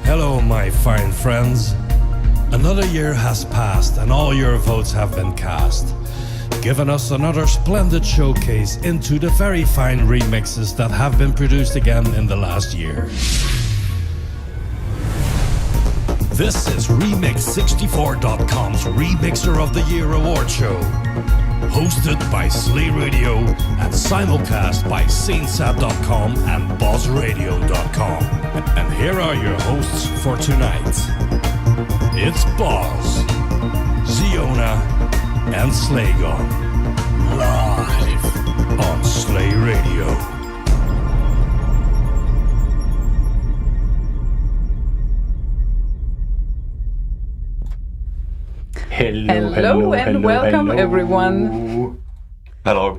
Hello, my fine friends. Another year has passed and all your votes have been cast, giving us another splendid showcase into the very fine remixes that have been produced again in the last year. This is Remix64.com's Remixer of the Year award show, hosted by Slay Radio and simulcast by scenesat.com and bossradio.com. And here are your hosts for tonight. It's Boss, Ziona, and Slaygon, live on Slay Radio. Hello, welcome everyone. Hello.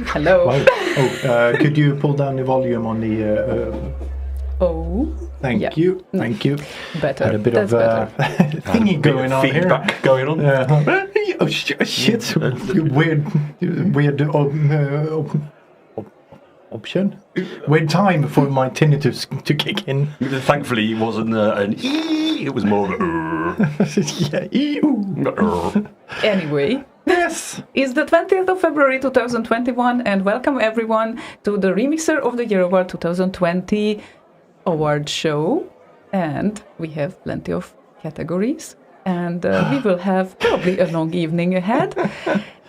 Hello. Wow. Could you pull down the volume on the... Thank you. Better. Had a bit of thingy going on here. Feedback going on. Oh shit! Weird option. Weird time for my tinnitus to kick in. Thankfully, it wasn't an ee. It was more of a Yeah. Anyway. Yes. It's the 20th of February 2021 and welcome everyone to the Remixer of the Year Award 2020 award show. And we have plenty of categories. And we will have probably a long evening ahead.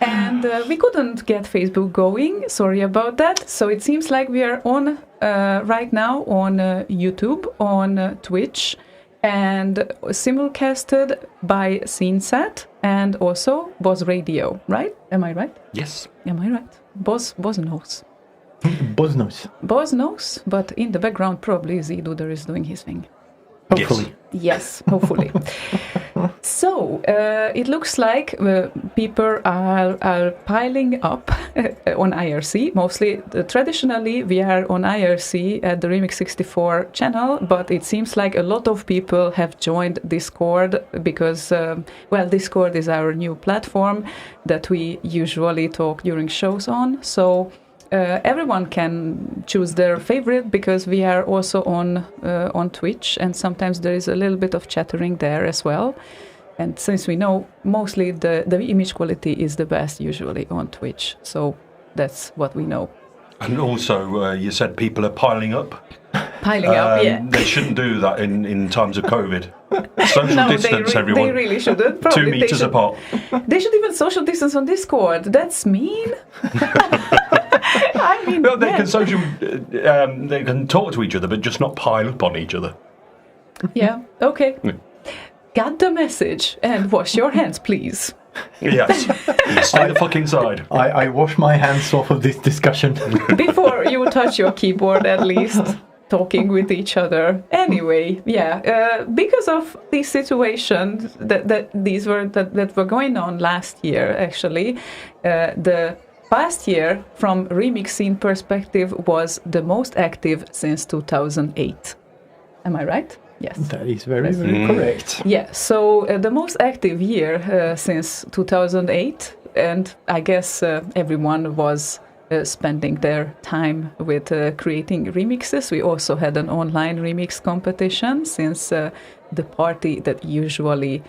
And we couldn't get Facebook going. Sorry about that. So it seems like we are on right now on YouTube, on Twitch, and simulcasted by CineSat and also Boss Radio, right? Am I right? yes. Am I right? Boss knows. Boss knows, but in the background probably Z-Duder is doing his thing. Hopefully. Yes, hopefully. So, it looks like people are piling up on IRC. Mostly, traditionally, we are on IRC at the Remix 64 channel, but it seems like a lot of people have joined Discord because, Discord is our new platform that we usually talk during shows on. So, everyone can choose their favorite because we are also on Twitch, and sometimes there is a little bit of chattering there as well. And since we know mostly the image quality is the best usually on Twitch, so that's what we know. And also, you said people are piling up. Piling up, yeah. They shouldn't do that in times of COVID. Social distance, everyone. They really shouldn't. Probably 2 meters apart. They should even social distance on Discord. That's mean. I mean, well, they can they can talk to each other, but just not pile up on each other. Yeah. Okay. Got the message. And wash your hands, please. Yes. Stay the fuck inside. I wash my hands off of this discussion. Before you touch your keyboard, at least. Talking with each other. Anyway, yeah, because of these situations that were going on last year, actually, the past year, from remix scene perspective, was the most active since 2008. Am I right? Yes. That is very correct. Yeah, so the most active year since 2008, and I guess everyone was spending their time with creating remixes. We also had an online remix competition since the party that usually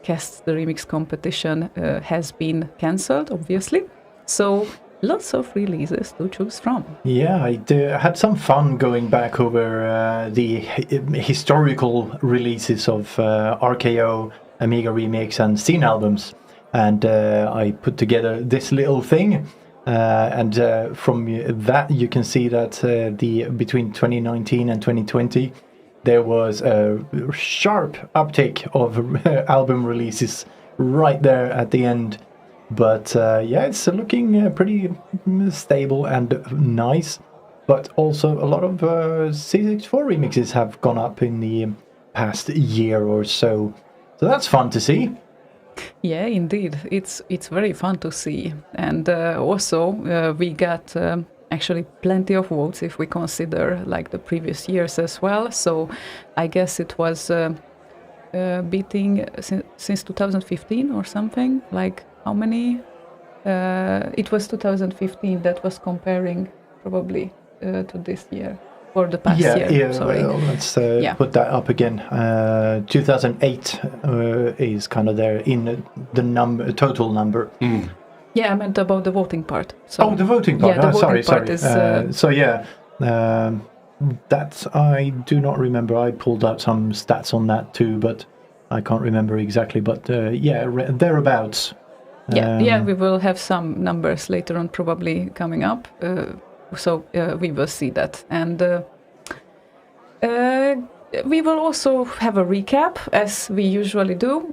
casts the remix competition has been cancelled, obviously. So lots of releases to choose from. Yeah, I had some fun going back over the historical releases of RKO, Amiga Remix and Scene albums. And I put together this little thing. And from that, you can see that between 2019 and 2020, there was a sharp uptick of album releases right there at the end. But it's looking pretty stable and nice. But also a lot of C64 remixes have gone up in the past year or so. So that's fun to see. Yeah, indeed. It's very fun to see. And also we got actually plenty of votes if we consider like the previous years as well. So I guess it was beating since 2015 or something. Like how many? It was 2015 that was comparing probably to this year. for the past year. Sorry. Well, let's Yeah. put that up again. 2008 is kind of there in the total number. Yeah, I meant about the voting part. So, The voting part. Yeah, the voting sorry. part is, So yeah, that I do not remember. I pulled out some stats on that too, but I can't remember exactly. But thereabouts. Yeah, we will have some numbers later on probably coming up. So we will see that. And we will also have a recap, as we usually do,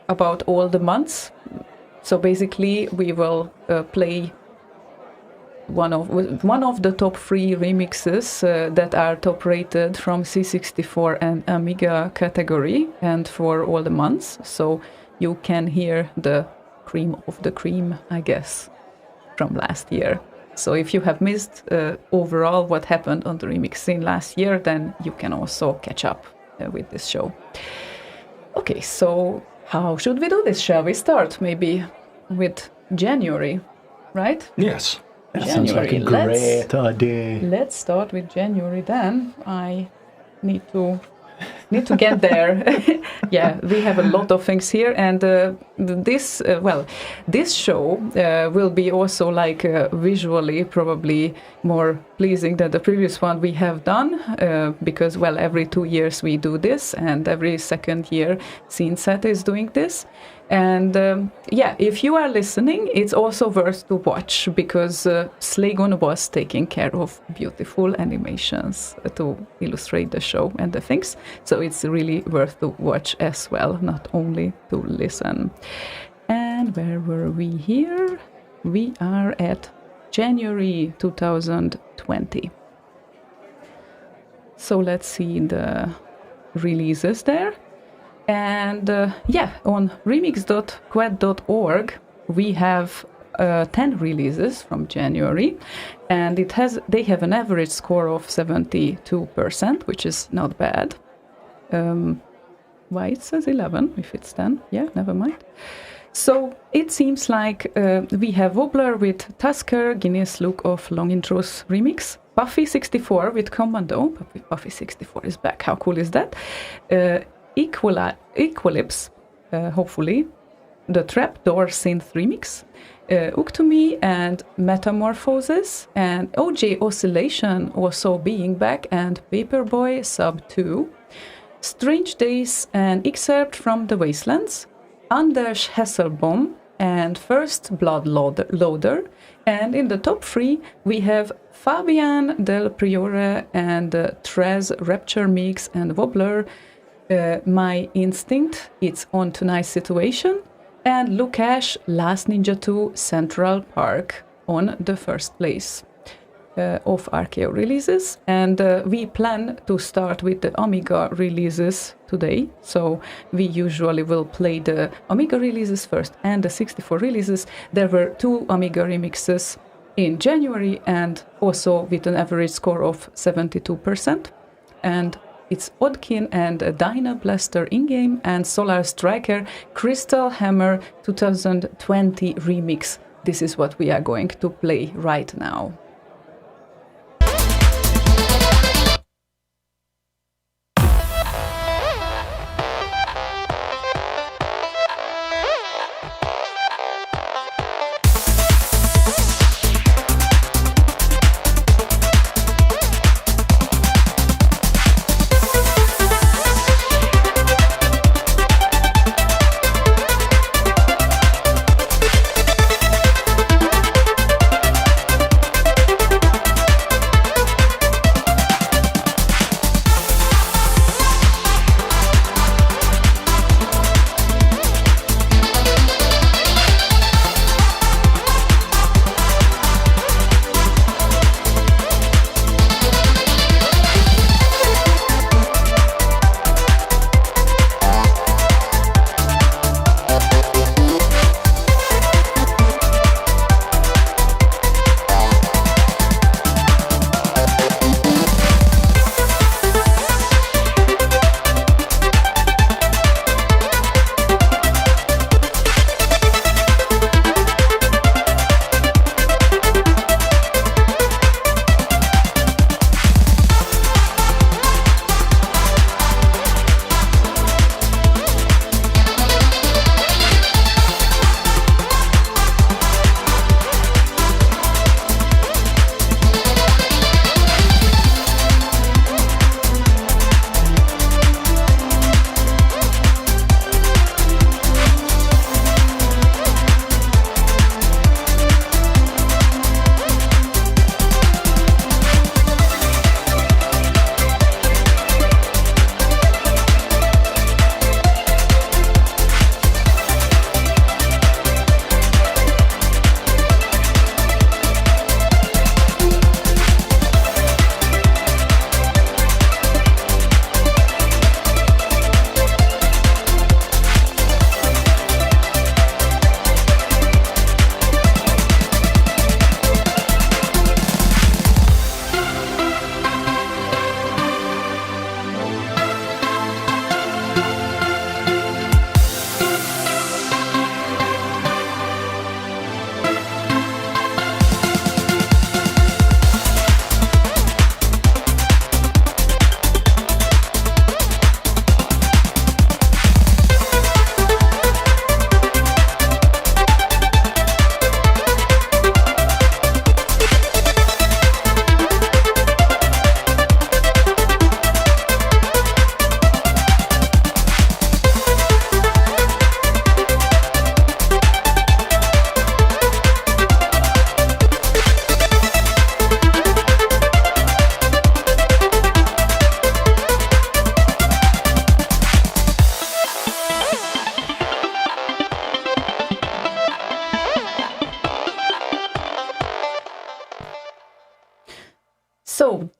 about all the months. So basically, we will play one of the top 3 remixes that are top rated from C64 and Amiga category, and for all the months. So you can hear the cream of the cream, I guess, from last year. So if you have missed overall what happened on the remix scene last year, then you can also catch up with this show. Okay, so how should we do this? Shall we start maybe with January, right? Yes. That sounds like a great idea. Let's start with January then. I need to get there. Yeah, we have a lot of things here, and this show will be also like visually probably more pleasing than the previous one we have done, because every 2 years we do this, and every second year SceneSet is doing this. And if you are listening, it's also worth to watch, because Slagon was taking care of beautiful animations to illustrate the show and the things. So it's really worth to watch as well, not only to listen. And where were we here? We are at January 2020. So let's see the releases there. And on remix.qued.org we have 10 releases from January, and they have an average score of 72%, which is not bad. Why it says 11 if it's 10? Yeah, never mind. So it seems like we have Wobbler with Tusker, Guinness Look of Long Intros remix, Buffy 64 with Commando. Buffy 64 is back. How cool is that? Equalypse, hopefully, the Trapdoor Synth remix, Uktomi and Metamorphosis, and OJ Oscillation also being back, and Paperboy Sub 2, Strange Days and Excerpt from the Wastelands, Anders Hesselbom and First Blood Loader, and in the top 3 we have Fabian Del Priore and Trez Rapture Mix and Wobbler, My Instinct, It's On Tonight's Situation, and Lukash, Last Ninja 2 Central Park on the first place of RKO releases. And we plan to start with the Amiga releases today. So we usually will play the Amiga releases first and the 64 releases. There were 2 Amiga remixes in January, and also with an average score of 72%. And it's Odkin and Dyna Blaster in-game and Solar Striker Crystal Hammer 2020 remix. This is what we are going to play right now.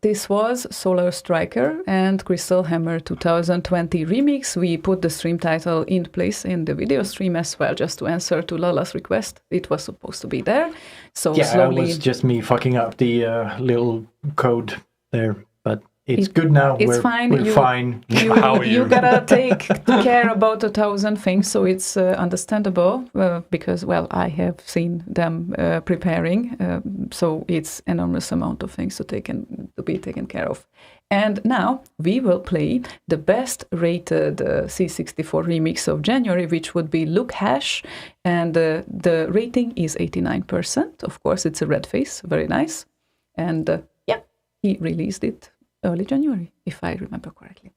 this was Solar Striker and Crystal Hammer 2020 remix. We put the stream title in place in the video stream as well, just to answer to Lala's request. It was supposed to be there. So Yeah, slowly... it was just me fucking up the little code there, but it's good now. It's fine. We're fine. How are you? You gotta take care about 1,000 things, so it's understandable because, well, I have seen them preparing, so it's enormous amount of things to be taken care of. And now we will play the best rated C64 remix of January, which would be Look Hash, and the rating is 89%. Of course, it's a red face, very nice, and yeah, he released it early January, if I remember correctly.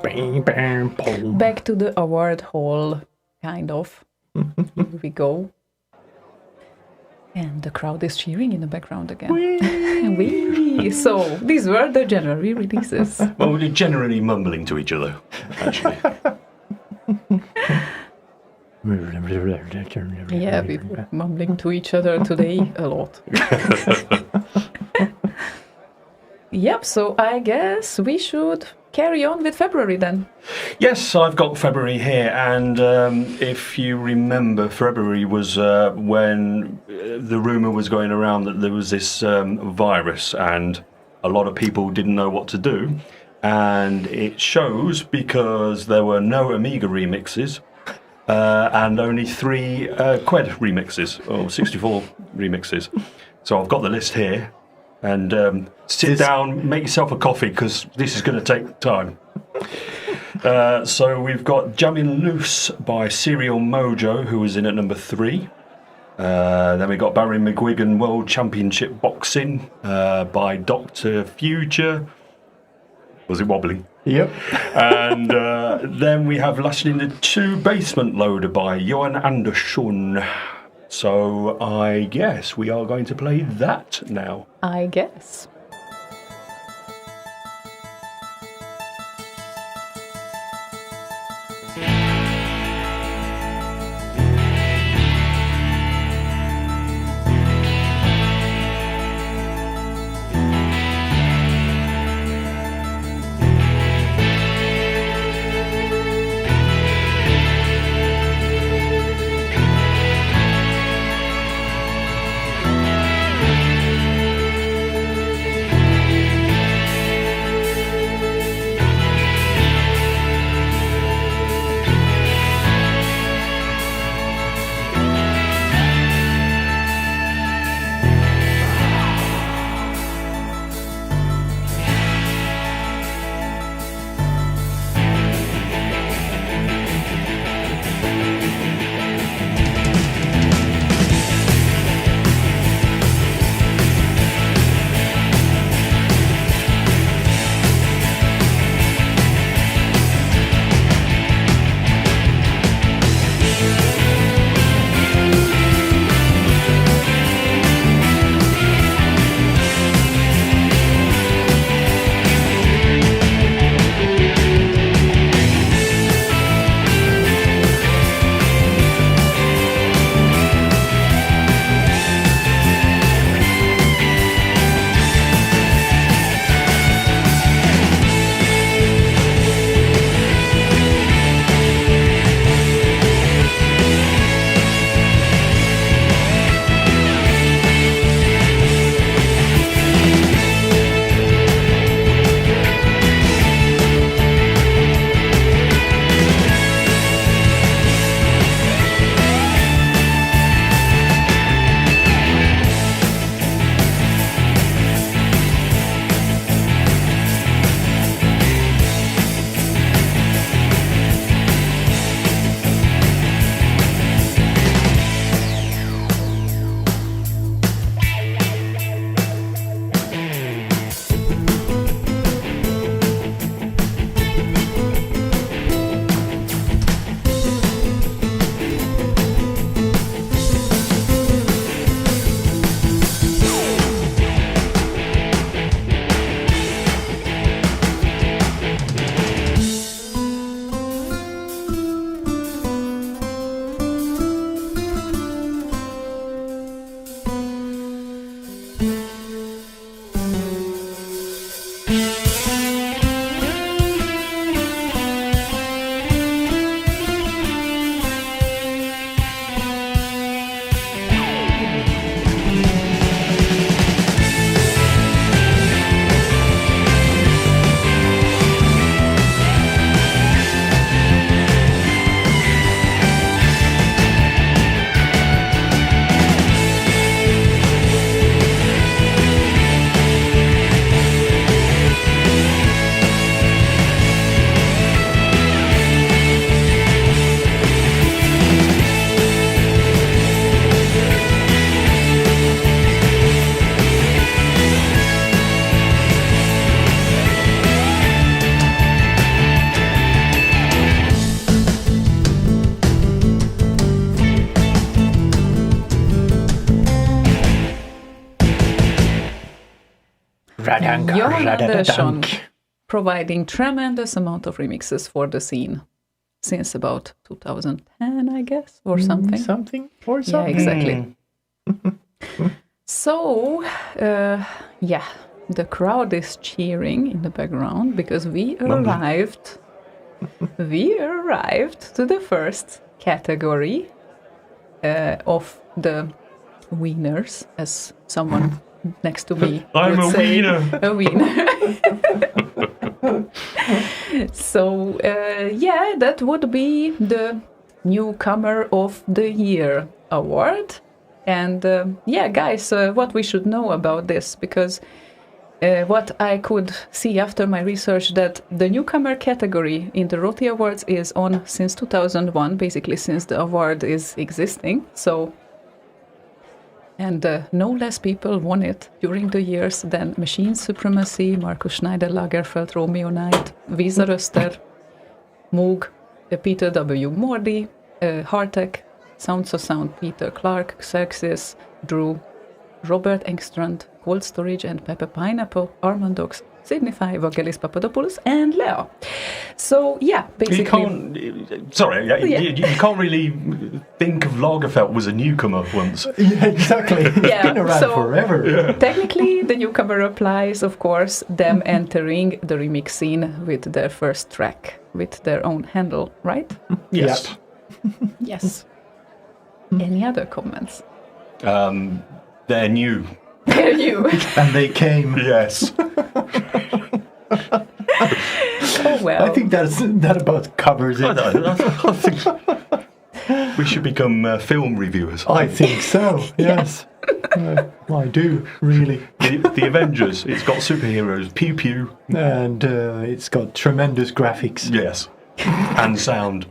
Bang, bang, boom. Back to the award hall, kind of. Here we go. And the crowd is cheering in the background again. Whee! So, these were the January releases. Well, we're generally mumbling to each other, actually. Yeah, we were mumbling to each other today a lot. Yep, so I guess we should carry on with February then. Yes, I've got February here, and if you remember, February was when the rumour was going around that there was this virus, and a lot of people didn't know what to do. And it shows because there were no Amiga remixes and only 3 Qued remixes, or 64 remixes. So I've got the list here. And sit down, make yourself a coffee, because this is going to take time. So we've got Jammin' Loose by Serial Mojo, who was in at number 3. Then we got Barry McGuigan World Championship Boxing by Dr. Future. Was it wobbling? Yep. And then we have Lasting in the 2 Basement Loader by Johan Andersson. So I guess we are going to play that now. I guess. Radank, Johan Andersson, radadadank. providing tremendous amount of remixes for the scene since about 2010, I guess, or something. Something or Yeah, something. exactly. So, the crowd is cheering in the background because we arrived to the first category of the winners, as someone next to me I'm would a say. wiener. A wiener. So, that would be the Newcomer of the Year award. And guys, what we should know about this, because what I could see after my research, that the Newcomer category in the Roti Awards is on since 2001, basically since the award is existing. So, and no less people won it during the years than Machine Supremacy, Markus Schneider, Lagerfeld, Romeo Knight, Visa Röster, Moog, Peter W. Mordy, Hartek, Sounds of Sound, Peter Clark, Xerxes, Drew, Robert Engstrand, Cold Storage and Pepper Pineapple, Armandox, Signify, Vangelis Papadopoulos, and Leo. So, basically... You can't really think of Lagerfeld was a newcomer once. Yeah, exactly. It's been around forever. Yeah. Technically, the Newcomer applies, of course, them entering the remix scene with their first track, with their own handle, right? Yes. Yes. Any other comments? They're new. They're new. And they came. Yes. Oh, well. I think that about covers it. I think we should become film reviewers. I think so, yes. I do, really. The Avengers, it's got superheroes, pew pew. And it's got tremendous graphics. Yes. And sound.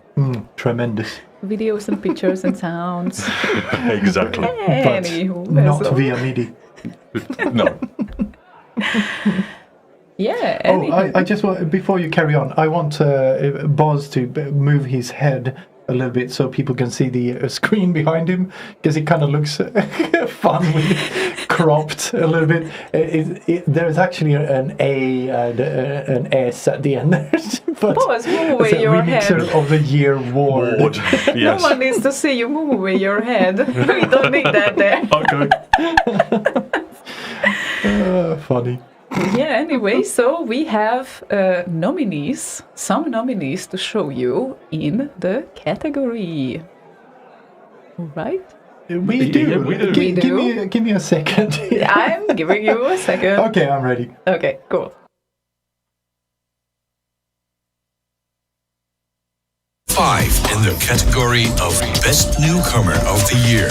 Tremendous. Videos and pictures and sounds. Exactly. But Anywho, not so- via MIDI. No. Yeah. I just want, before you carry on, I want Boz to move his head a little bit so people can see the screen behind him, because it kind of looks fun with cropped a little bit. There's actually an A and an S at the end there. But Boz, move it's away a your Remixer head. of the Year award. Ward. Yes. No one needs to see you move away your head. We don't need that there. Okay. Funny. Yeah, anyway, so we have some nominees to show you in the category. Right? We do. Yeah, we do. We do. Give me a second. I'm giving you a second. Okay, I'm ready. Okay, cool. 5 in the category of Best Newcomer of the Year.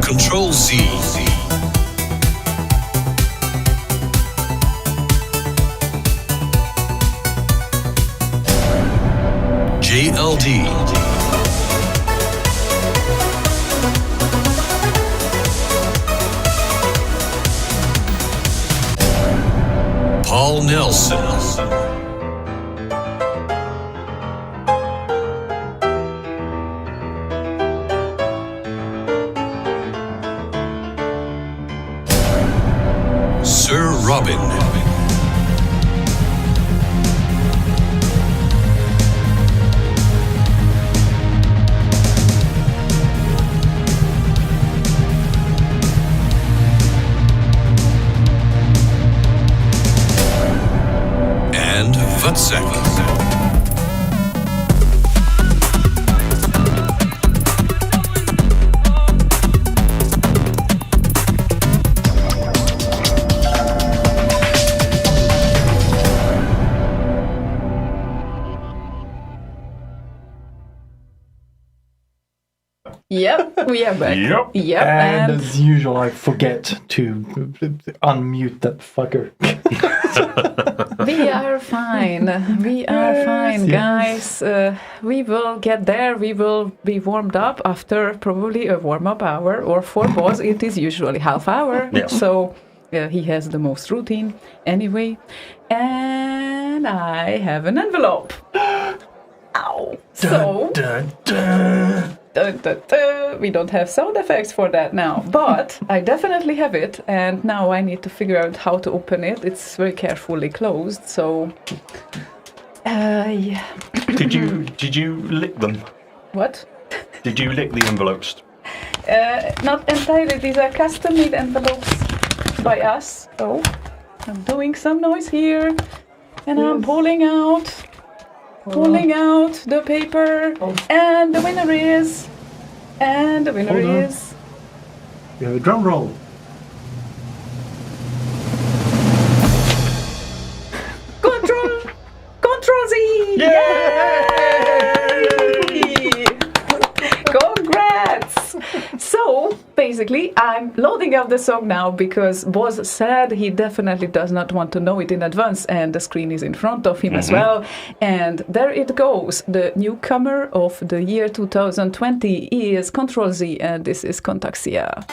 Control Z. JLD. Paul Nelson. Sir Robin. And Vutsek. Yep, we are back. Yep. And as usual, I forget to unmute that fucker. We are fine. We are fine, guys. We will get there. We will be warmed up after probably a warm-up hour, or for Boz, it is usually half hour. Yes. So he has the most routine anyway. And I have an envelope. Ow. So, We don't have sound effects for that now, but I definitely have it, and now I need to figure out how to open it. It's very carefully closed, so yeah. Did you lick them? What? Did you lick the envelopes? Not entirely. These are custom-made envelopes by us. Oh, I'm doing some noise here, and I'm pulling out the paper, and the winner is, We have a drum roll. Control Z! Yay! Congrats! So, basically, I'm loading up the song now because Boz said he definitely does not want to know it in advance, and the screen is in front of him as well. And there it goes. The newcomer of the year 2020 is Control Z, and this is Contaxia.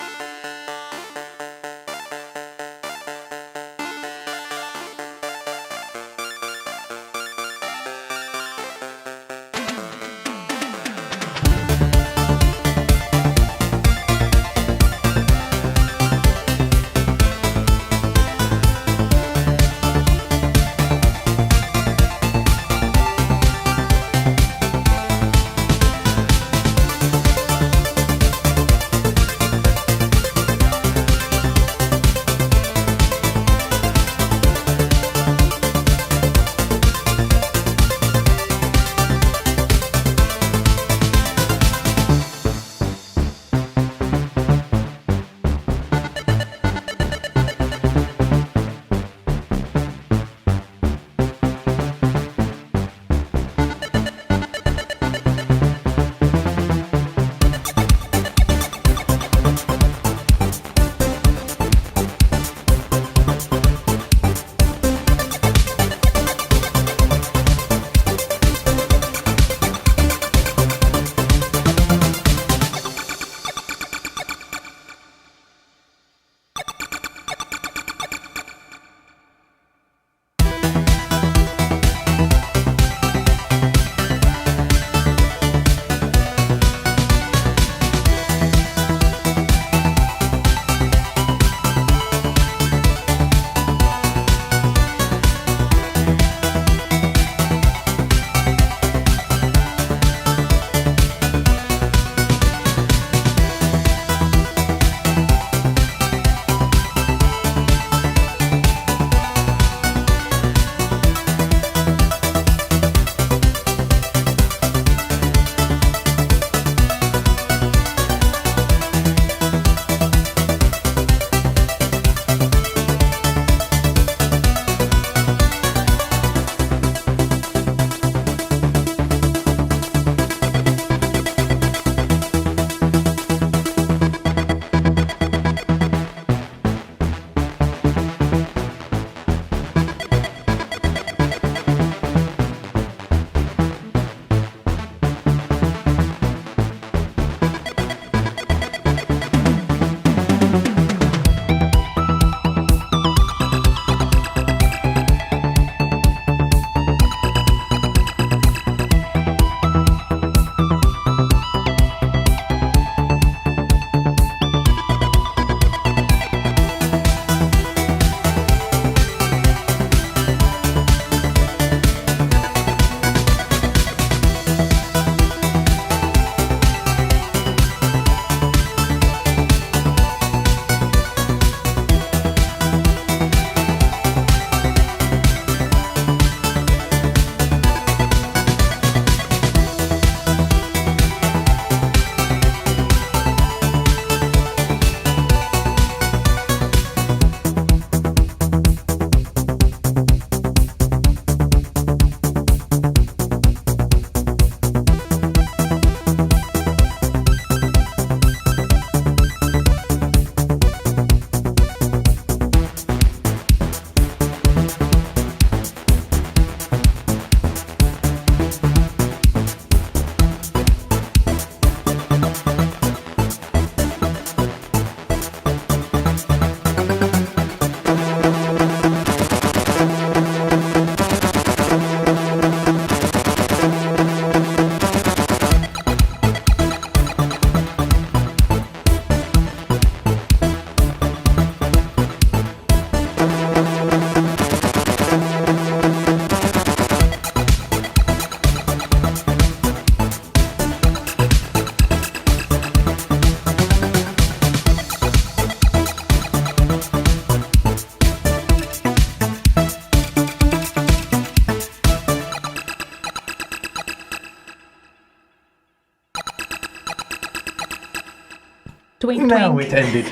wink, Now wink. it ended.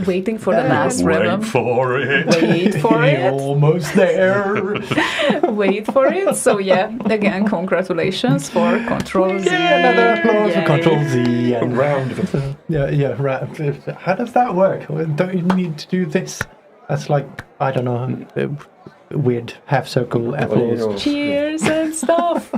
Waiting for the last rhythm. Wait for it. Wait for it. Almost there. Wait for it. So yeah, again, congratulations for Control Z. Yeah, another applause for Yay. Control Z. A And round of applause. yeah. How does that work? Don't you need to do this? That's like, I don't know, a weird half circle applause. Cheers and stuff.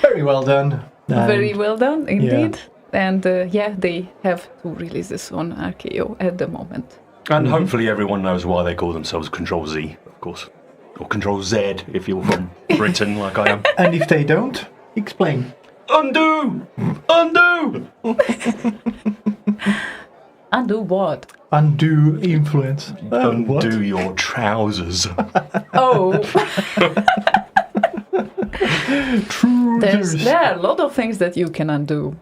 Very well done. Very well done indeed. And yeah, they have 2 releases on RKO at the moment. And hopefully everyone knows why they call themselves Control Z, of course. Or Control Z if you're from Britain like I am. And if they don't, explain. Undo! Undo! Undo what? Undue influence. What? Undo your trousers. Oh, Trousers. there are a lot of things that you can undo.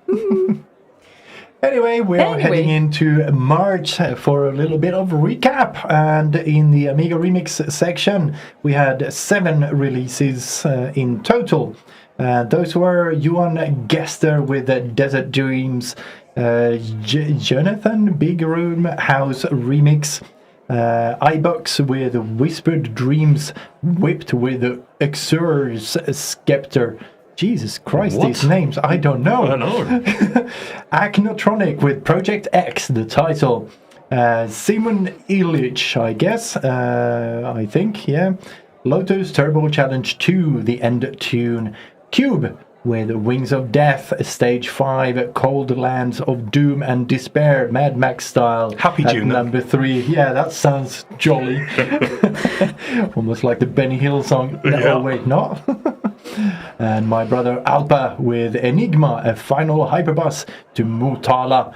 Anyway, we are heading into March for a little bit of recap. And in the Amiga Remix section, we had 7 releases in total. Those were Johan Gester with Desert Dreams, Jonathan Big Room House Remix, iBox with Whispered Dreams, Whipped with Exur's Scepter. Jesus Christ, What? these names, I don't know. I know. Achnotronic with Project X, the title. Simon Illich, I guess. I think, yeah. Lotus Turbo Challenge 2, the end tune. Cube with Wings of Death, Stage 5, Cold Lands of Doom and Despair, Mad Max style. Happy at tune, then. number 3. Yeah, that sounds jolly. Almost like the Benny Hill song. No, Yeah. oh, wait, not. And my brother Alpa with Enigma, a final hyperbus to Mutala,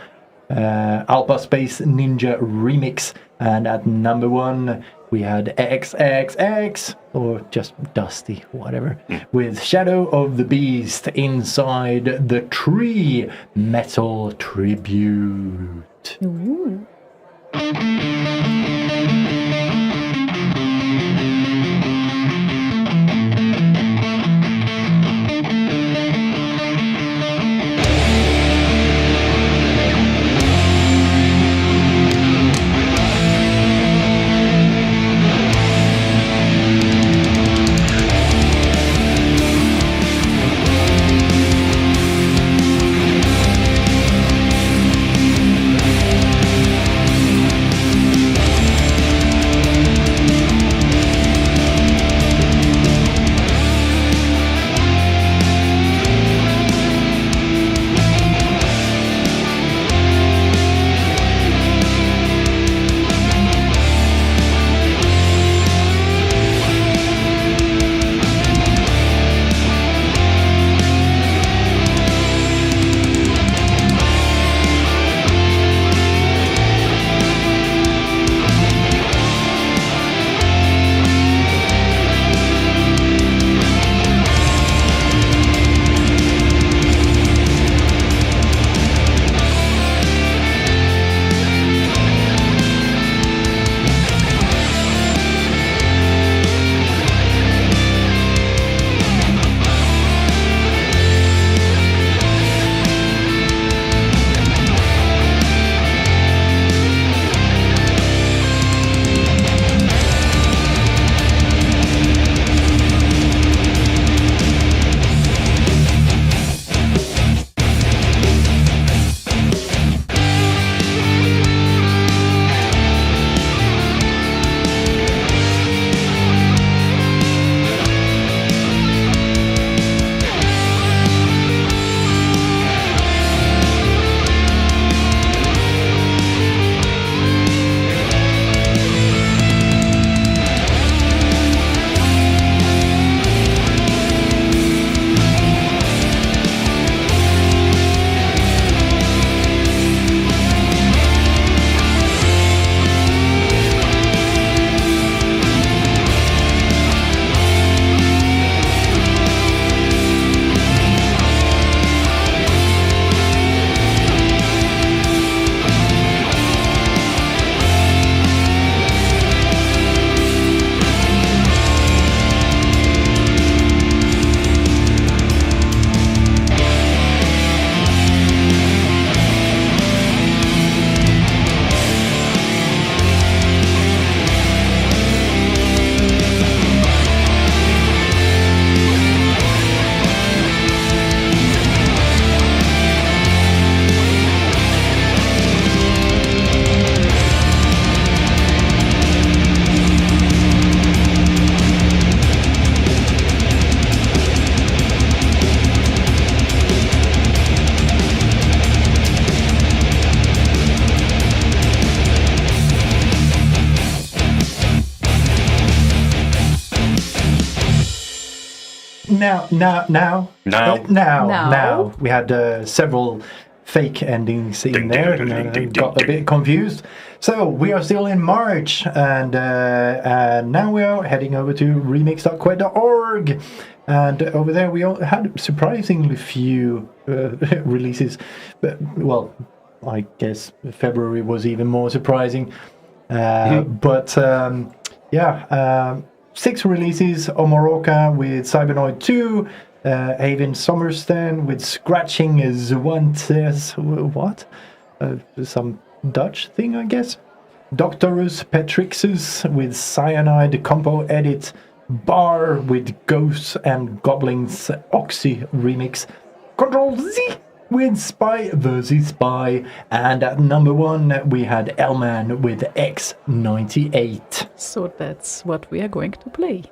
Alpa Space Ninja Remix. And at number 1, we had XXX, or just Dusty, whatever, with Shadow of the Beast Inside the Tree Metal Tribute. Ooh. Now. Now. We had several fake endings in there, and got a bit confused. So we are still in March, and now we are heading over to remix.qued.org. And over there we had surprisingly few releases. But, well, I guess February was even more surprising. But 6 releases: Omoroka with Cybernoid 2, Haven Sommerstan with Scratching Zwantes, what? Some Dutch thing, I guess. Doctorus Petrixus with Cyanide Compo Edit, Bar with Ghosts and Goblins Oxy Remix, Control Z with Spy vs. Spy, and at number 1 we had Elman with X98. So that's what we are going to play.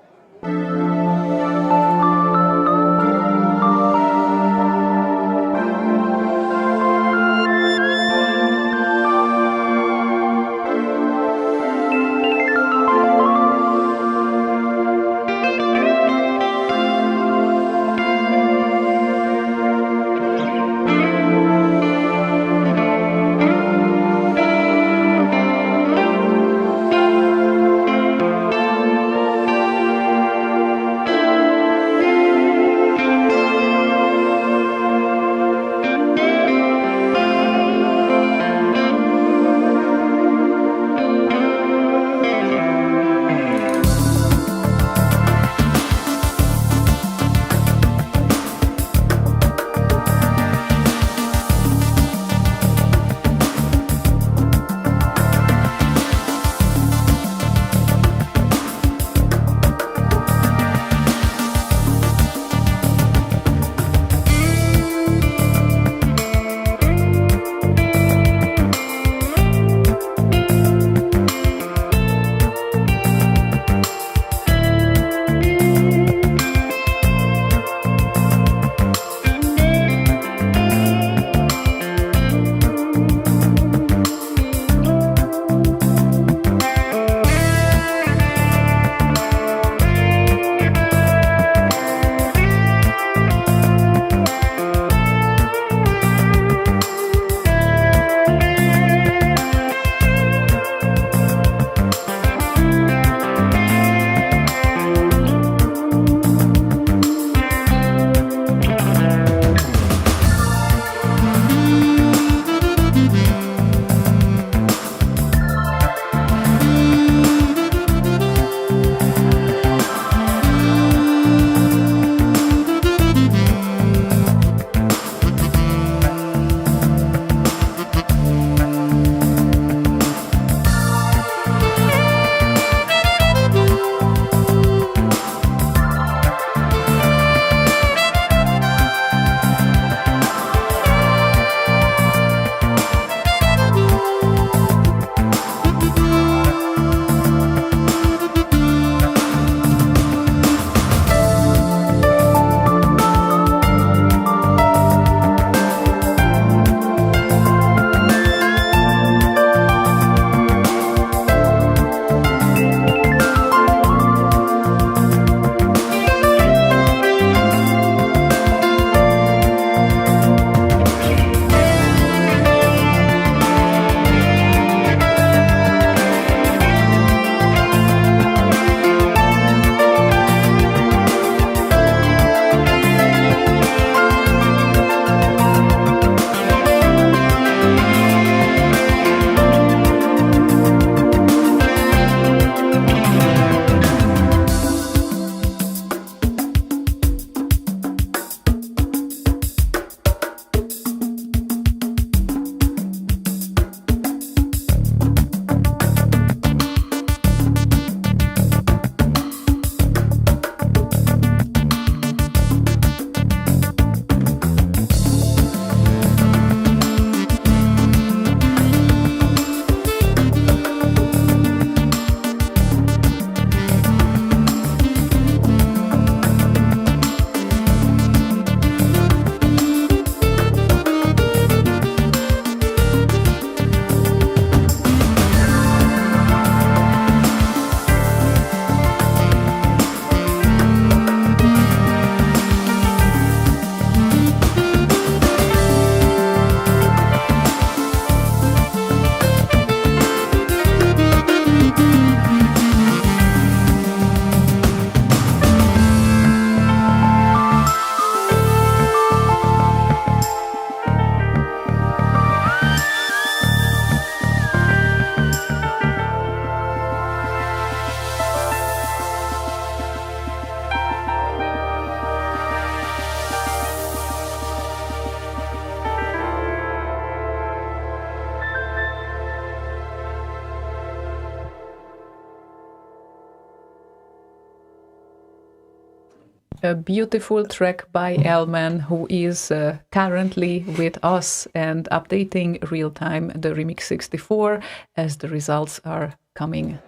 a beautiful track by Elman, who is currently with us and updating real time the Remix 64 as the results are coming.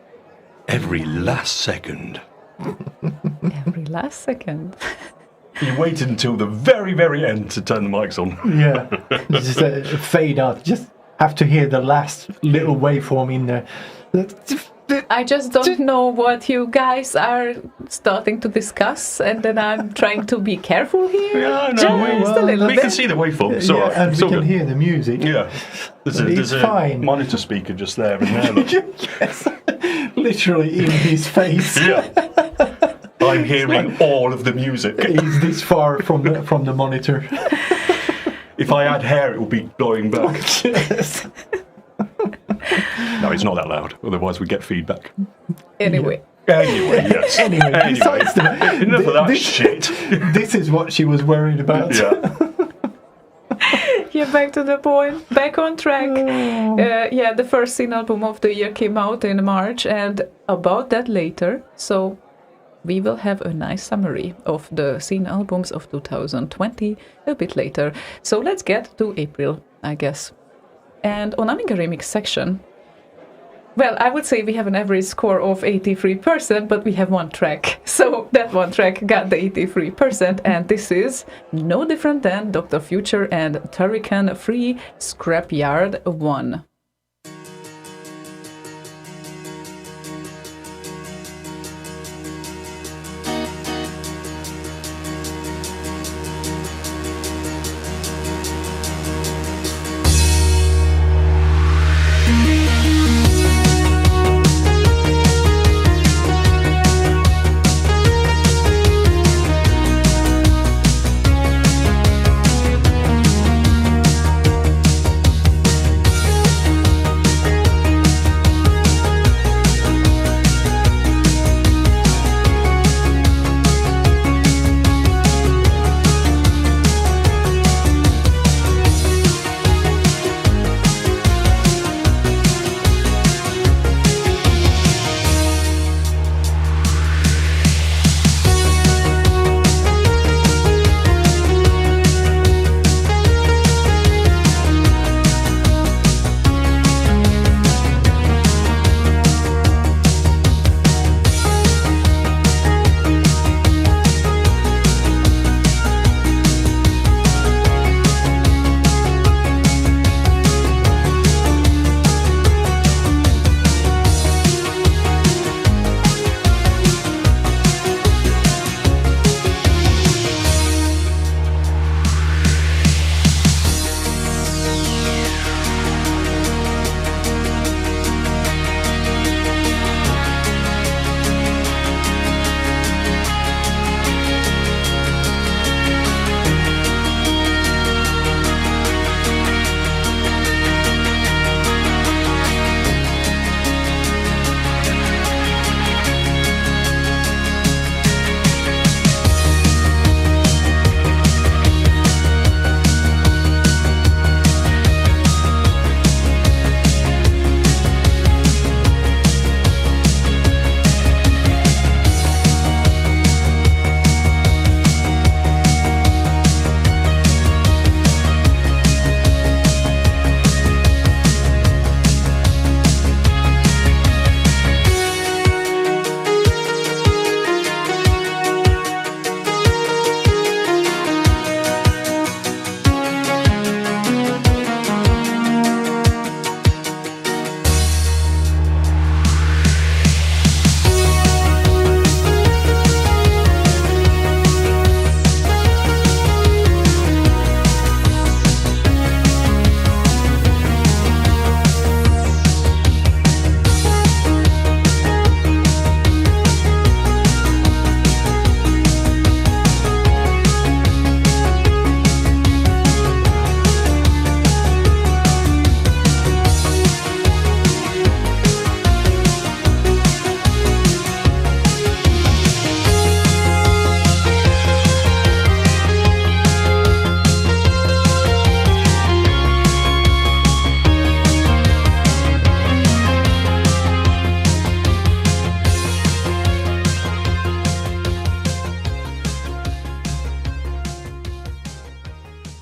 Every last second. Every last second. You waited until the very, very end to turn the mics on. Yeah, just fade out. Just have to hear the last little waveform in there. I just don't know what you guys are starting to discuss, and then I'm trying to be careful here. Yeah, no, just a little we bit. can see the waveform. So, Yeah, and we can hear the music. Yeah, there's a fine. monitor speaker just there and there. Look. Yes, literally in his face. Yeah, I'm hearing all of the music. He's this far from the monitor. If I had hair, it would be blowing back. Yes. No, it's not that loud. Otherwise, we get feedback. Anyway. Anyway, yes. Anyway, besides enough of that this, shit. This is what she was worried about. Yeah. Yeah, back to the point. Back on track. Yeah, the first scene album of the year came out in March, and about that later. So we will have a nice summary of the scene albums of 2020 a bit later. So let's get to April, I guess. And on Amiga Remix section, well, I would say we have an average score of 83%, but we have one track. So that one track got the 83%, and this is no different than Dr. Future and Turrican Free Scrapyard 1.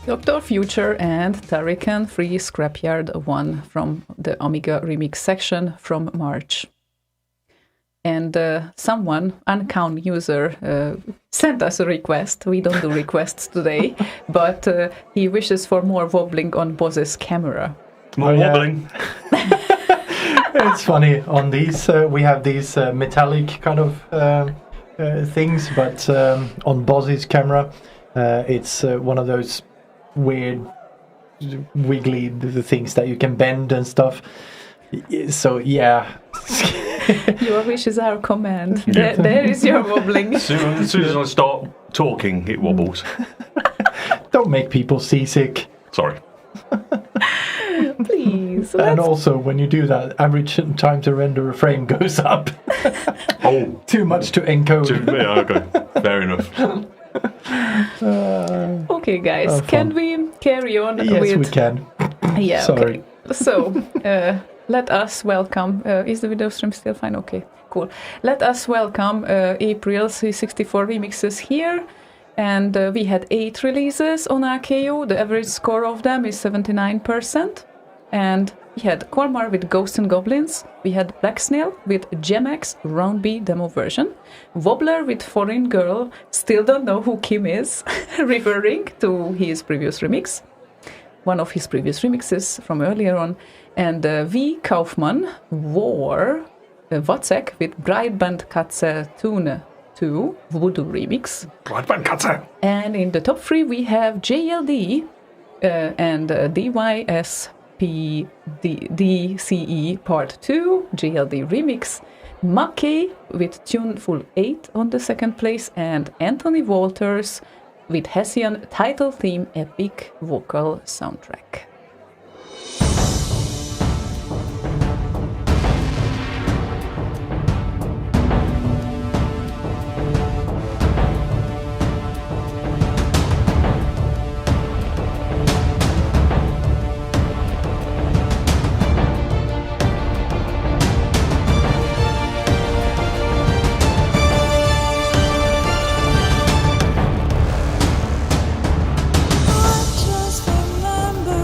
Dr. Future and Tarikan Free Scrapyard 1 from the Amiga Remix section from March. And someone, uncount user, sent us a request. We don't do requests today, but he wishes for more wobbling on Boz's camera. More wobbling. It's funny. On these, we have these metallic kind of things, but on Boz's camera, it's one of those weird, wiggly things that you can bend and stuff. So, yeah. Your wish is our command. There is your wobbling. As soon as I start talking, it wobbles. Don't make people seasick. Sorry. Please. And also, when you do that, average time to render a frame goes up. Oh. Too much to encode. Yeah, okay. Fair enough. Okay, guys, can we carry on Yes, with... we can. Yeah, Sorry. okay. So, let us welcome... is the video stream still fine? Okay, cool. Let us welcome April's 64 remixes here. And we had 8 releases on RKO. The average score of them is 79%. And we had Colmar with Ghosts and Goblins. We had Black Snail with Gemax Round B demo version. Wobbler with Foreign Girl. Still don't know who Kim is, referring to his previous remix. One of his previous remixes from earlier on. And V. Kaufmann, War, Wozzeck with Breitbandkatze Tune 2 Voodoo remix. Breitbandkatze. And in the top 3 we have JLD and DYSPDCE Part 2 JLD remix. Mackey with Tuneful 8 on the second place, and Anthony Walters with Hessian title theme epic vocal soundtrack. Just remember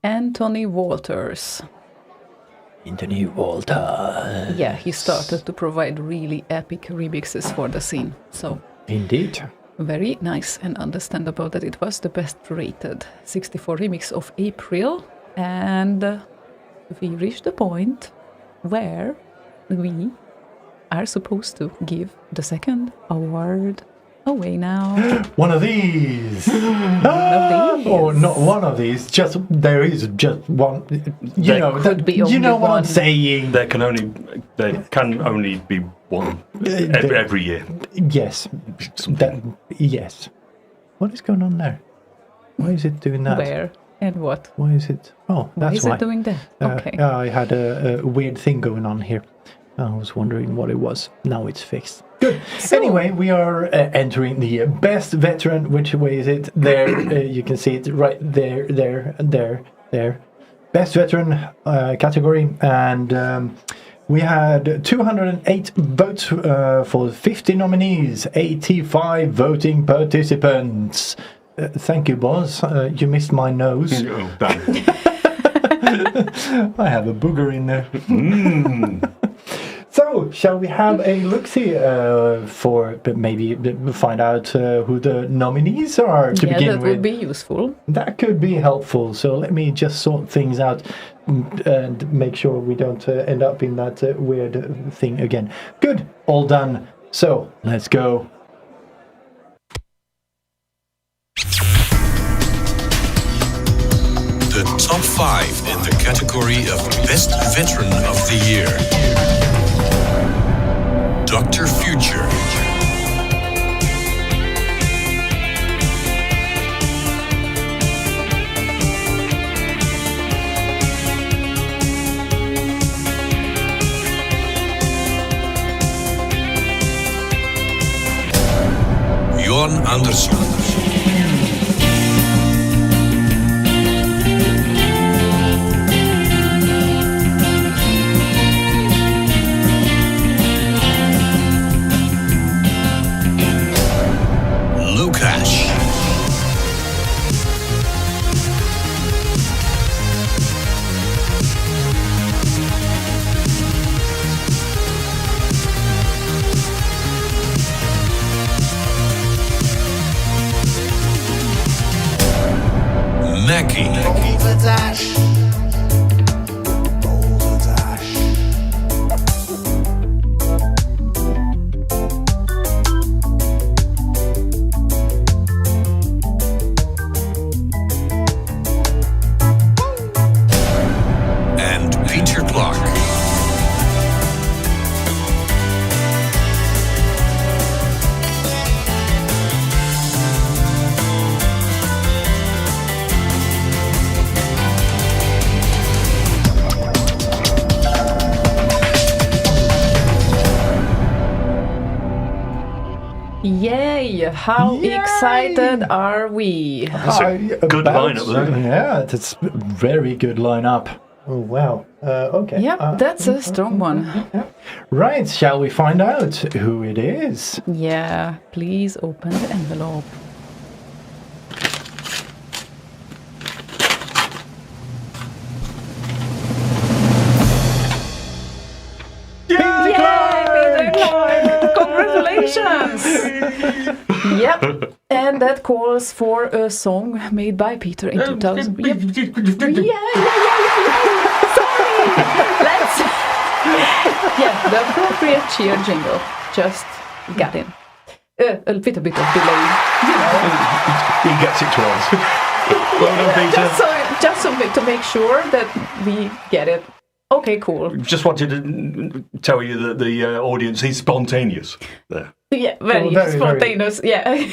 Anthony Walters. Anthony Walters. Yeah, he started to provide really epic remixes for the scene. So Indeed. very nice and understandable that it was the best rated 64 remix of April. And we reached the point where we are supposed to give the second award away now. One of these. One of these. Or not one of these. Just there is just one. There could be you only know what one. I'm saying. There can only be one every year. Yes. Yes. What is going on there? Why is it doing that? Where and what? Why is it? Oh, Why that's is why. it doing that? Okay. I had a weird thing going on here. I was wondering what it was. Now it's fixed. Good. So- Anyway, we are entering the best veteran. Which way is it? There, you can see it right there, there. Best veteran category, and we had 208 votes for 50 nominees, 85 voting participants. Thank you, boss. You missed my nose. Oh, damn. I have a booger in there. So, shall we have a look-see for maybe find out who the nominees are to Yeah, begin that with? would be useful. That could be helpful. So let me just sort things out and make sure we don't end up in that weird thing again. Good, all done. So let's go. The top 5 in the category of Best Veteran of the Year. Dr. Future. Johan Andersson. Lukash. Mackie. And Peter Clark. Yay! How Yay! excited are we? That's a good lineup there. Yeah, that's a very good lineup. Oh, wow. Okay. Yep, that's a strong one. Right, shall we find out who it is? Yeah, please open the envelope. Yay, Peter Clark! Congratulations! Yep, and that calls for a song made by Peter in 2000. Yep. Yeah. Sorry! Let's. Yeah, the appropriate cheer jingle. Just got in. A little bit of delay, you know. He gets it twice. Well done, Peter. Just to make sure that we get it. Okay, cool. Just wanted to tell you that the audience is spontaneous there. Yeah, very, very, spontaneous. Yeah,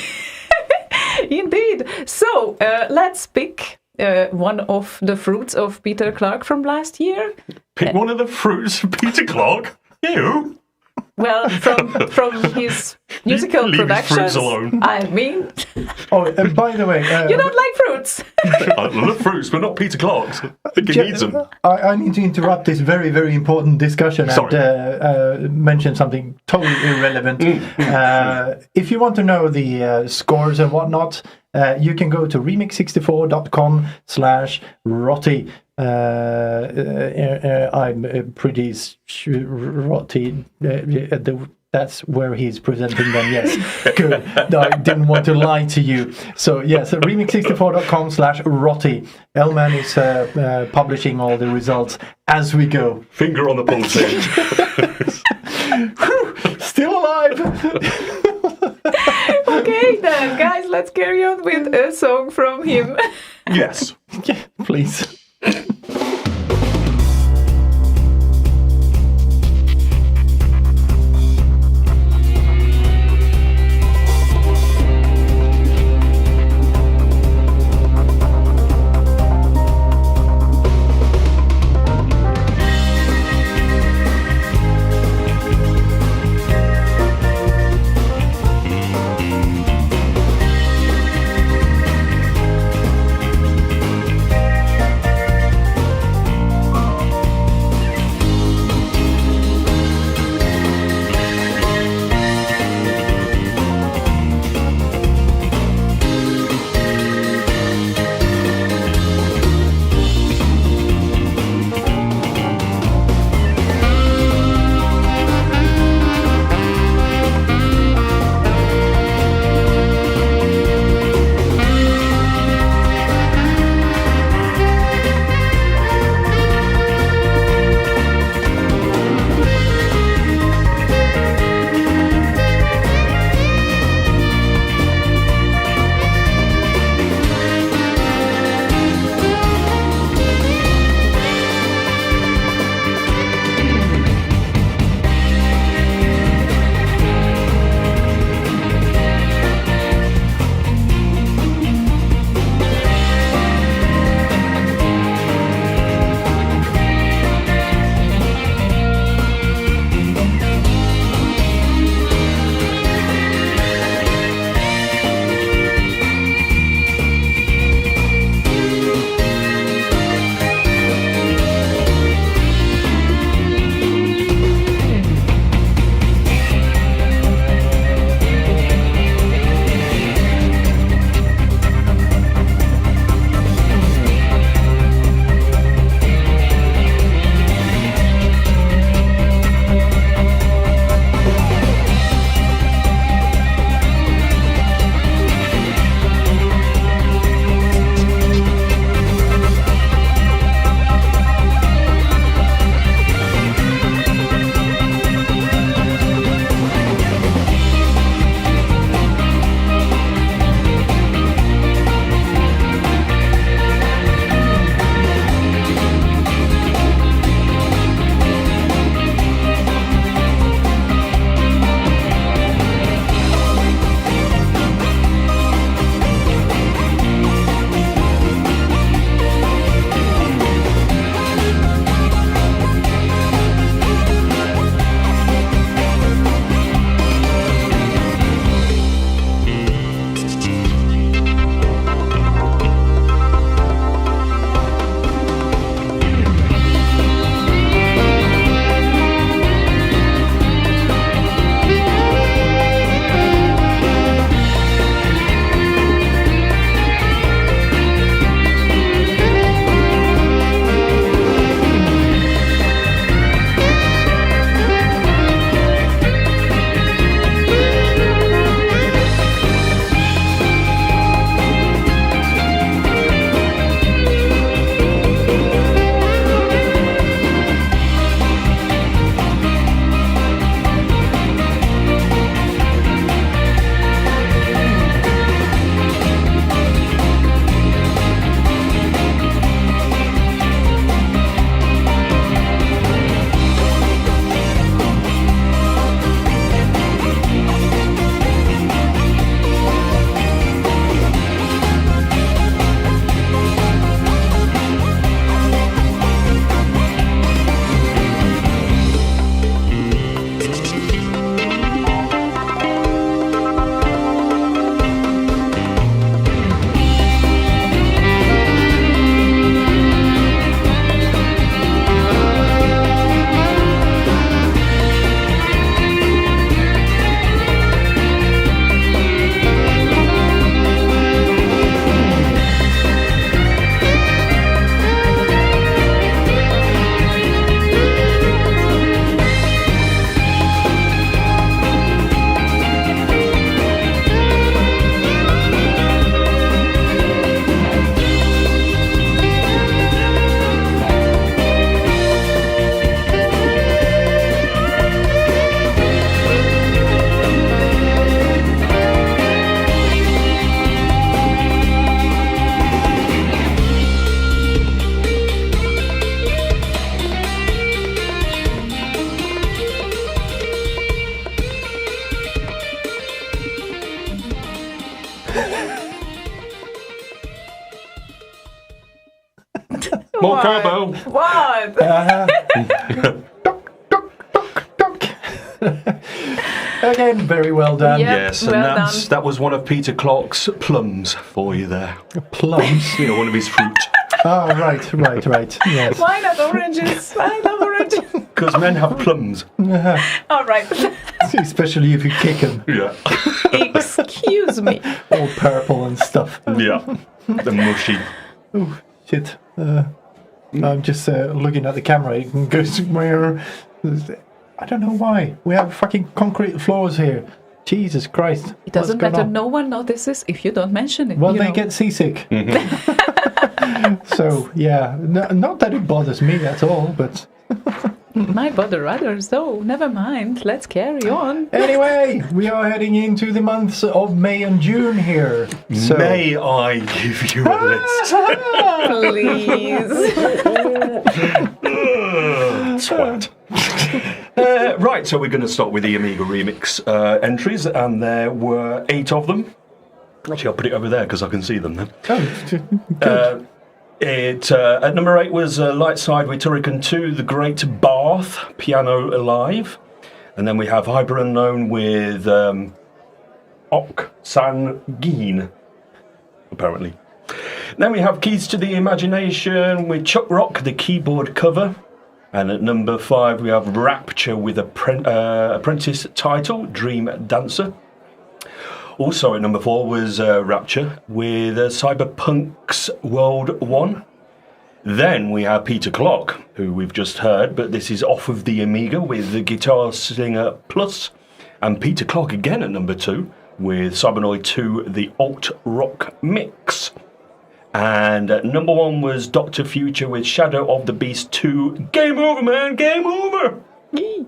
indeed. So let's pick one of the fruits of Peter Clark from last year. Pick one of the fruits of Peter Clark. You. Well, from his musical Leave his productions. fruits alone. I mean, Oh, and by the way, you don't like fruits. I love fruits, but not Peter Clark's. I think he needs them. I need to interrupt this very, very important discussion Sorry. and mention something totally irrelevant. If you want to know the scores and whatnot, you can go to remix64.com/Rotti. I'm pretty sure Rotti. That's where he's presenting them. Yes, good. No, I didn't want to lie to you. So yes, remix64.com/Rotti. Elman is publishing all the results as we go. Finger on the pulse here. Still alive. Okay then, guys, let's carry on with a song from him. Yes. Yeah, please. More What? Kerbo. What? Duck. Again, very well done. Yeah. Yes, and Well that was one of Peter Clark's plums for you there. Plums. You know, one of his fruit. Oh, right. Yes. Why not oranges? I love oranges. Because men have plums. All right. Especially if you kick them, Yeah. Excuse me. all purple and stuff. Yeah. The mushy. Oh, shit. I'm just looking at the camera. It can go somewhere. I don't know why. We have fucking concrete floors here. Jesus Christ. It doesn't What's going matter. on? No one notices if you don't mention it. Well, you they know. get seasick. So, yeah. Not that it bothers me at all, but Might bother others, though. Never mind. Let's carry on. anyway, we are heading into the months of May and June here. So, May I give you a list? Please. Twat. Right, so we're going to start with the Amiga Remix entries, and there were 8 of them. Actually, I'll put it over there because I can see them then. good. At number 8 was Light Side with Turrican 2, The Great Bath, Piano Alive. And then we have Hyper Unknown with Ok San Geen, apparently. Then we have Keys to the Imagination with Chuck Rock, the keyboard cover. And at number 5 we have Rapture with Apprentice title, Dream Dancer. Also at number 4 was Rapture with Cyberpunk's World 1. Then we have Peter Clark, who we've just heard, but this is off of the Amiga with the Guitar Slinger Plus. And Peter Clark again at number 2 with Cybernoid 2, the Alt Rock Mix. And at number 1 was Dr. Future with Shadow of the Beast 2. Game over, man! Game over! Yee.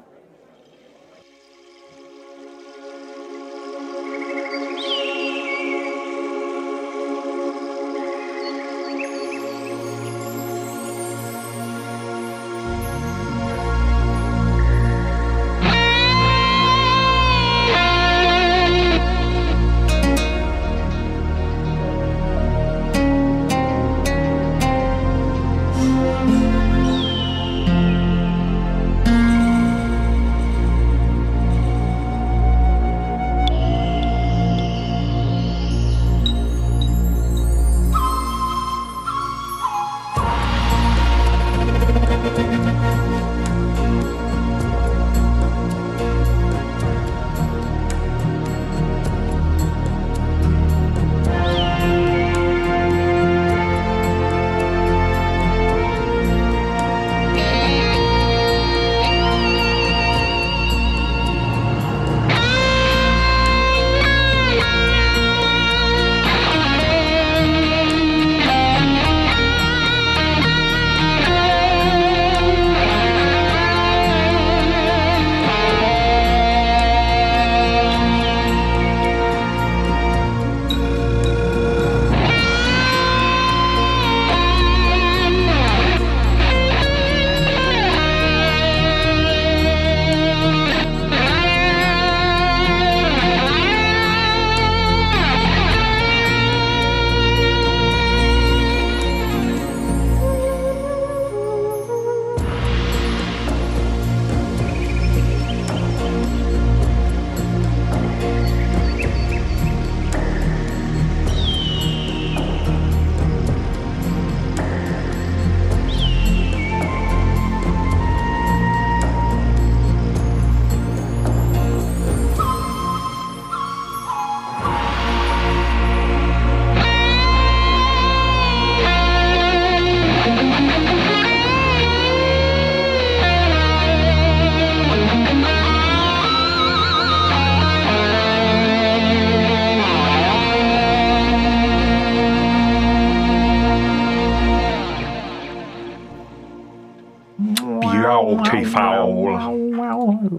Beautiful.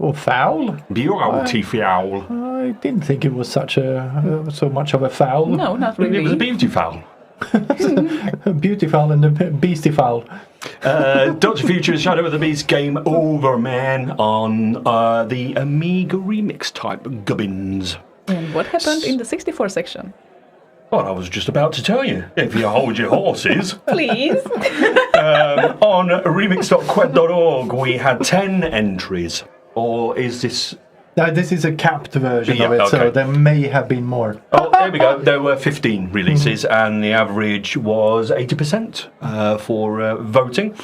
Or foul? Beautiful. I didn't think it was such so much of a foul. No, not It was a really. beauty foul. Beautiful and a beastie foul. Dr. Future's Shadow of the Beast Game Over, man, on the Amiga remix type gubbins. And what happened in the 64 section? Well, I was just about to tell you. If you hold your horses. Please. On remix.qued.org, we had 10 entries. Or is this... This is a capped version of it, okay. so there may have been more. Oh, there we go. There were 15 releases, and the average was 80% for voting.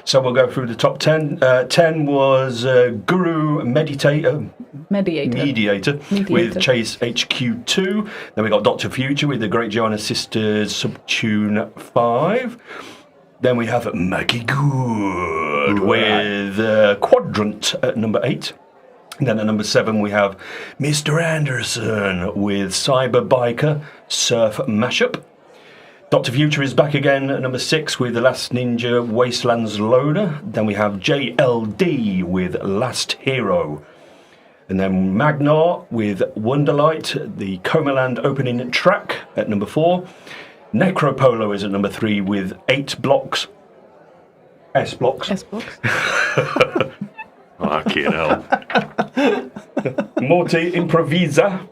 So we'll go through the top 10. 10 was Guru Mediator with Chase HQ2. Then we got Dr. Future with the Great Joanna Sisters Subtune 5. Then we have Maggie Good with Quadrant at number 8. And then at number 7 we have Mr. Anderson with Cyber Biker Surf Mashup. Dr. Future is back again at number 6 with The Last Ninja Wastelands Loader. Then we have JLD with Last Hero. And then Magnar with Wonderlight, the Comaland opening track at number 4. Necropolo is at number 3 with 8 blocks. S-blocks. S-blocks. Fucking hell. Morty Improvisa.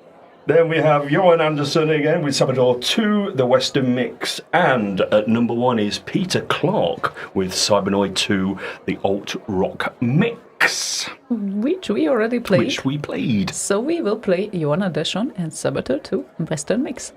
Then we have Johan Anderson again with Salvador 2, the Western Mix. And at number 1 is Peter Clark with Cybernoid 2, the Alt Rock Mix. Which we already played. Which we played. So we will play Johan Anderson and Saboteur 2, Western Mix.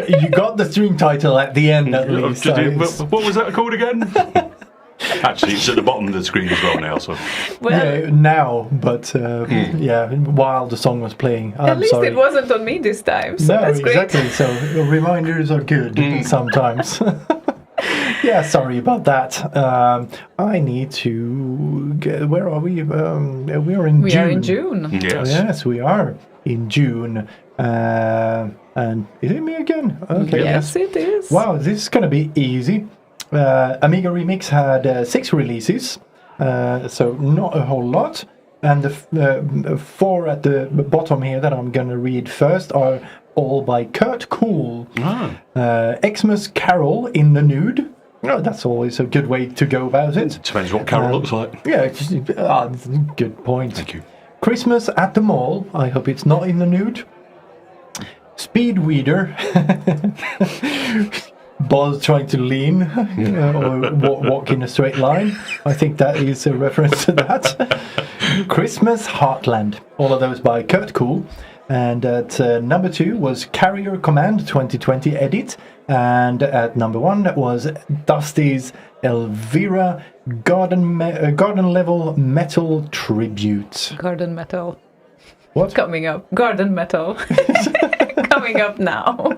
You got the stream title at the end at least. What was that called again? Actually, it's at the bottom of the screen as well now. So yeah, now, but yeah, while the song was playing. At least it wasn't on me this time. So no, that's great. exactly. So reminders are good sometimes. Yeah, sorry about that. I need to get. Where are we? We are in June. We are in June. yes. Yes, we are in June. And is it me again? Okay. Yes, it is. Wow, this is going to be easy. Amiga Remix had 6 releases. so not a whole lot. And the 4 at the bottom here that I'm going to read first are all by Kurt Cool. Xmas Carol in the Nude. Oh, that's always a good way to go about it. Depends what Carol looks like. Yeah, good point. Thank you. Christmas at the Mall. I hope it's not in the nude. Speed Weeder. Buzz trying to lean or walk in a straight line. I think that is a reference to that. Christmas Heartland. All of those by Kurt Cool. And at number 2 was Carrier Command 2020 Edit. And at number 1 was Dusty's Elvira Garden Level Metal Tribute. Garden metal. What? Coming up. Garden metal. Coming up now.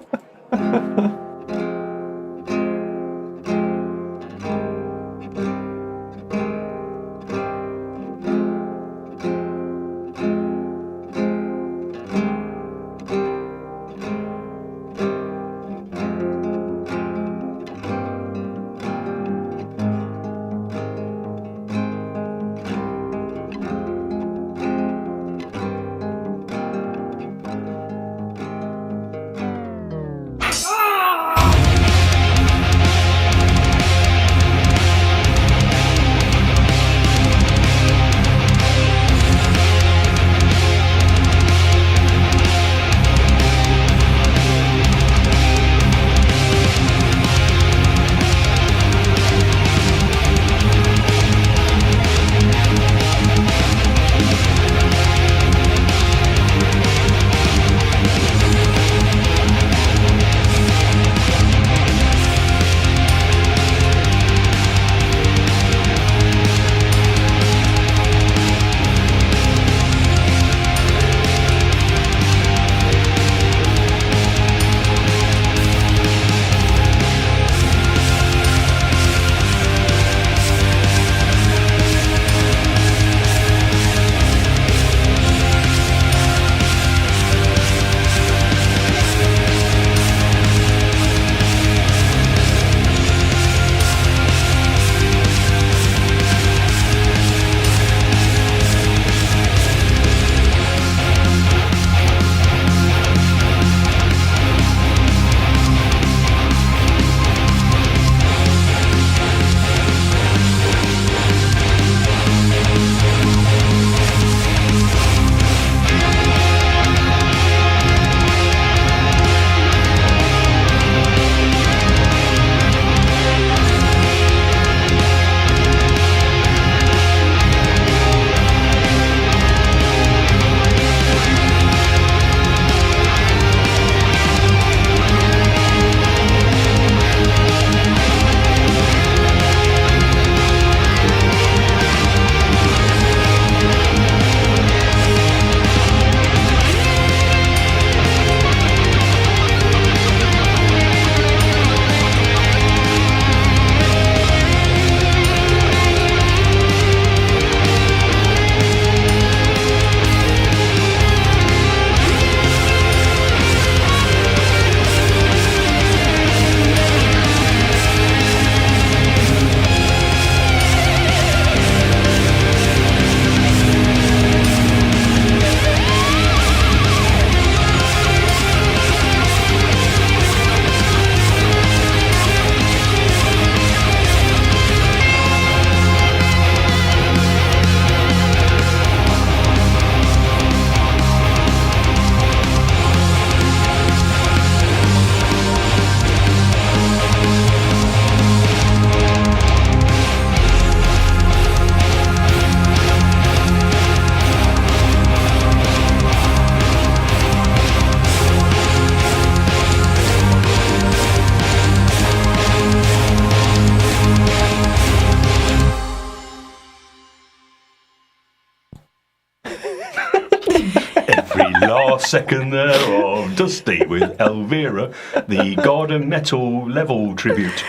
last second there of Dusty with Elvira, the Garden Metal level tribute.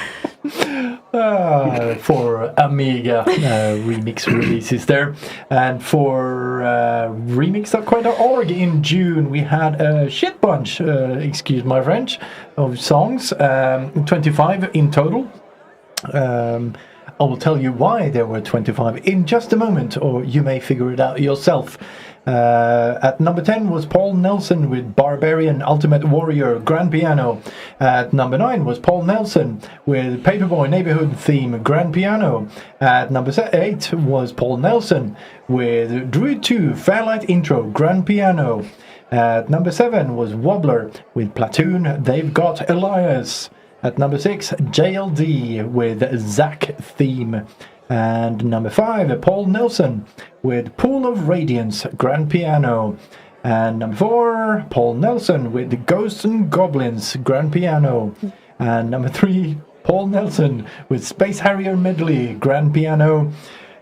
For Amiga remix releases there. And for remix.org in June we had a shit bunch, excuse my French, of songs, 25 in total. I will tell you why there were 25 in just a moment, or you may figure it out yourself. At number 10 was Paul Nelson with Barbarian Ultimate Warrior Grand Piano. At number 9 was Paul Nelson with Paperboy Neighborhood Theme Grand Piano. At number 8 was Paul Nelson with Druid 2 Fairlight Intro Grand Piano. At number 7 was Wobbler with Platoon They've Got Elias. At number 6, JLD with Zack Theme. And number 5, Paul Nelson with Pool of Radiance Grand Piano. And number 4, Paul Nelson with Ghosts and Goblins Grand Piano. And number 3, Paul Nelson with Space Harrier Medley Grand Piano.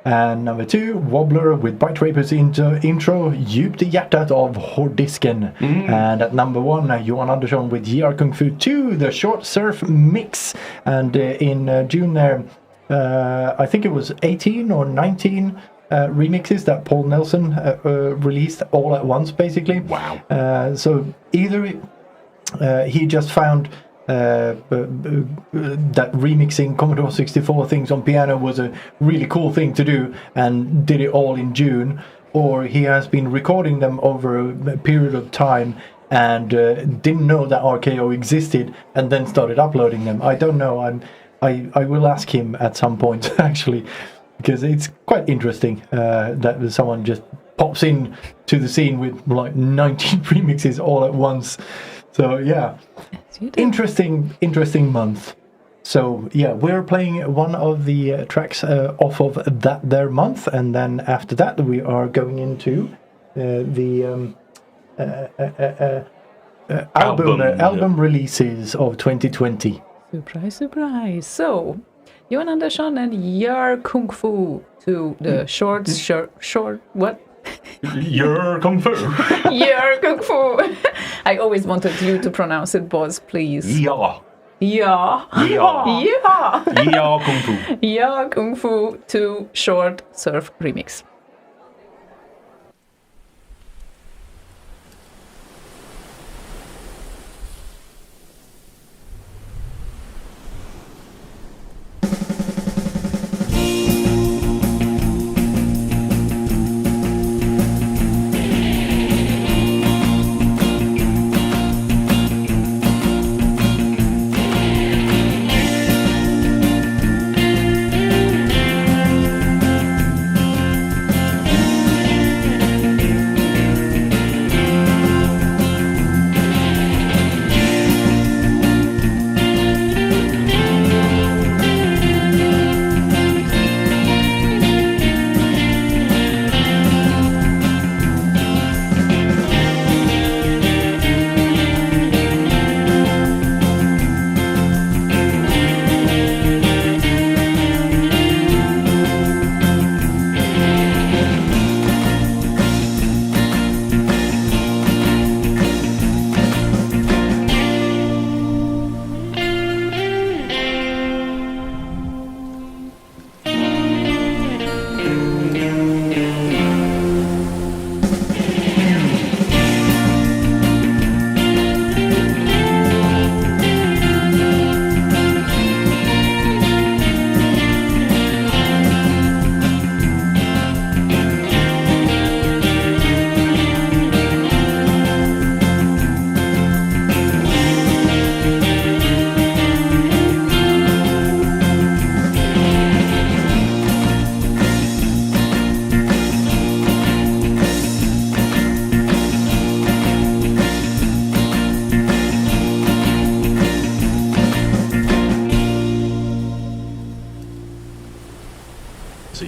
And number 2, Wobbler with Bite Rapers intro Djupt i hjärtat av Hårddisken. And at number 1, Johan Andersson with JR Kung Fu 2, the Short Surf Mix. And in June there, I think it was 18 or 19 remixes that Paul Nelson released all at once, basically. Wow. So either he just found that remixing Commodore 64 things on piano was a really cool thing to do and did it all in June, or he has been recording them over a period of time and didn't know that RKO existed and then started uploading them. I don't know. I will ask him at some point, actually, because it's quite interesting that someone just pops in to the scene with like 19 remixes all at once. So yeah, interesting month. So yeah, we're playing one of the tracks off of that there month, and then after that we are going into the album releases of 2020. Surprise. So, Johan Andersson and Yar Kung Fu to the short, what? Your Kung Fu. Yar Kung Fu. I always wanted you to pronounce it, boss, please. Ja. Ja. Ja. Ja. Ja Kung Fu. Yar Kung Fu to Short Surf Remix.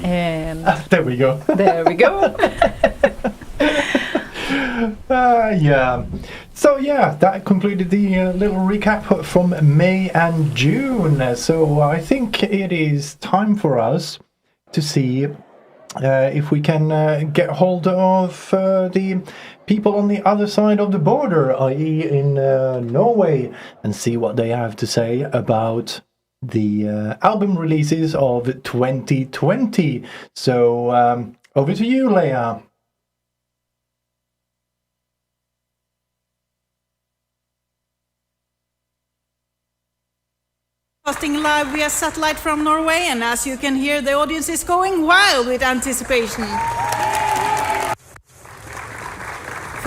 And there we go. There we go. Yeah. So yeah, that concluded the little recap from May and June. So I think it is time for us to see if we can get hold of the people on the other side of the border, i.e. in Norway, and see what they have to say about the album releases of 2020. So over to you, Leia. Broadcasting live via satellite from Norway, and as you can hear, the audience is going wild with anticipation.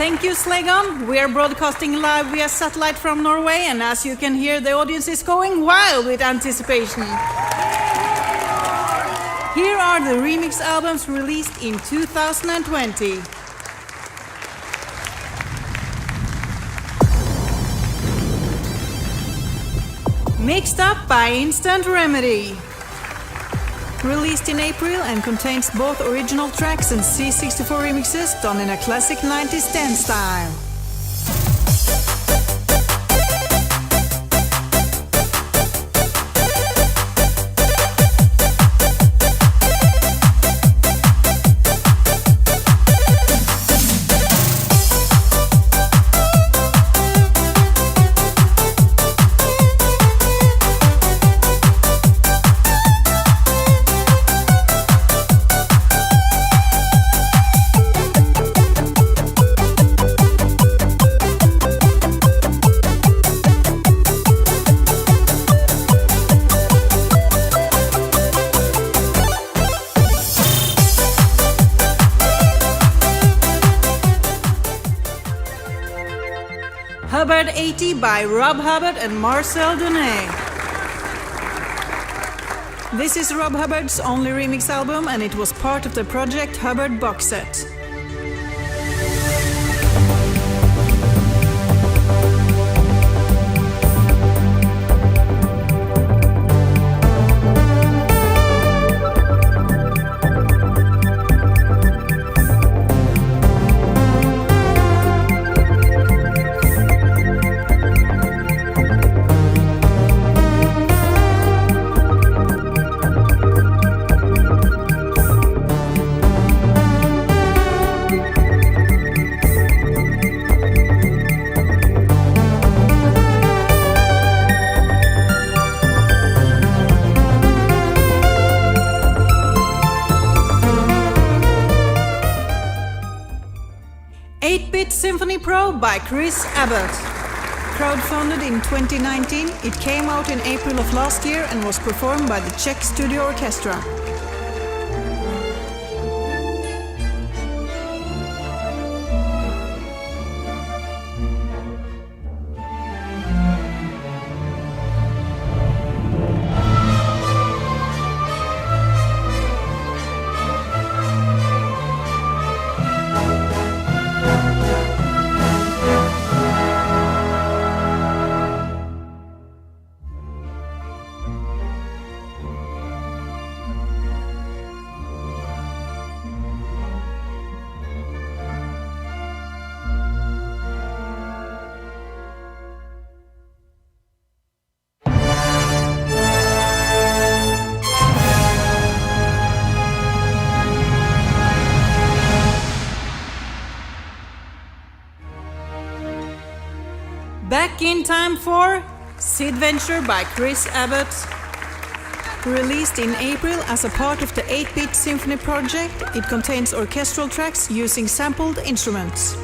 Thank you, Slegon. We are broadcasting live via satellite from Norway, and as you can hear, the audience is going wild with anticipation. Here are the remix albums released in 2020. Mixed Up by Instant Remedy. Released in April and contains both original tracks and C64 remixes done in a classic 90s dance style. Hubbard 80 by Rob Hubbard and Marcel Dunet. This is Rob Hubbard's only remix album, and it was part of the Project Hubbard box set. Symphony Pro by Chris Abbott. Crowdfunded in 2019, it came out in April of last year and was performed by the Czech Studio Orchestra. Back in Time for Sid Venture by Chris Abbott. Released in April as a part of the 8-Bit Symphony project, it contains orchestral tracks using sampled instruments.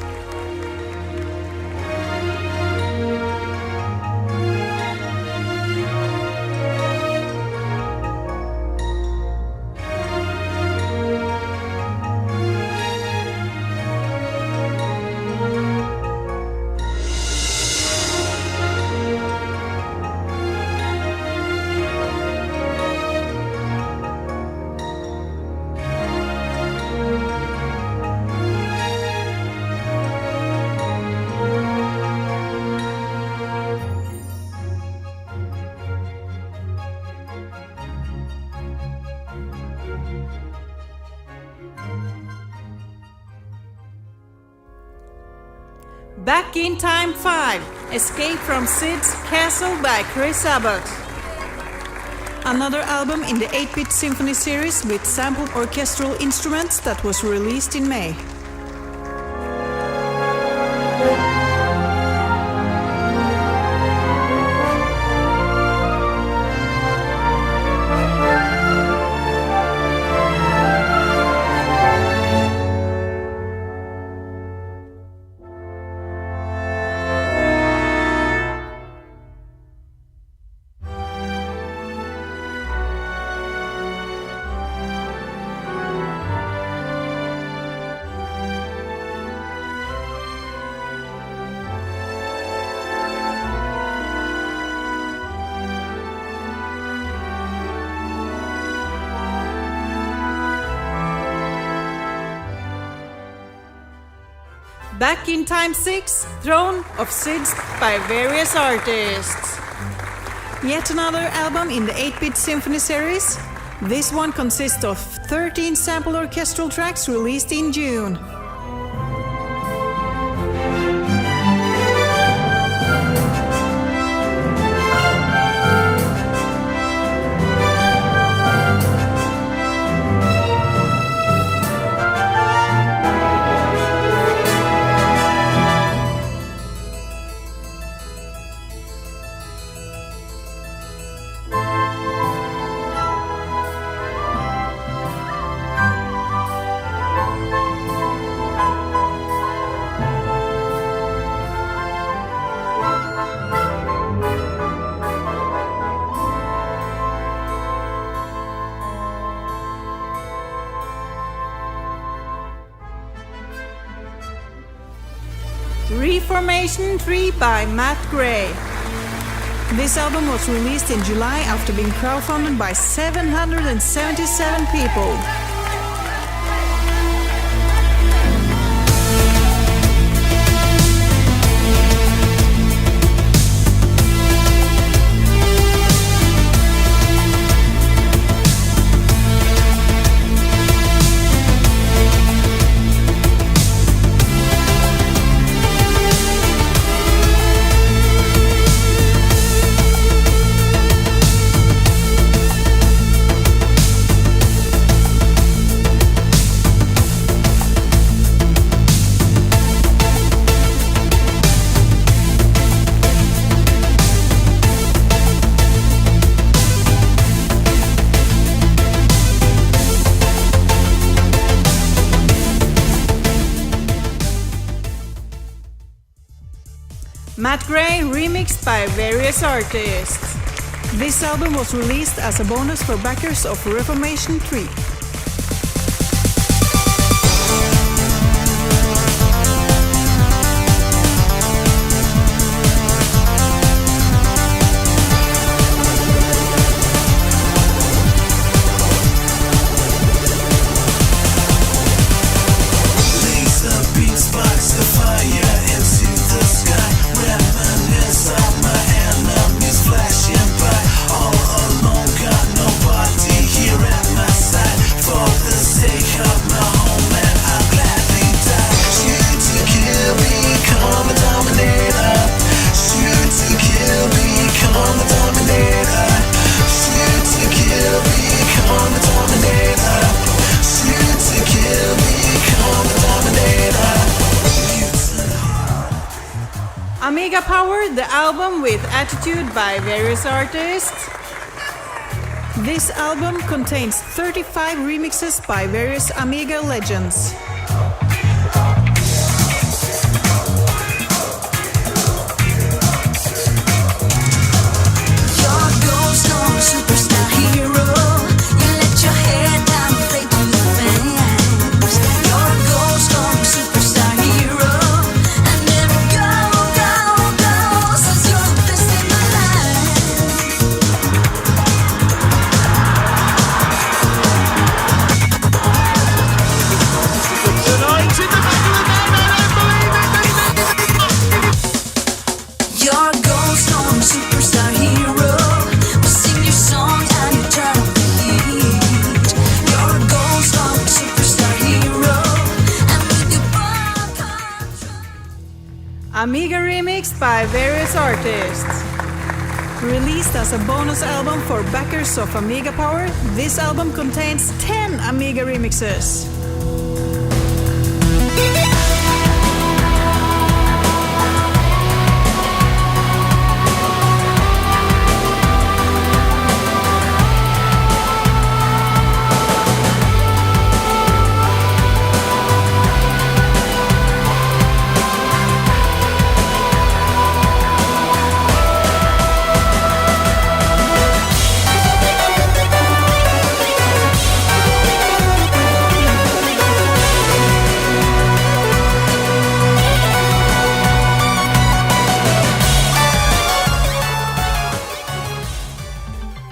Back in Time 5, Escape from Sid's Castle by Chris Abbott. Another album in the 8-Bit Symphony series with sampled orchestral instruments that was released in May. Back in Time 6, Throne of Sids by various artists. Yet another album in the 8-bit symphony series. This one consists of 13 sample orchestral tracks released in June. Reformation 3 by Matt Gray. This album was released in July after being crowdfunded by 777 people. Matt Gray remixed by various artists. This album was released as a bonus for backers of Reformation 3. Amiga Power, the album with Attitude by various artists. This album contains 35 remixes by various Amiga legends. Amiga remixed by various artists. Released as a bonus album for backers of Amiga Power, this album contains 10 Amiga remixes.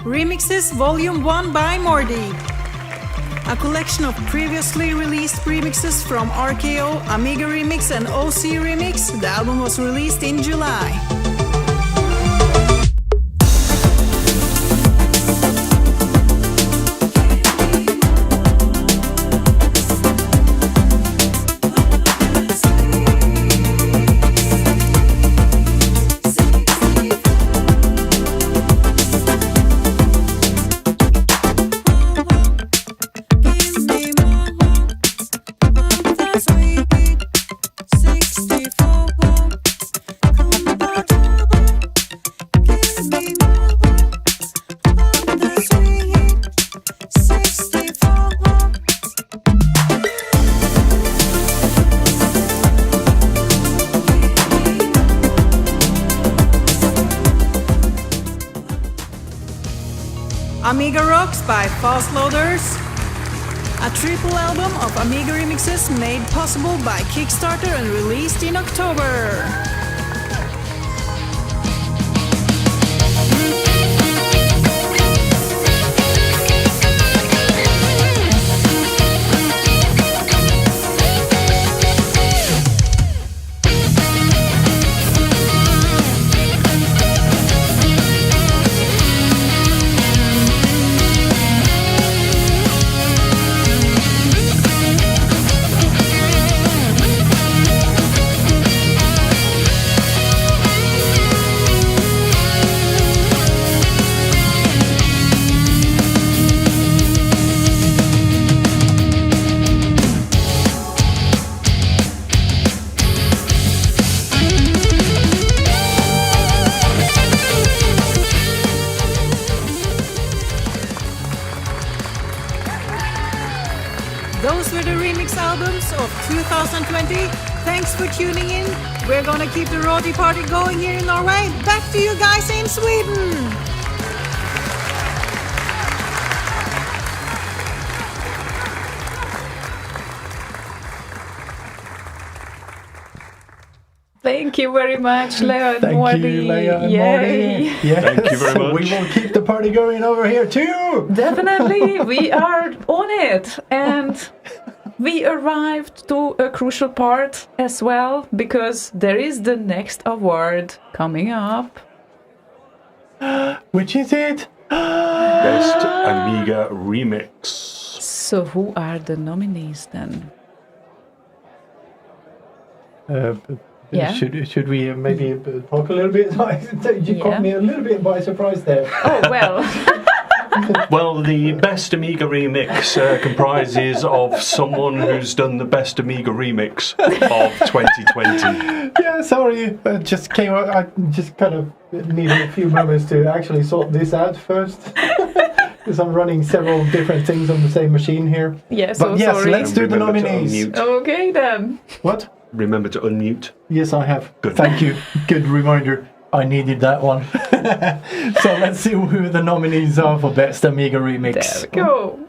Remixes Volume 1 by Mordi. a collection of previously released remixes from RKO, Amiga Remix and OC Remix. The album was released in July. Amiga Rocks by Fast Loaders, a triple album of Amiga remixes made possible by Kickstarter and released in October. Those were the remix albums of 2020. Thanks for tuning in. We're gonna keep the roadie party going here in Norway. Back to you guys in Sweden. Thank you very much, Leo and Thank Morty. you, Leia and Yay. Morty. Yes. Thank you very much. We will keep the party going over here too. Definitely, we are on it. And we arrived to a crucial part as well, because there is the next award coming up. Which is it? Best Amiga Remix. So who are the nominees then? Yeah. Should we maybe talk a little bit? You caught me a little bit by surprise there. Oh, well. Well, the Best Amiga Remix comprises of someone who's done the Best Amiga Remix of 2020. Yeah, sorry. Just came out. I just kind of needed a few moments to actually sort this out first. Because I'm running several different things on the same machine here. Yeah, so but yes, sorry. let's do the Remember to nominees. unmute. Okay then. What? Remember to unmute. Yes, I have. Good. Thank you. Good reminder. I needed that one. So let's see who the nominees are for Best Amiga Remix. There we go.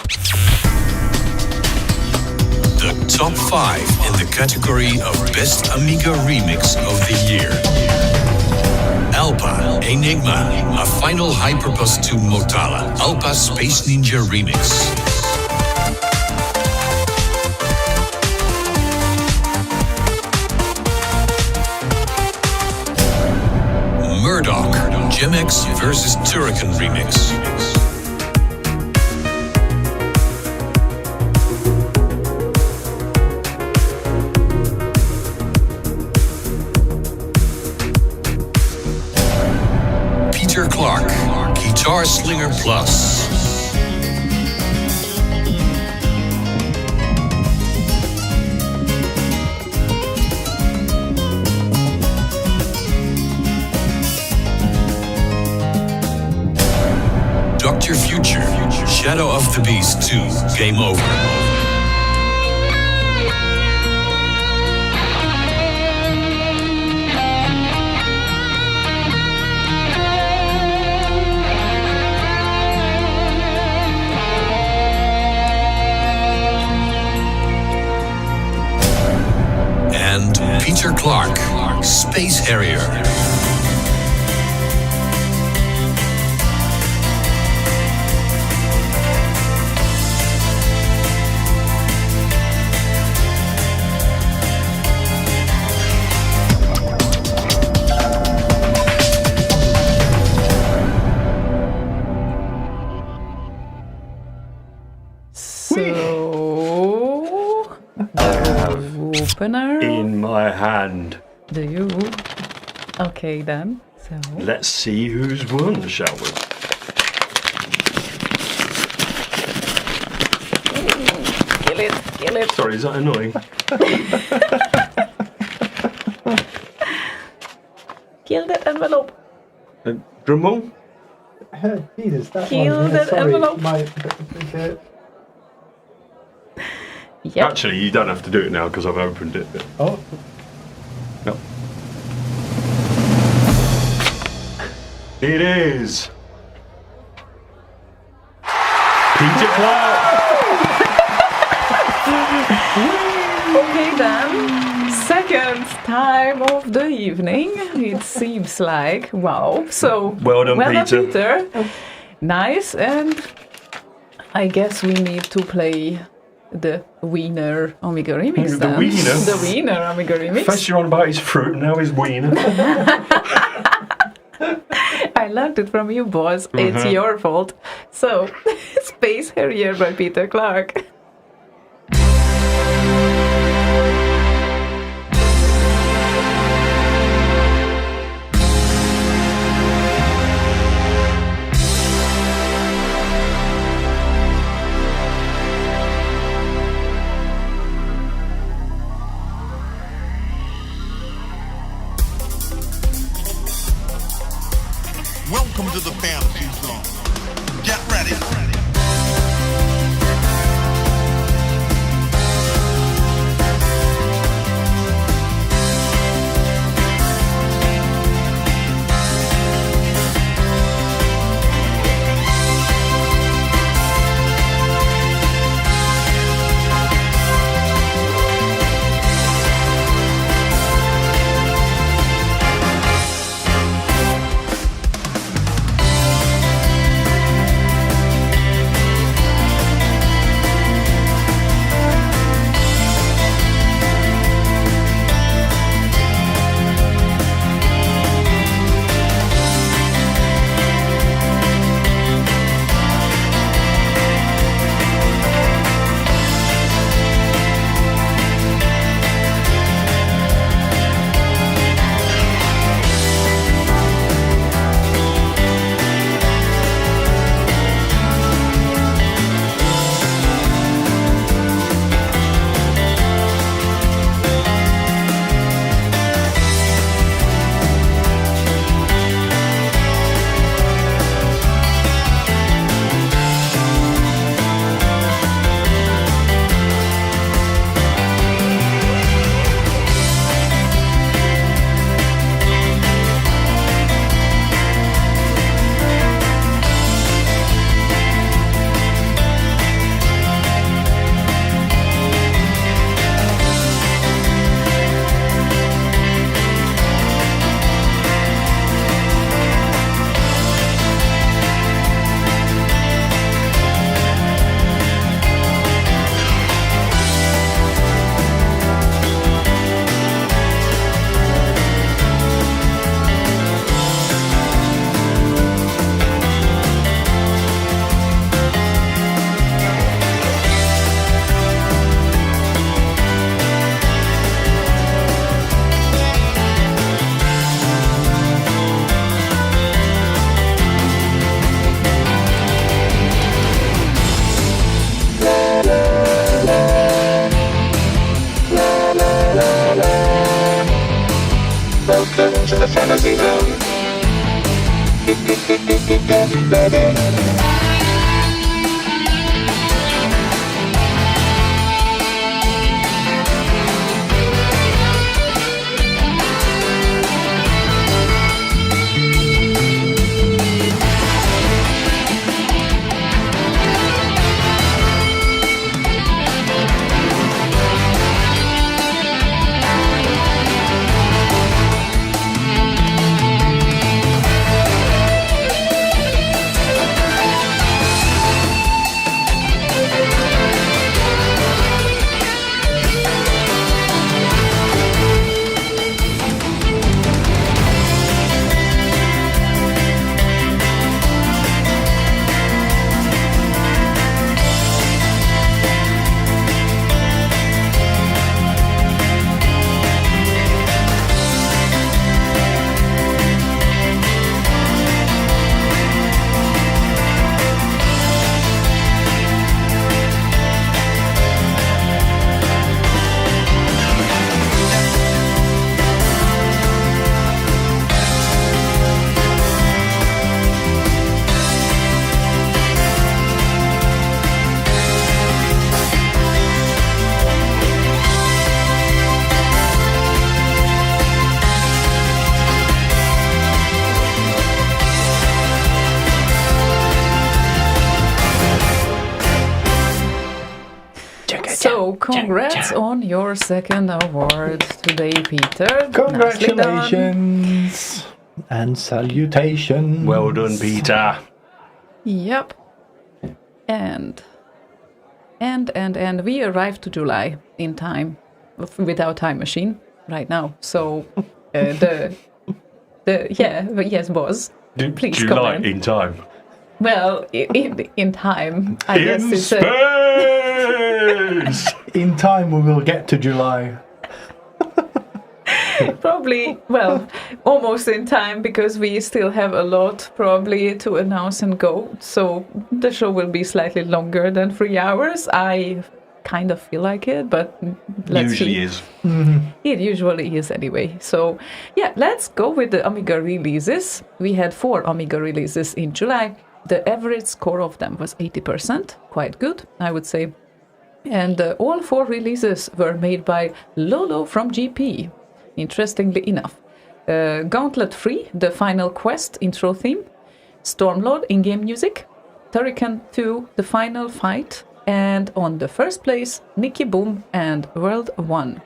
The top 5 in the category of Best Amiga Remix of the Year. Alpa Enigma, a final hyperbus to Motala, Alpa Space Ninja Remix. Murdoch, Gemex vs. Turrican Remix. Peter Clark, Guitar Slinger Plus. Dr. Future, Shadow of the Beast 2, Game Over. And Peter Clark, Space Harrier. opener. in my hand. Do you? Okay then. So Let's see who's won, shall we? kill it. Sorry, is that annoying? Kill that envelope. Drum roll? Jesus, that Kill one. that Sorry, envelope. Yep. Actually, you don't have to do it now because I've opened it. But Oh, no. It is Peter Clark. Okay then. Second time of the evening. It seems like wow. So Well done, Peter. Peter. Nice, and I guess we need to play the Wiener Amiga remix. The then. Wiener? The Wiener Amiga remix. First you're on about his fruit, now his wiener. I learned it from you, boss. It's your fault. So, Space Harrier by Peter Clark. Welcome to the fantasy zone. Get ready. Welcome to the fantasy zone. So congrats on your second award today, Peter. Nicely done. Congratulations and salutations. Well done, Peter. Yep. And we arrived to July in time with our time machine right now. So yes, boss. Please July comment. in time. Well, in time, I guess In it's space! In time we will get to July. probably, well, almost in time because we still have a lot probably to announce and go. So the show will be slightly longer than 3 hours. I kind of feel like it, but let's Usually see. is. It usually is anyway. So yeah, let's go with the Amiga releases. We had 4 Amiga releases in July. The average score of them was 80%, quite good, I would say. And all 4 releases were made by Lolo from GP, interestingly enough. Gauntlet 3, the Final Quest intro theme, Stormlord in-game music, Turrican 2, the Final Fight, and on the first place, Nicky Boom and World 1.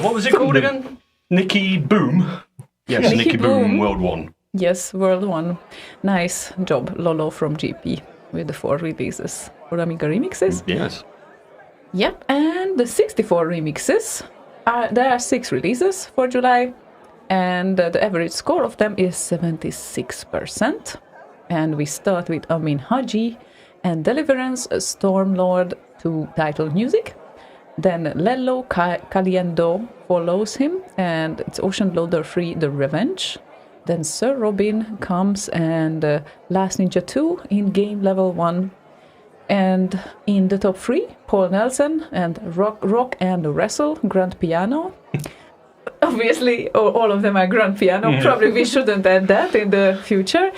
What was it called again? Nicky Boom? Yes, Nicky Boom World 1. Yes, World 1. Nice job, Lolo from GP, with the 4 releases for Amiga Remixes. Yes. Yep, and the 64 remixes, there are 6 releases for July, and the average score of them is 76%. And we start with Amin Haji and Deliverance, Stormlord to title music. Then Lello Caliendo follows him, and it's Ocean Loader 3, The Revenge. Then Sir Robin comes, and Last Ninja 2 in game level 1. And in the top 3, Paul Nelson and Rock and Wrestle, Grand Piano. Obviously, all of them are Grand Piano. Probably we shouldn't add that in the future.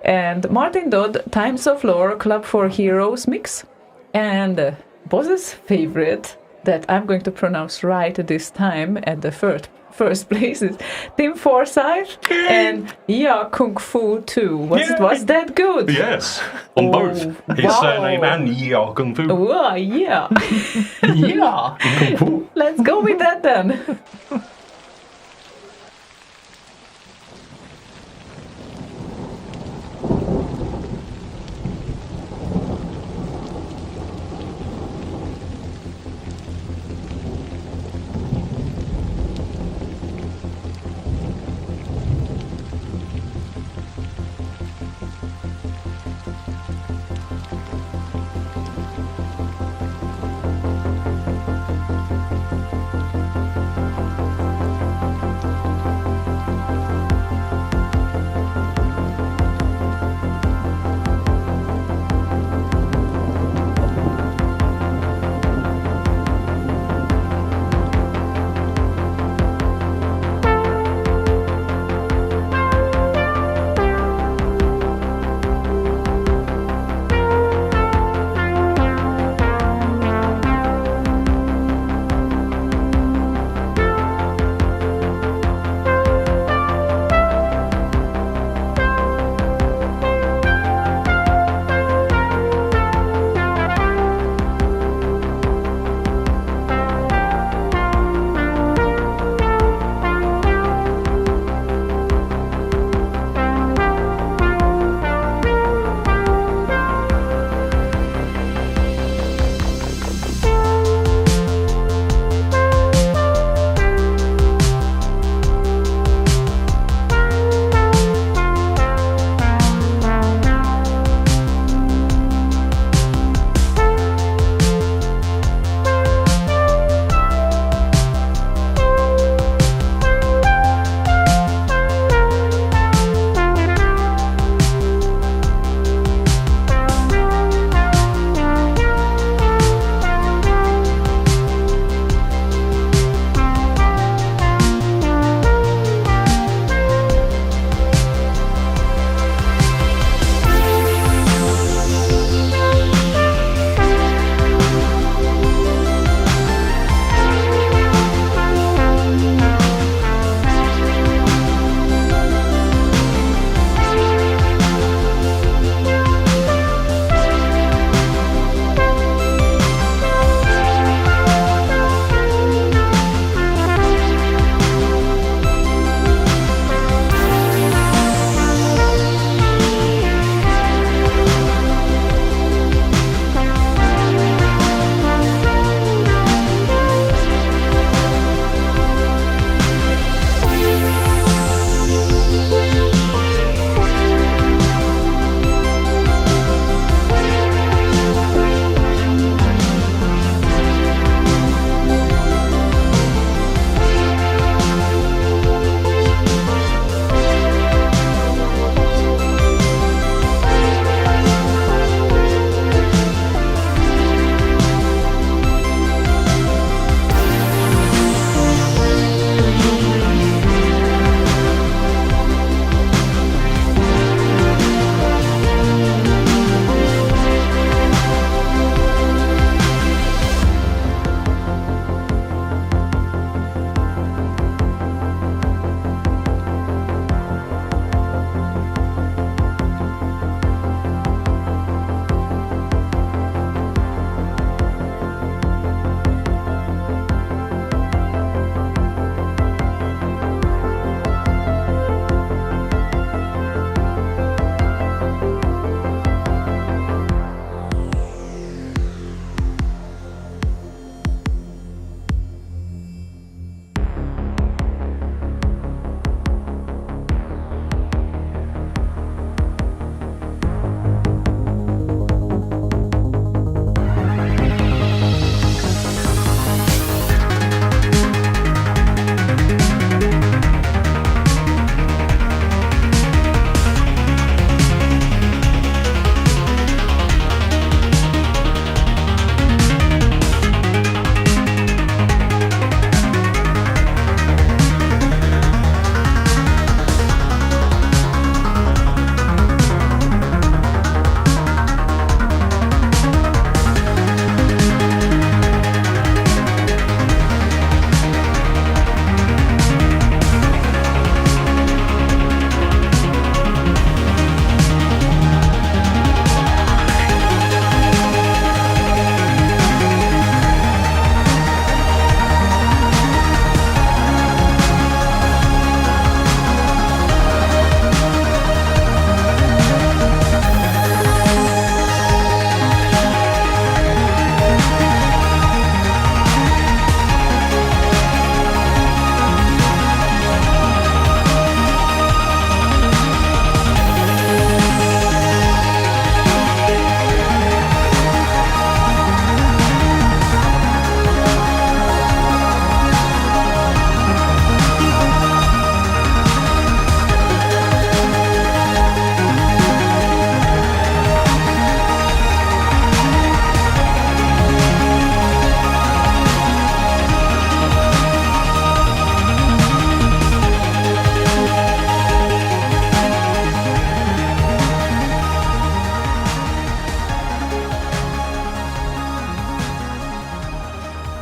And Martin Dodd, Times of Lore, Club for Heroes mix. And Boss's favorite, that I'm going to pronounce right this time at the first place, is Tim Forsyth and Ya Kung Fu 2. Was that good? Yes, on both. His surname and Ya Kung Fu. Oh, yeah. Yeah, Kung Fu. Let's go with that then.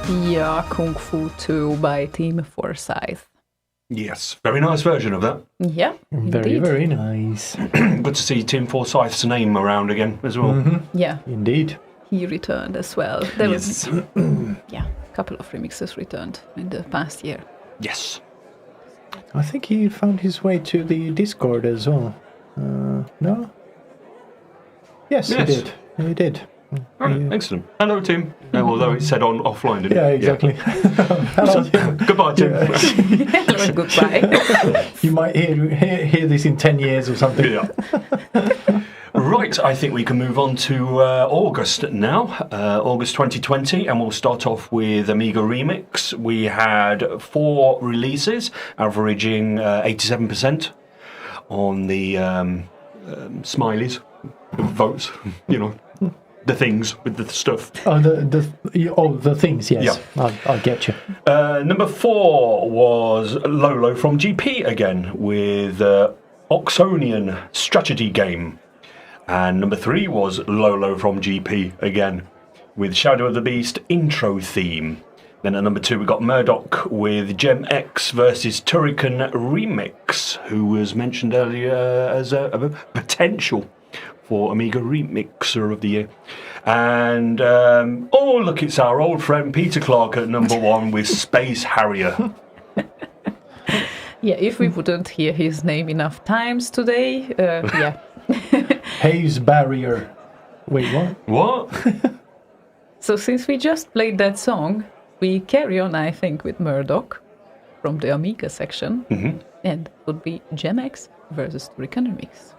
Yeah, Kung Fu 2 by Team Forsyth. Yes, very nice version of that. Yeah, Very, indeed. very nice. Good to see Tim Forsyth's name around again as well. Yeah, Indeed. he returned as well. There was, Yes. yeah, a couple of remixes returned in the past year. Yes. I think he found his way to the Discord as well. No? Yes, Yes. he did. He did. All right, excellent. Hello, Tim. Although it said on offline, didn't Yeah, it? exactly. Hello, Tim. Goodbye, Tim. Goodbye. You might hear this in 10 years or something. Yeah. Right, I think we can move on to August now, August 2020, and we'll start off with Amiga Remix. We had 4 releases, averaging 87% on the smileys, votes, you know, the things with the stuff. Oh, the things, yes. Yeah. I'll get you. Number 4 was Lolo from GP again, with Oxonian strategy game. And number 3 was Lolo from GP again, with Shadow of the Beast intro theme. Then at number 2 we got Murdoch with Gem X versus Turrican Remix, who was mentioned earlier as a potential for Amiga Remixer of the Year. And, oh look, it's our old friend Peter Clark at number 1 with Space Harrier. Yeah, if we wouldn't hear his name enough times today, yeah. Haze Barrier. Wait, what? What? So since we just played that song, we carry on, I think, with Murdoch from the Amiga section. And it would be Gem X versus Turrican Remix.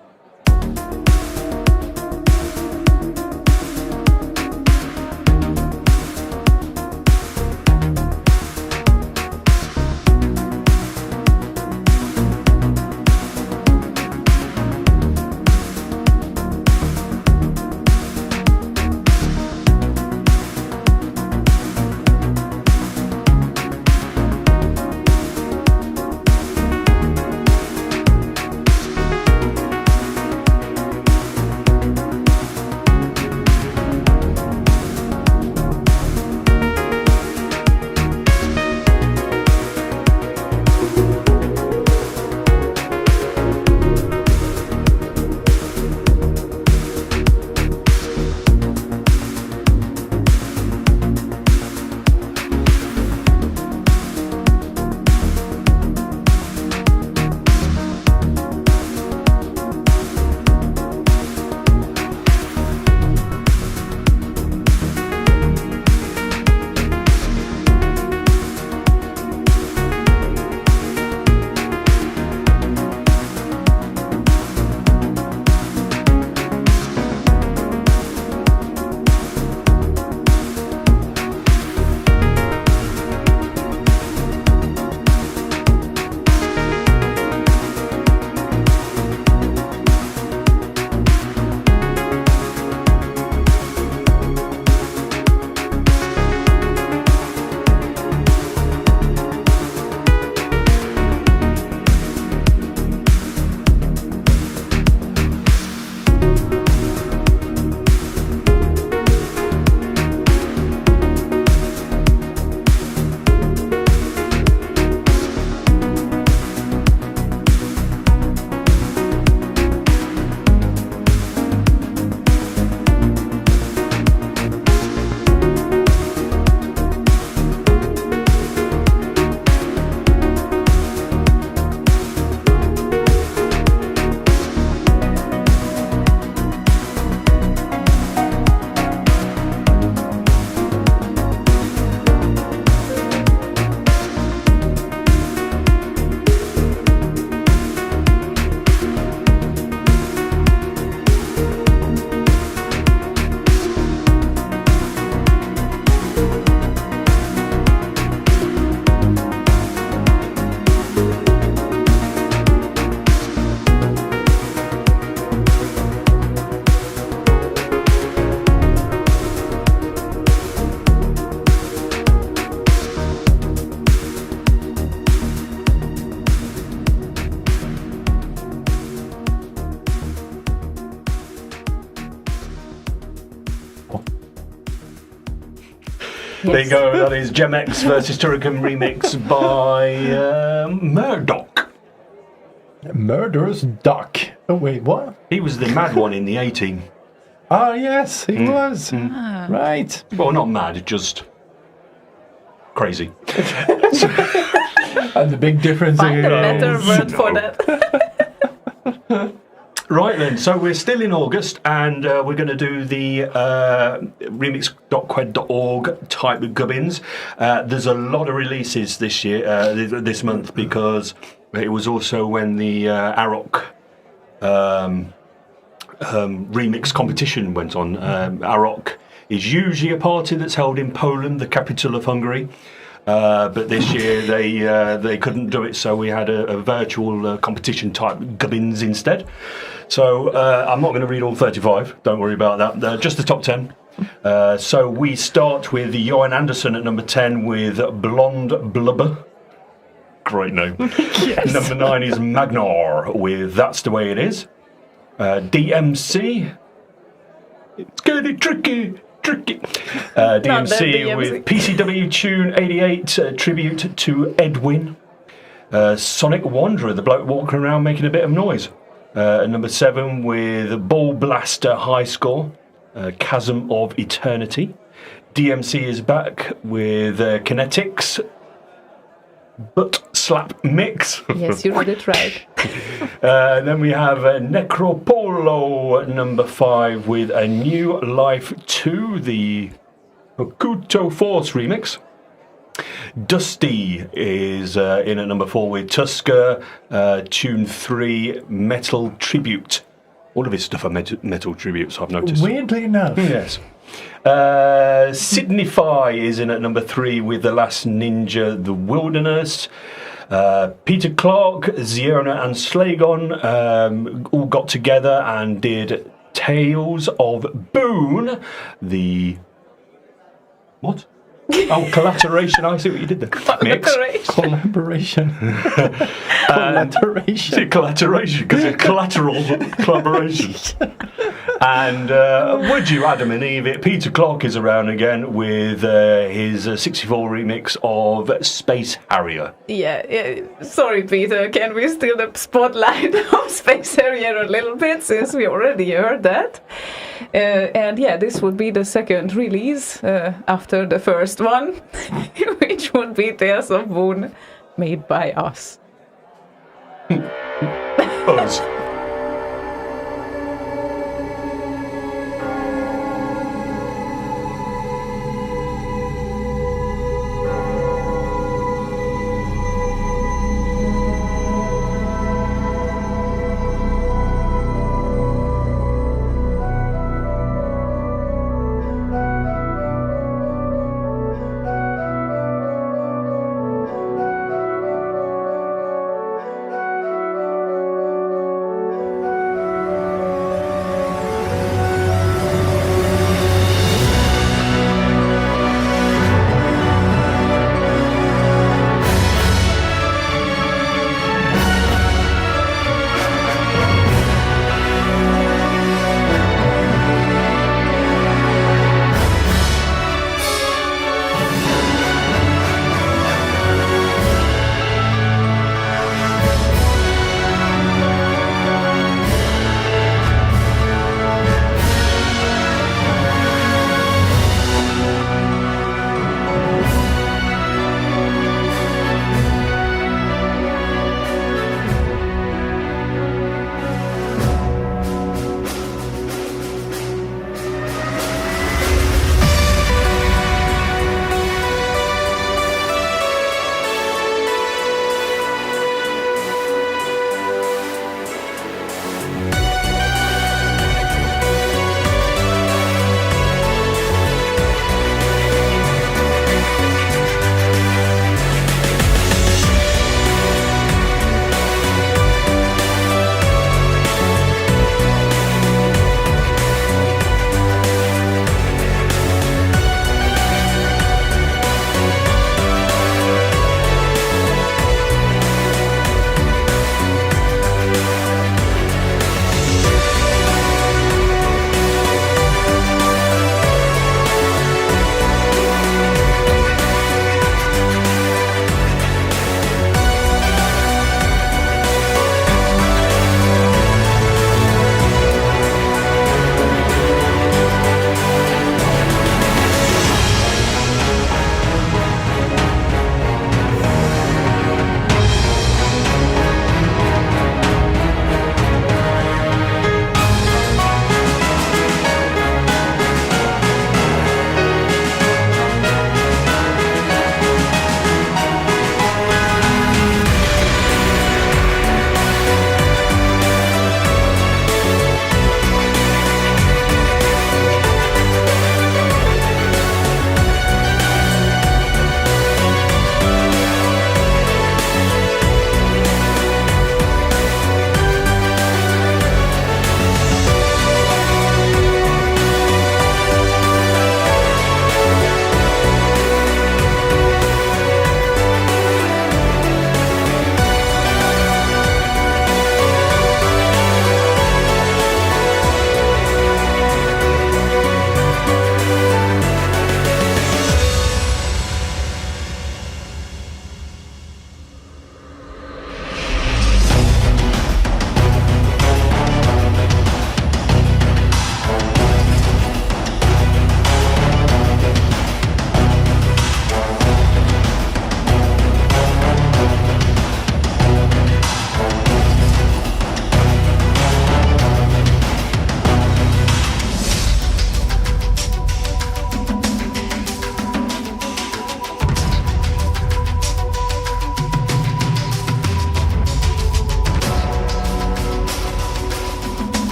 There you go. That is Gemex versus Turrican remix by Murdoch. Murderous Duck. Oh, wait, what? He was the mad one in the A-Team. Ah, yes, he was. Right. Well, not mad, just crazy. And the big difference Find a is... better word for that. Right then, so we're still in August, and we're going to do the remix.qued.org type of gubbins. There's a lot of releases this year, this month, because it was also when the Arok remix competition went on. Arok is usually a party that's held in Poland, the capital of Hungary. But this year they couldn't do it, so we had a virtual competition type gubbins instead. So I'm not going to read all 35, don't worry about that, just the top 10. So we start with Johan Anderson at number 10 with Blonde Blubber. Great name. Yes. Number 9 is Magnar with That's the Way It Is. DMC. It's getting tricky. DMC with PCW Tune 88, tribute to Edwin. Sonic Wanderer, the bloke walking around making a bit of noise. Number 7 with Ball Blaster High Score, Chasm of Eternity. DMC is back with Kinetics, Butt Slap Mix. Yes, you read it right. Then we have Necropolo number 5 with A New Life 2, the Hokuto Force remix. Dusty is in at number 4 with Tusker, Tune 3, Metal Tribute. All of his stuff are metal tributes, I've noticed. Weirdly enough. Yes. Signify is in at number 3 with The Last Ninja, The Wilderness. Peter Clark, Ziona and Slagon all got together and did Tales of Boone, the... What? Oh, collateration. I see what you did there. Collaboration. Collateration. Collateration, because it's collateral collaboration. And would you, Adam and Eve, Peter Clark is around again with his 64 remix of Space Harrier. Yeah. Sorry, Peter. Can we steal the spotlight of Space Harrier a little bit, since we already heard that? And yeah, this would be the second release after the first one, which would be Tales of Boone, made by us. Us.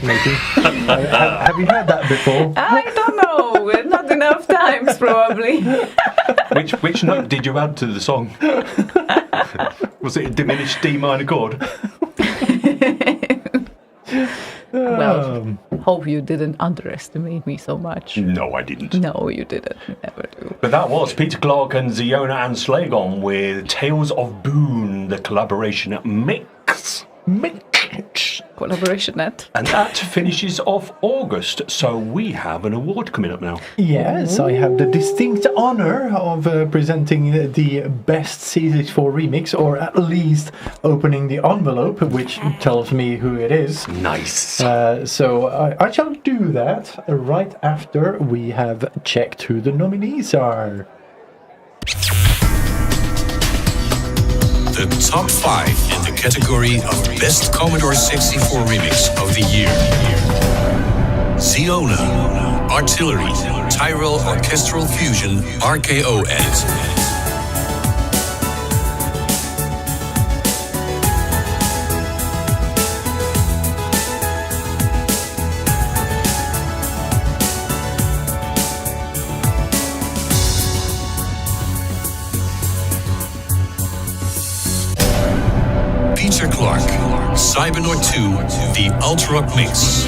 maybe. Have you heard that before? I don't know. Not enough times, probably. Which note did you add to the song? Was it a diminished D minor chord? Well, hope you didn't underestimate me so much. No, I didn't. No, you didn't. You never do. But that was Peter Clark and Ziona and Slagon with Tales of Boone, the collaboration at Mix. Collaboration net. And that finishes off August, so we have an award coming up now. Yes, I have the distinct honor of presenting the best C64 remix, or at least opening the envelope, which tells me who it is. Nice. So I shall do that right after we have checked who the nominees are. The top 5 in the category of Best Commodore 64 Remix of the Year. Ziona, Artillery, Tyrell Orchestral Fusion, RKO edit. Peter Clark, Cybernaut 2, the Ultra Rock Mix.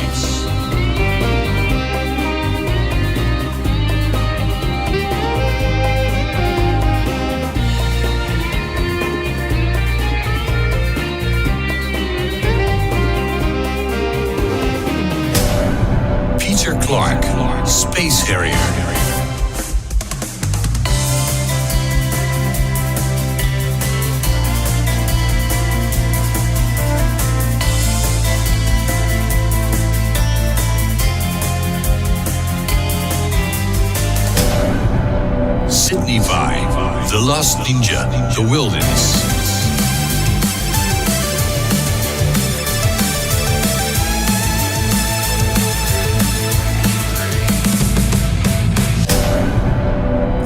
Peter Clark, Space Harrier. Sydney Vibe, The Last Ninja, The Wilderness.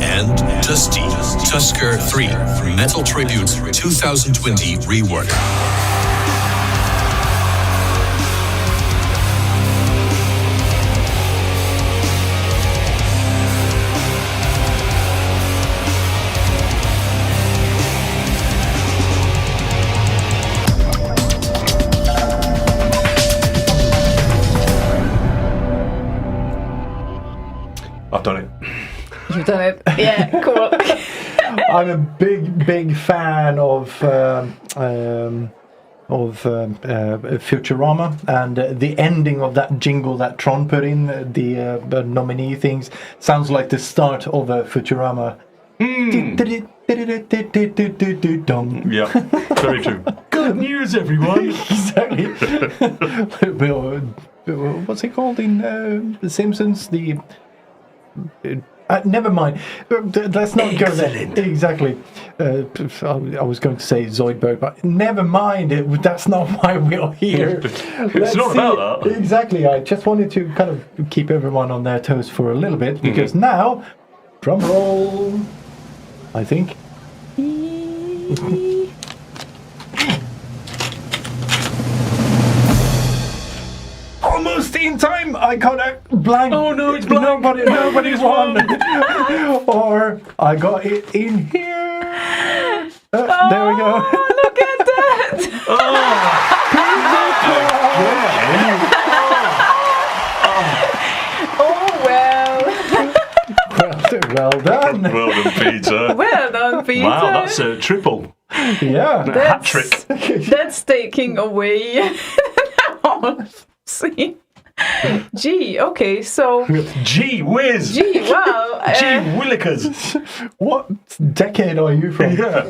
And Dusty, Tusker 3, Metal Tribute 2020 rework. I've done it. You've done it. Yeah, cool. I'm a big fan of Futurama, and the ending of that jingle that Tron put in, the nominee things, sounds like the start of a Futurama. Yeah, very true. Good news, everyone. Exactly. What's it called in The Simpsons? Never mind. Let's not go there. Exactly. I was going to say Zoidberg, but never mind. That's not why we're here. It's not about that. Exactly. I just wanted to kind of keep everyone on their toes for a little bit, because now, drum roll, I think. Almost in time. I got a blank. Oh no, it's blank. Nobody's won. Or I got it in here. There we go. Look at that. Well done. Well done, Peter. Well done, Peter. Wow, that's a triple. Yeah. Hat trick. That's taking away. See. Gee, okay, so. Gee whiz. Gee, wow. Gee willikers. What decade are you from? Yeah.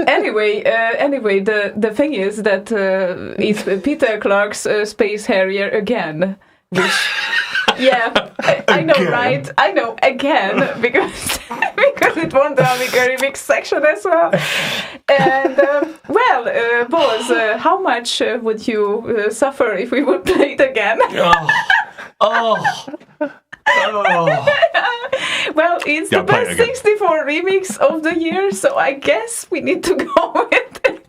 Anyway, the thing is that it's Peter Clark's Space Harrier again, which. Yeah, I know, right? I know, again, because it won the Amiga Remix section as well. And, Boz, how much would you suffer if we would play it again? Well, it's the best 64 remix of the year, so I guess we need to go with it.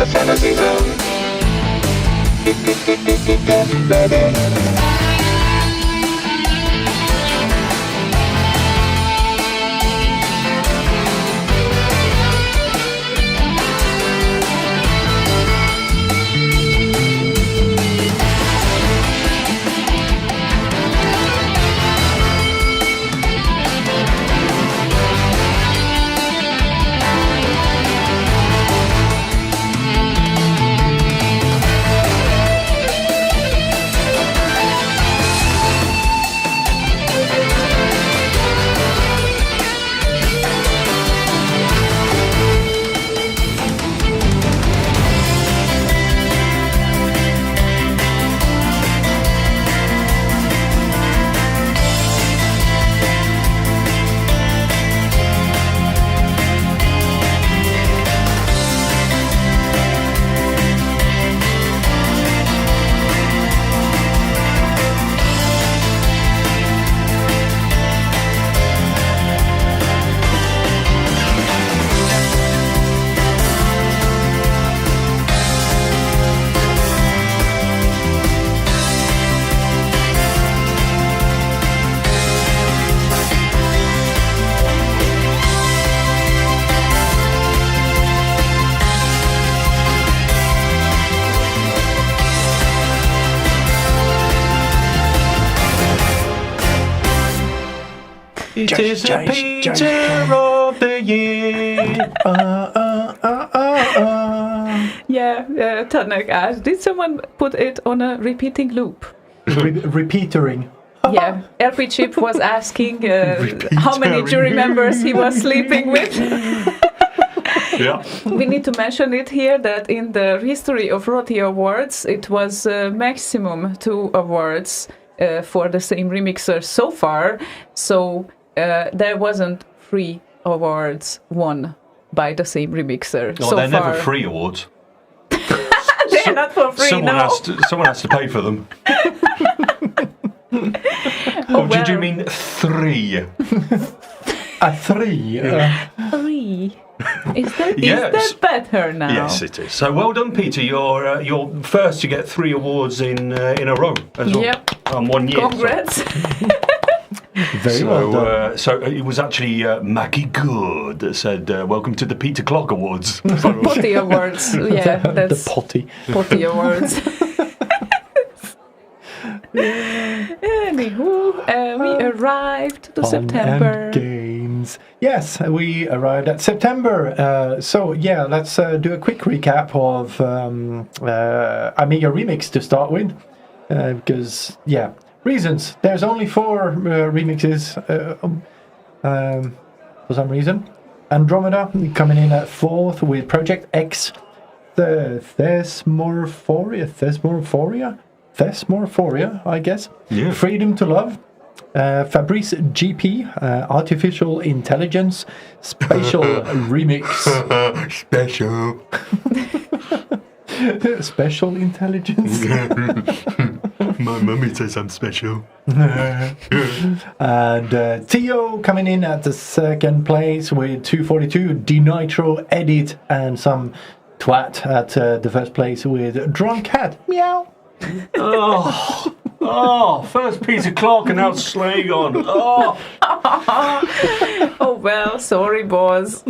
the fantasy zone. It is a Peter of the year. Yeah, Tanek asked, did someone put it on a repeating loop? Repeatering. Yeah, RP Chip was asking how many jury members he was sleeping with. Yeah. We need to mention it here that in the history of Roti Awards, it was maximum 2 awards for the same remixer so far. So there wasn't 3 awards won by the same remixer. Oh, so they're far. never free awards. They're not for free, no. Someone has to pay for them. Oh, Did you mean 3? A 3. 3. Is that Yes. better now? Yes, it is. So well done, Peter. You're first to get 3 awards in a row as well. Yep. 1 year. Congrats. Very well done. So it was actually Mackie Good that said, "Welcome to the Peter Clock Awards." Potty Awards. Yeah, that's the potty. Potty Awards. Anywho, we arrived to Fun September. and games. Yes, we arrived at September. So yeah, let's do a quick recap of Amiga Remix to start with, because reasons. There's only 4 remixes for some reason. Andromeda coming in at 4th with Project X, the Thesmorphoria, I guess. Yeah. Freedom to Love. Fabrice GP, Artificial Intelligence, Spatial Remix. Special. Special Intelligence. My mummy says I'm special. And Theo coming in at the 2nd place with 242, Denitro Edit, and some twat at the 1st place with Drunk Cat. Meow. First Peter Clark and now Slagon. Oh. Oh well, sorry, boss.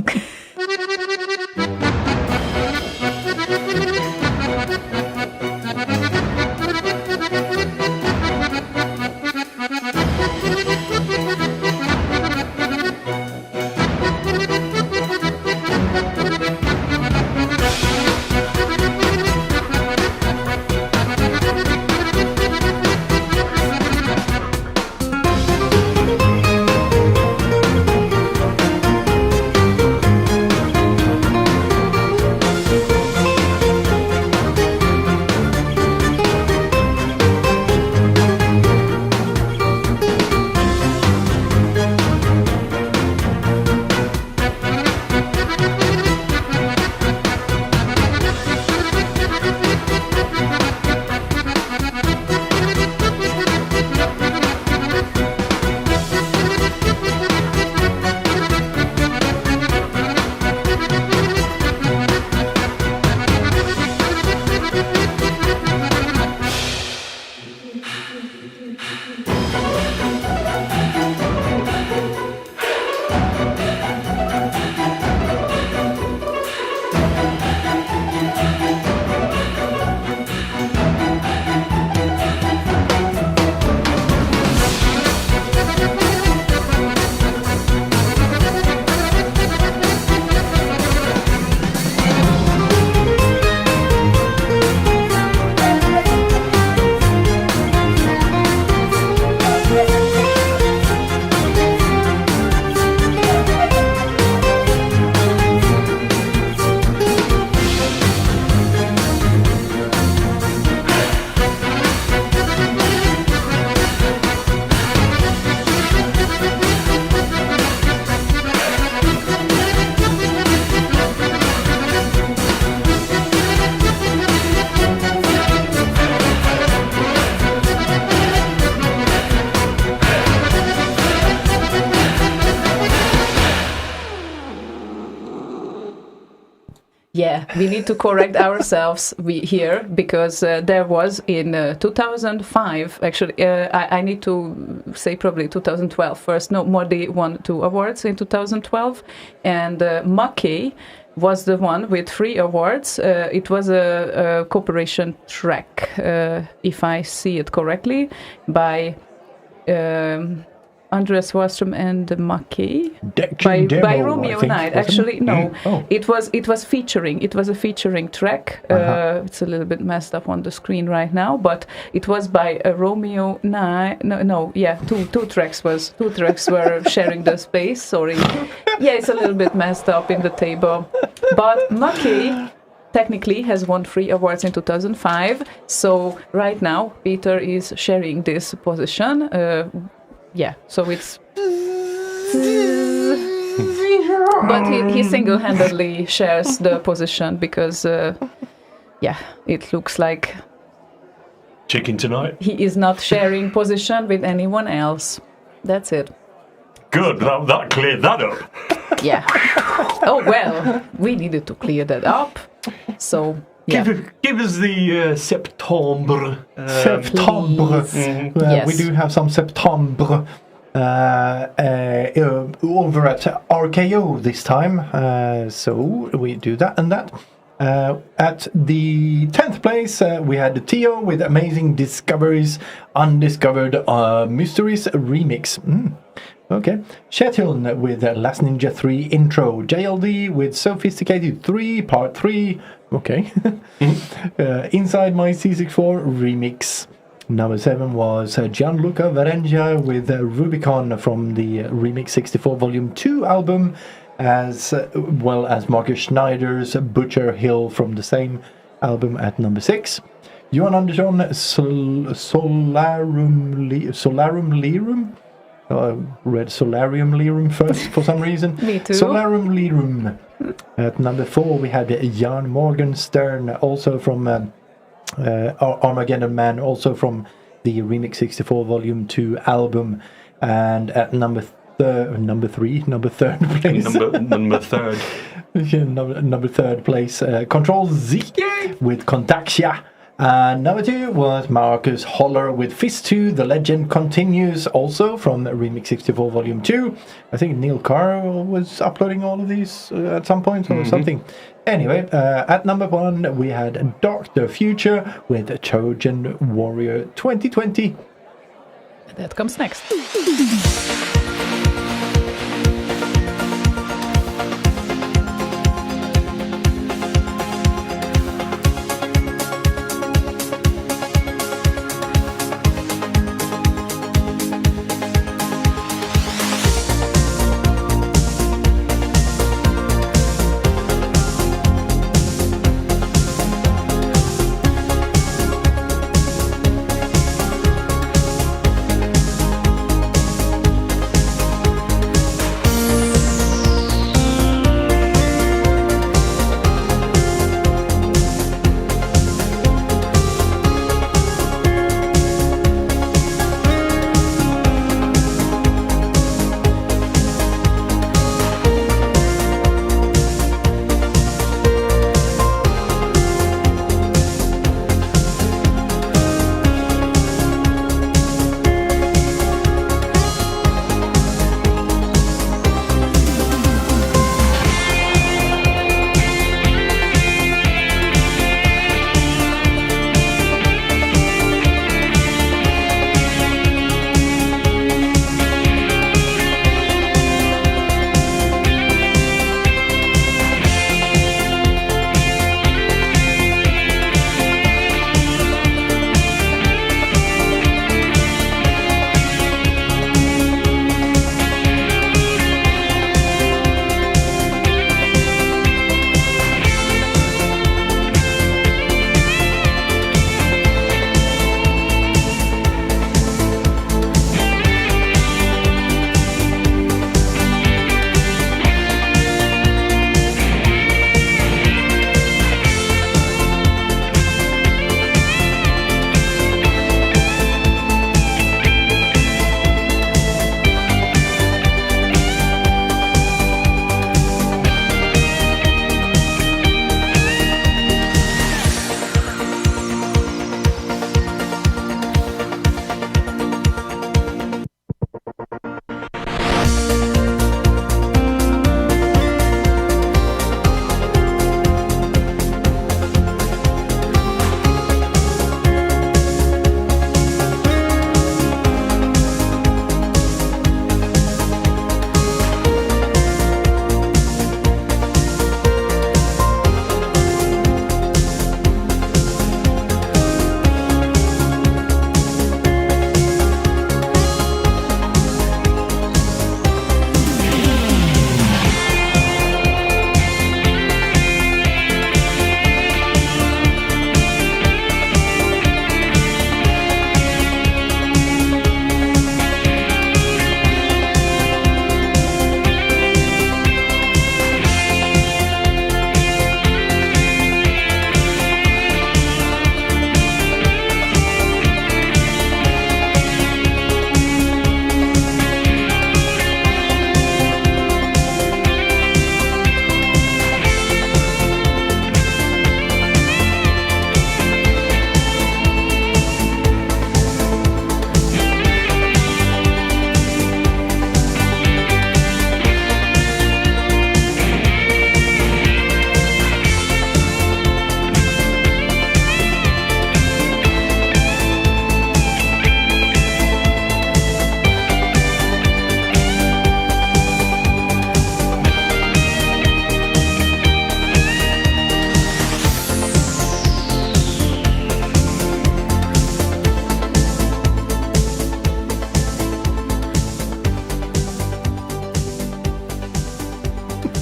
Yeah, we need to correct ourselves here because there was in 2005, actually, I need to say probably 2012 first. No, Modi won 2 awards in 2012, and Maki was the one with 3 awards. It was a cooperation track, if I see it correctly, by Andreas Wallström and Maki by Romeo Knight. Actually, no, it was featuring. It was a featuring track. It's a little bit messed up on the screen right now, but it was by Romeo Knight. Two tracks were sharing the space. Sorry, yeah, it's a little bit messed up in the table, but Maki technically has won 3 awards in 2005. So right now, Peter is sharing this position. Yeah, so it's... but he single-handedly shares the position because, it looks like... Chicken tonight? He is not sharing position with anyone else. That's it. Good, that cleared that up. Yeah. Oh, well, we needed to clear that up. So... Yeah. Give us the September. September. Yes. We do have some September over at RKO this time. So we do that and that. At the 10th place, we had Tio with Amazing Discoveries, Undiscovered Mysteries Remix. Okay. Shetyun with Last Ninja 3 Intro. JLD with Sophisticated 3 Part 3. Okay. Inside My C64 Remix. Number 7 was Gianluca Varengia with Rubicon from the Remix 64 Volume 2 album, as well as Marcus Schneider's Butcher Hill from the same album at number 6. Johan Andersson, Solarum Lirum? Read Solarium Lirum first for some reason. Me too. Solarium Lirum. At number 4 we had Jan Morgenstern, also from Armageddon Man, also from the Remix 64 Volume 2 album. And at number third place. Number third. number third place, Control Z with Contactia. Number 2 was Marcus Holler with Fist 2, The Legend Continues, also from Remix 64 Volume 2. I think Neil Carr was uploading all of these at some point or something. Anyway, at number 1 we had Dr. Future with Trojan Warrior 2020. That comes next.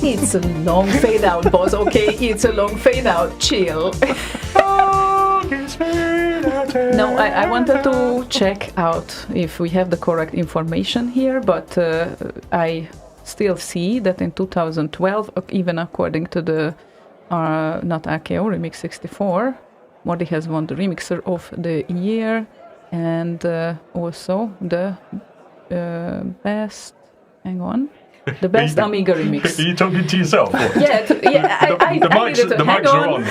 It's a long fade out, boss. Okay, it's a long fade out. Chill. No, I wanted to check out if we have the correct information here, but I still see that in 2012, even according to the not RKO Remix 64, Mordi has won the Remixer of the Year and also the best. Hang on. The best Amiga remix. Are you talking to yourself? Yeah, I needed to the hang mics are on.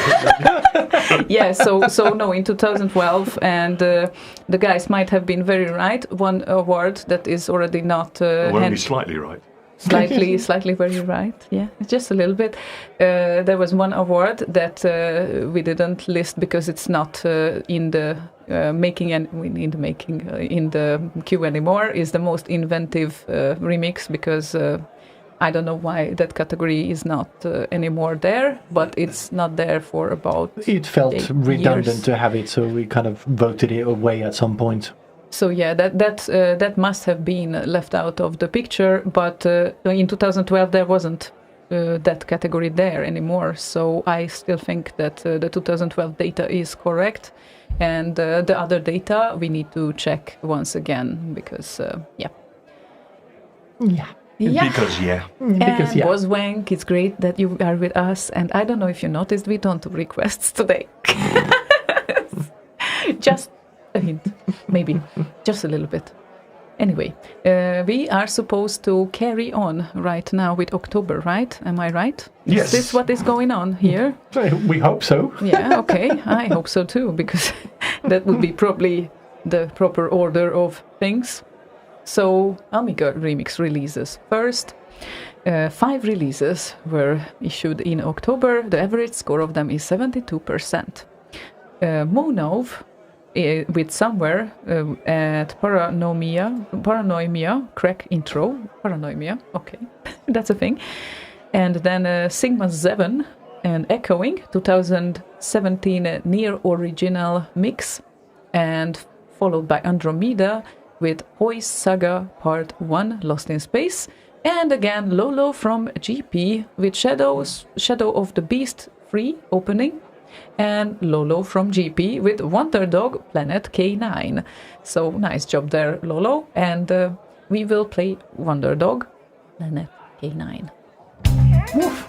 Yeah, so no, in 2012, and the guys might have been very right. One award that is already not We're only slightly right. slightly very right. Yeah, just a little bit. There was one award that we didn't list because it's not in the in the queue anymore. Is the most inventive remix because I don't know why that category is not anymore there, but it's not there for about. It felt 8 redundant years. to have it, so we kind of voted it away at some point. So yeah, that must have been left out of the picture, but in 2012 there wasn't that category there anymore. So I still think that the 2012 data is correct, and the other data we need to check once again because yeah. Because And Boz Wank, it's great that you are with us, and I don't know if you noticed, we don't do requests today. Just a hint, maybe, just a little bit. Anyway, we are supposed to carry on right now with October, right? Am I right? Yes. Is this what is going on here? We hope so. Yeah, okay, I hope so too, because that would be probably the proper order of things. So, Amiga Remix releases. First, 5 releases were issued in October. The average score of them is 72%. Monov, with Somewhere at Paranoimia, crack intro. Paranoimia, okay, that's a thing. And then Sigma 7 and Echoing, 2017 near original mix. And followed by Andromeda with Hoist Saga Part 1, Lost in Space. And again, Lolo from GP with Shadow of the Beast 3 opening. And Lolo from GP with Wonder Dog Planet K9. So nice job there, Lolo. And we will play Wonder Dog Planet K9. Woof.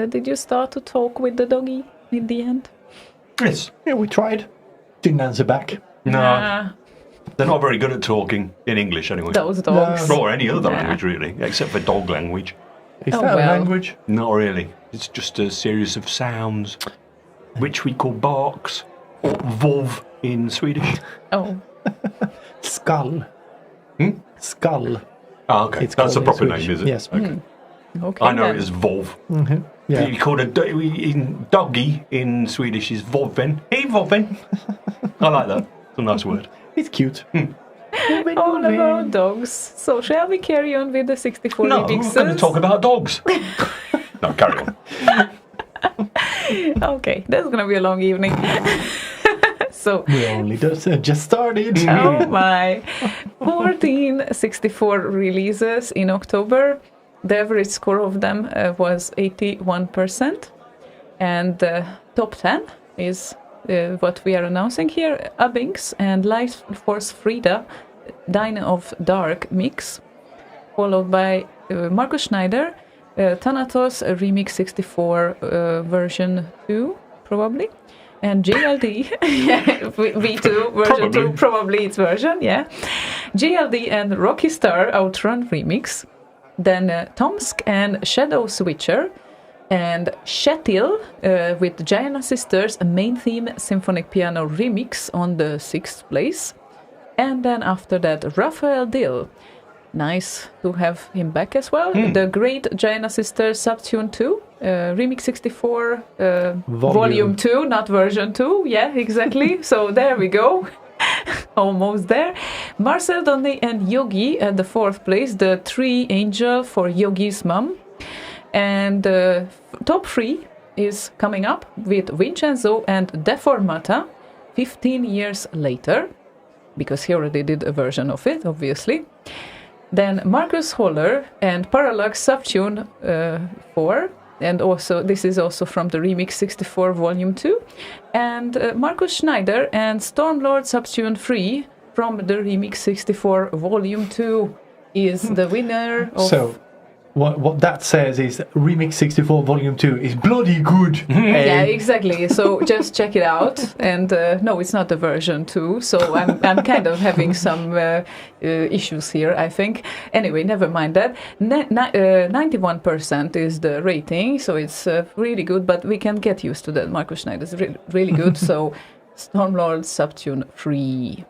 did you start to talk with the doggy in the end? Yes. Yeah, we tried. Didn't answer back. No. Ah, They're not very good at talking in English anyway. those dogs. Or any other Nah. language, really, except for dog language. Is Oh, that a well. language? Not really. It's just a series of sounds, which we call barks, or vov in Swedish. Oh, Skull. Skull. Ah, okay. It's That's the called in proper Swedish. name, is it? Yes. Okay. okay. I know then. it as vov. Yeah. You call in doggy in Swedish is vovven. Hey, vovven. I like that. It's a nice word. It's cute. All about dogs. So shall we carry on with the 64 No, we're remixes? going to talk about dogs. No, carry on. Okay, that's gonna be a long evening. So, We only just started. oh my, 14 64 releases in October. The average score of them was 81%, and top 10 is what we are announcing here: Abbings and Life Force Frida, Dine of Dark mix, followed by Markus Schneider, Thanatos Remix 64 version 2, probably, and JLD V2 version 2, probably its version, yeah. JLD and Rocky Star Outrun remix, then Tomsk and Shadow Switcher, and Shetil with Giana Sisters, a main theme symphonic piano remix on the 6th place, and then after that Raphael Dill. Nice to have him back as well. The Great Giana Sisters Subtune 2, Remix 64, Volume 2, not version 2. Yeah, exactly. So there we go. Almost there. Marcel Donny and Yogi at the 4th place, the 3 Angel for Yogi's mom. And top 3 is coming up with Vincenzo and Deformata 15 years later, because he already did a version of it, obviously. Then Marcus Holler and Parallax Subtune 4, and also this is also from the Remix 64 Volume 2, and Markus Schneider and Stormlord Subtune 3 from the Remix 64 Volume 2 is the winner of... So, what that says is Remix 64 Volume 2 is bloody good. Yeah, exactly. So just check it out. And no, it's not the version 2. So I'm kind of having some issues here, I think. Anyway, never mind that. 91% is the rating, so it's really good. But we can get used to that. Markus Schneider is really good. So Stormlord Subtune 3.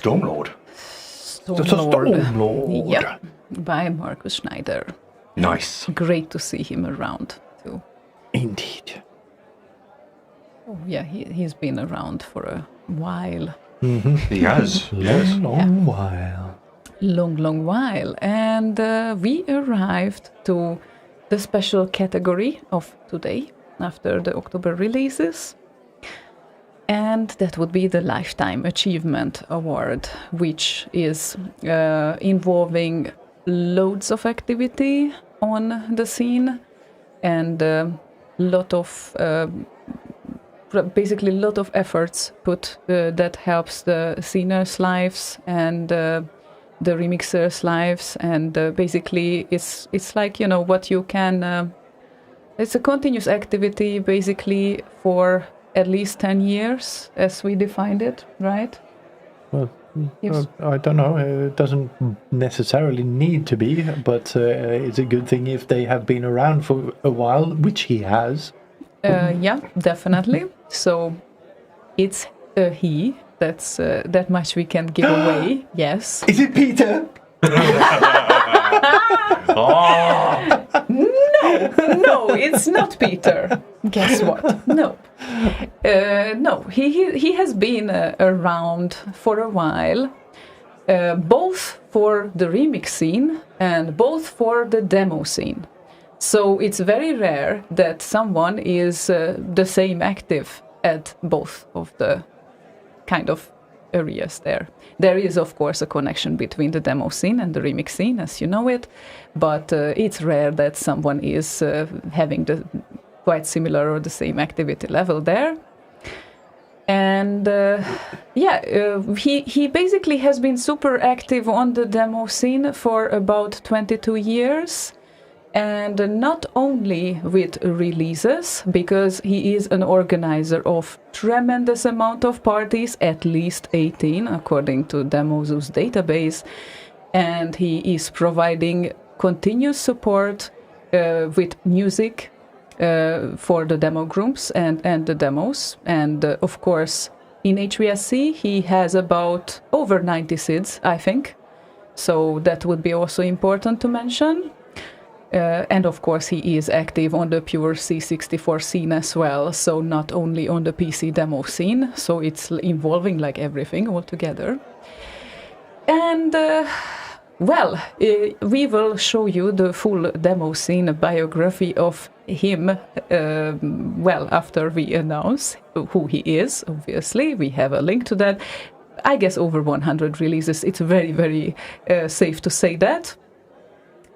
Stormlord. Stormlord. Yeah, by Markus Schneider. Nice. Great to see him around too. Indeed. Oh, yeah, he's been around for a while. He has. Yes. Long while. Long while. And we arrived to the special category of today, after the October releases. And that would be the Lifetime Achievement Award, which is involving loads of activity on the scene and basically a lot of efforts put that helps the sceners' lives and the remixers' lives, and basically it's like, you know, what you can. It's a continuous activity basically for at least 10 years, as we defined it, right? Well, Yes. I don't know. It doesn't necessarily need to be, but it's a good thing if they have been around for a while, which he has. Yeah, definitely. So it's a he. That's that much we can give away. Yes. Is it Peter? No, it's not Peter. Guess what? No. No, he has been around for a while, both for the remix scene and both for the demo scene. So it's very rare that someone is the same active at both of the kind of areas there. There is, of course, a connection between the demo scene and the remix scene, as you know it, but it's rare that someone is having the quite similar or the same activity level there. And he basically has been super active on the demo scene for about 22 years. And not only with releases, because he is an organizer of tremendous amount of parties, at least 18, according to Demozo's database, and he is providing continuous support with music for the demo groups and the demos. And of course, in HVSC, he has about over 90 SIDs, I think. So that would be also important to mention. And of course, he is active on the pure C64 scene as well, so not only on the PC demo scene, so it's involving like everything altogether. And, we will show you the full demo scene biography of him, after we announce who he is, obviously. We have a link to that. I guess over 100 releases, it's very, very safe to say that.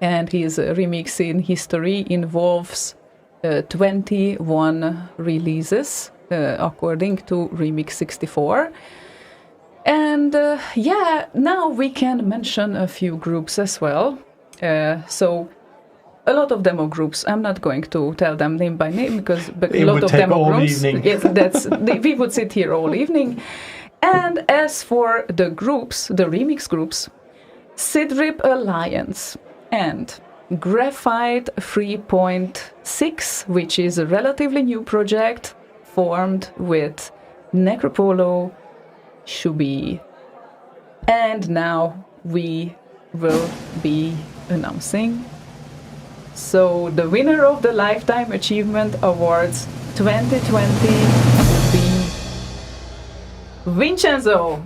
And his remixing history involves 21 releases, according to Remix 64. And now we can mention a few groups as well. So a lot of demo groups. I'm not going to tell them name by name because a lot of demo groups. Yes, we would sit here all evening. And as for the groups, the remix groups, Sidrip Alliance and Graphite 3.6, which is a relatively new project formed with Necropolo, Shubi. And now we will be announcing. So the winner of the Lifetime Achievement Awards 2020 will be Vincenzo.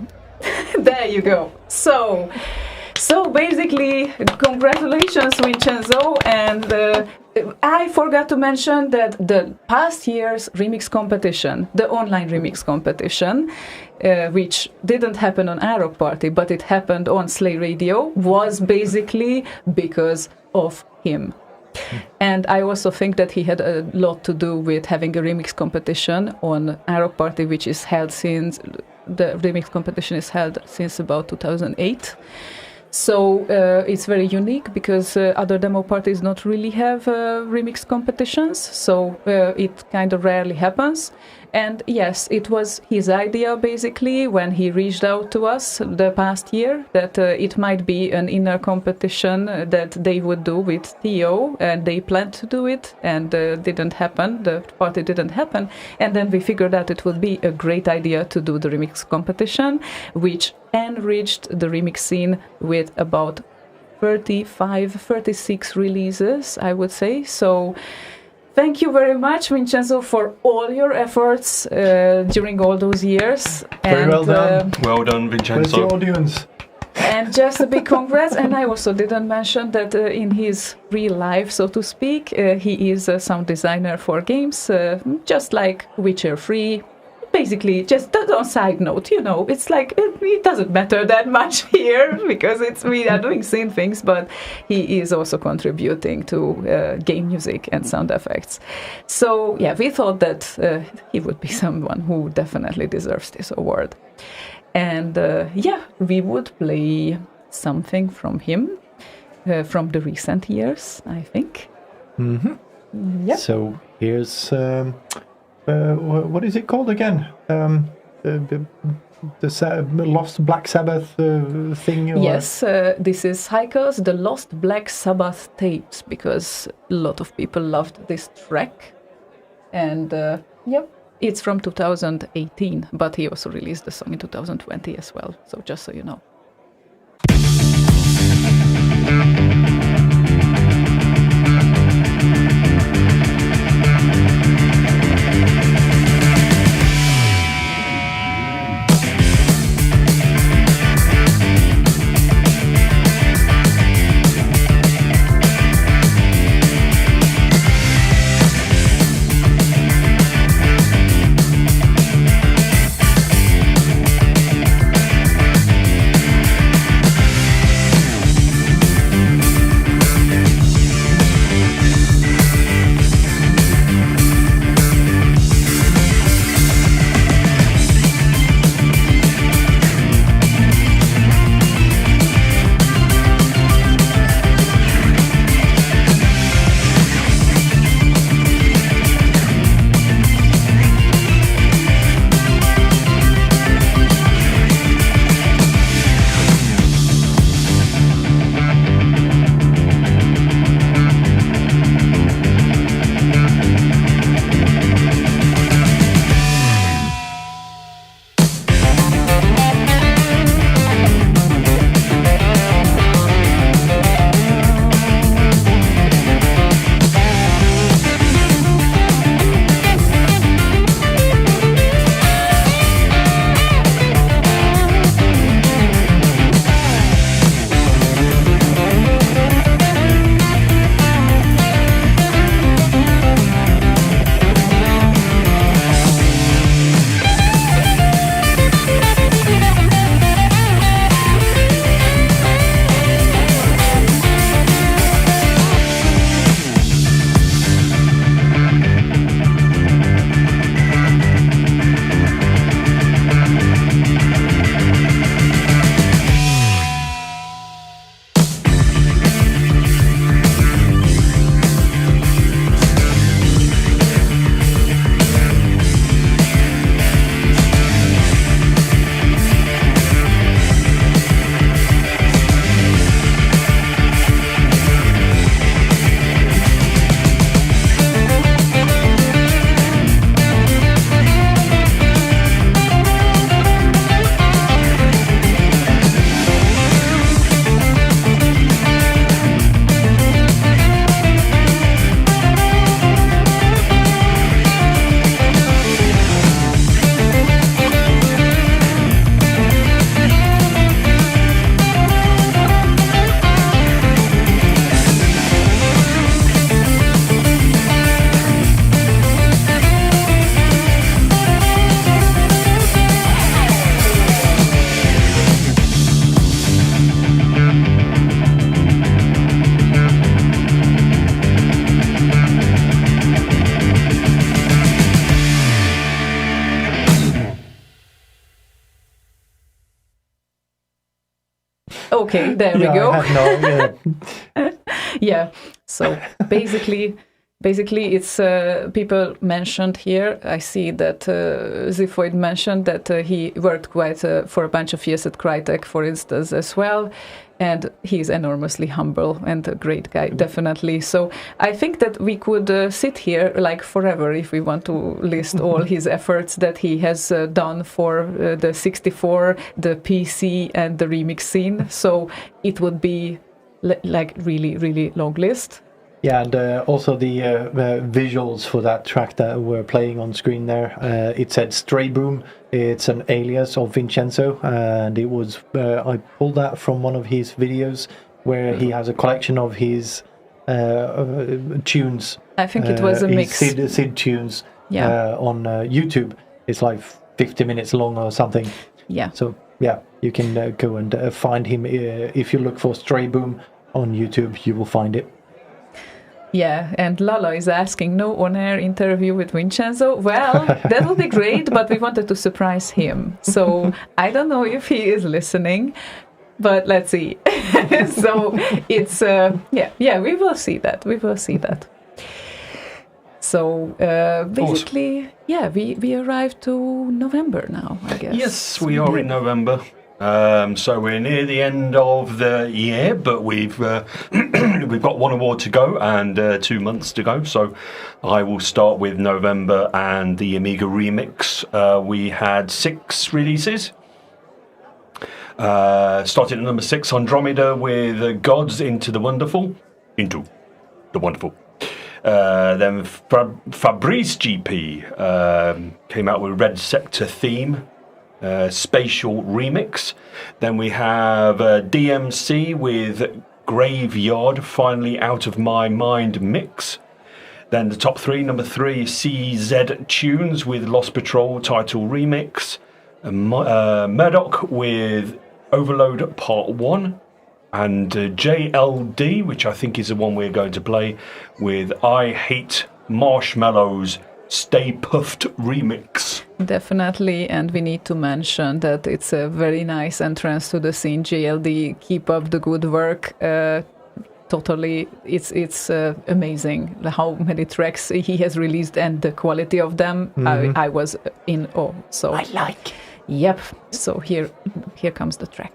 There you go. So basically, congratulations, Vincenzo. And I forgot to mention that the past year's remix competition, the online remix competition, which didn't happen on Aero Party, but it happened on Slay Radio, was basically because of him. And I also think that he had a lot to do with having a remix competition on Aero Party, which is held since, the remix competition is held since about 2008. So it's very unique because other demo parties don't really have remix competitions, so it kind of rarely happens. And yes, it was his idea basically when he reached out to us the past year that it might be an inner competition that they would do with Theo, and they planned to do it, and didn't happen. The party didn't happen, and then we figured out it would be a great idea to do the remix competition, which enriched the remix scene with about 35, 36 releases, I would say. So thank you very much, Vincenzo, for all your efforts during all those years. Very well done. Well done, Where's Vincenzo. the audience? And just a big congrats. And I also didn't mention that in his real life, so to speak, he is a sound designer for games, just like Witcher 3. Basically, just on side note, it's like it doesn't matter that much here because we are doing same things, but he is also contributing to game music and sound effects. So yeah, we thought that he would be someone who definitely deserves this award. And we would play something from him from the recent years, I think. Mm-hmm. Yep. So here's what is it called again? The Lost Black Sabbath thing? Or? Yes, this is Heiko's The Lost Black Sabbath tapes, because a lot of people loved this track. And it's from 2018, but he also released the song in 2020 as well, so just so you know. Okay, there we go. I had no, Yeah, so basically basically, it's people mentioned here. I see that Zifoid mentioned that he worked quite for a bunch of years at Crytek, for instance, as well. And he's enormously humble and a great guy, definitely. So I think that we could sit here like forever if we want to list all his efforts that he has done for the 64, the PC, and the remix scene. So it would be like really, really long list. Yeah, and also the visuals for that track that we're playing on screen there. It said Stray Boom. It's an alias of Vincenzo, and it was I pulled that from one of his videos where he has a collection of his tunes. I think it was a mix. Sid tunes on YouTube. It's like 50 minutes long or something. Yeah. So yeah, you can go and find him. If you look for Stray Boom on YouTube, you will find it. Yeah, and Lala is asking, no on-air interview with Vincenzo? Well, that would be great, but we wanted to surprise him. So I don't know if he is listening, but let's see. So it's, we will see that. We will see that. So basically, awesome. We arrived to November now, I guess. Yes, we are in November. So we're near the end of the year, but we've we've got one award to go and 2 months to go. So I will start with November and the Amiga Remix. We had 6 releases. Started at number 6, Andromeda with Gods Into the Wonderful. Then Fabrice GP came out with Red Sector Theme. Spatial Remix. Then we have DMC with Graveyard, Finally Out of My Mind Mix. Then the top 3, number 3, CZ Tunes with Lost Patrol Title Remix. Murdoch with Overload Part 1. And JLD, which I think is the one we're going to play, with I Hate Marshmallows Stay Puffed Remix. Definitely, and we need to mention that it's a very nice entrance to the scene. JLD, keep up the good work. Totally, it's amazing how many tracks he has released and the quality of them. Mm-hmm. I was in awe. So I like. Yep. So here comes the track.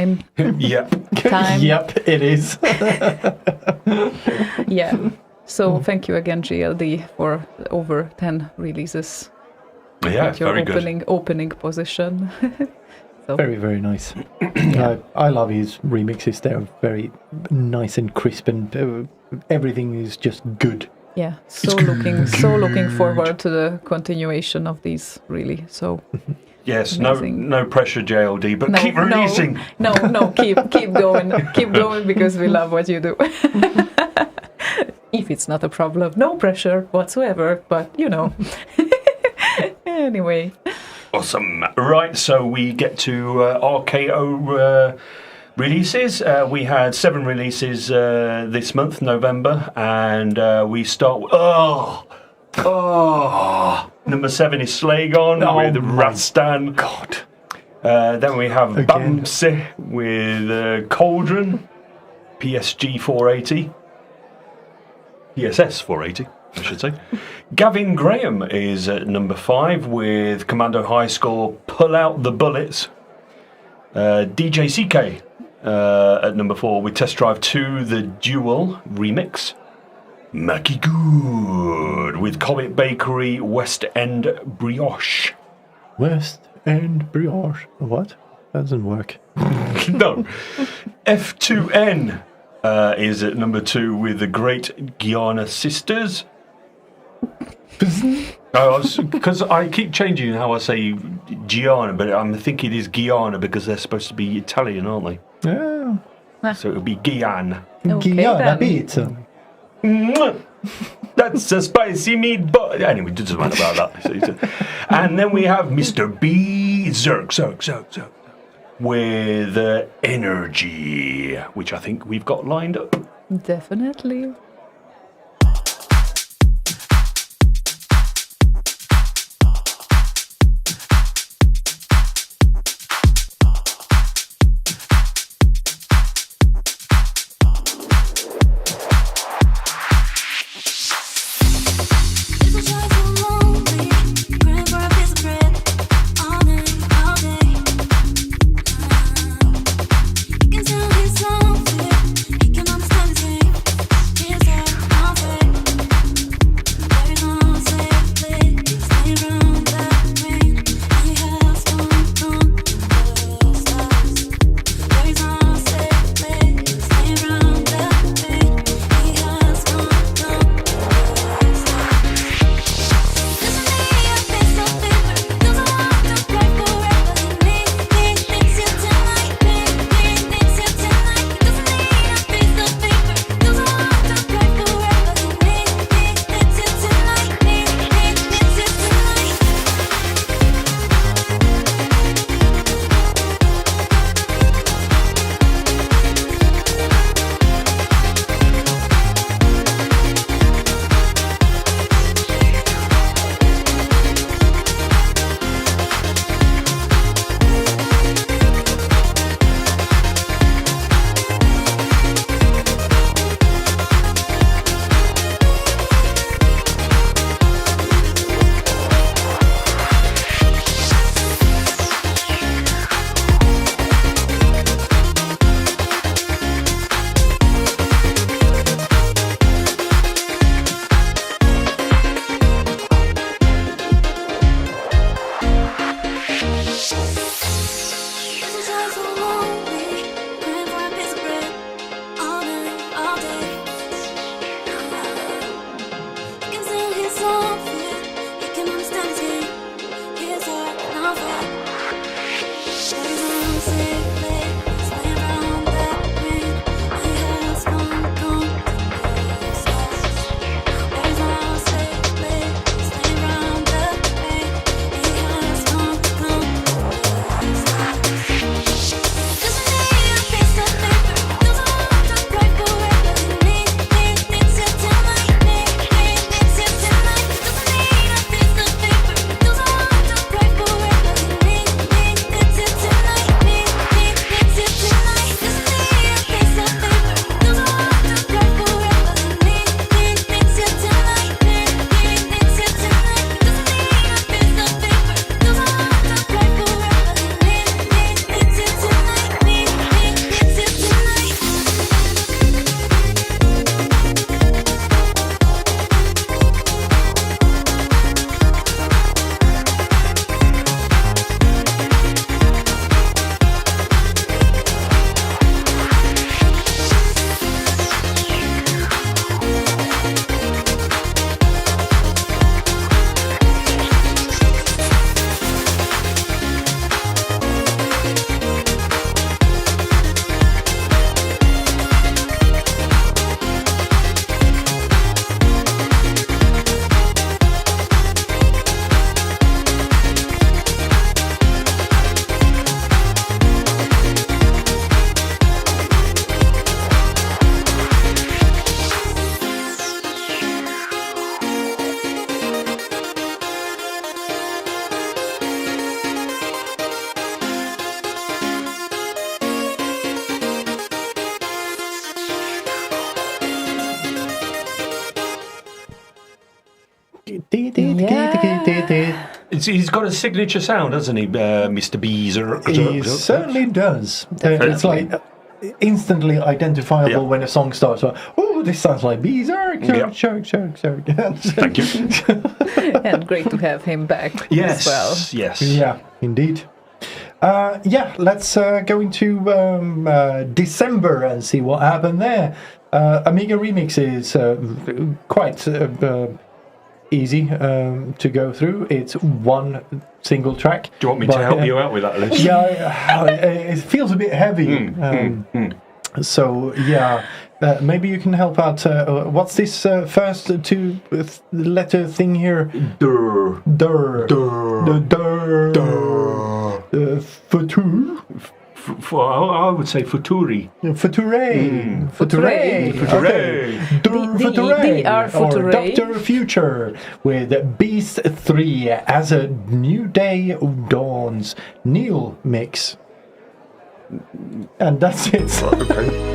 time. Yeah. Time. Yep, it is. Yeah. So thank you again, GLD, for over 10 releases. Yeah, At your very good. opening position. So, Very, very nice. I love his remixes. They're very nice and crisp, and everything is just good. yeah, so looking forward to the continuation of these, really. So Yes, amazing. no pressure, JLD, but keep releasing. No, keep going because we love what you do. If it's not a problem, no pressure whatsoever. But anyway. Awesome. Right, so we get to RKO releases. We had 7 releases this month, November, and we start with... number 7 is Slagon with Rastan. God. Then we have Again. Bamse with Cauldron, PSG 480. PSS 480, I should say. Gavin Graham is at number 5 with Commando High Score Pull Out the Bullets. DJ CK at number 4 with Test Drive 2 The Duel Remix. Mackie Good with Comet Bakery West End Brioche. West End Brioche. What? That doesn't work. No. F2N is at number 2 with the Great Guiana Sisters. Because I keep changing how I say Gianna, but I'm thinking it is Guyana because they're supposed to be Italian, aren't they? Yeah. So it would be Guyana. Okay, Guyana then. pizza. Mwah! That's a spicy meatball. Anyway, it doesn't matter about that. And then we have Mr. B. Zerk with Energy, which I think we've got lined up. Definitely. He can understand his name. He's got a signature sound, hasn't he, Mr. Beezer? He certainly does. It's like instantly identifiable when a song starts. Oh, this sounds like Beezer. Shark. Thank you. And great to have him back as well. Yes. Yeah, indeed. Let's go into December and see what happened there. Amiga Remix is quite easy to go through. It's one single track. Do you want me to help you out with that, Liz? Yeah, it feels a bit heavy. So, maybe you can help out. What's this first two-letter thing here? Durr. Futur? I would say futuri. Future. DR Or Dr. Future with Beast 3 as a new day dawns. Neil mix. And that's it. Okay.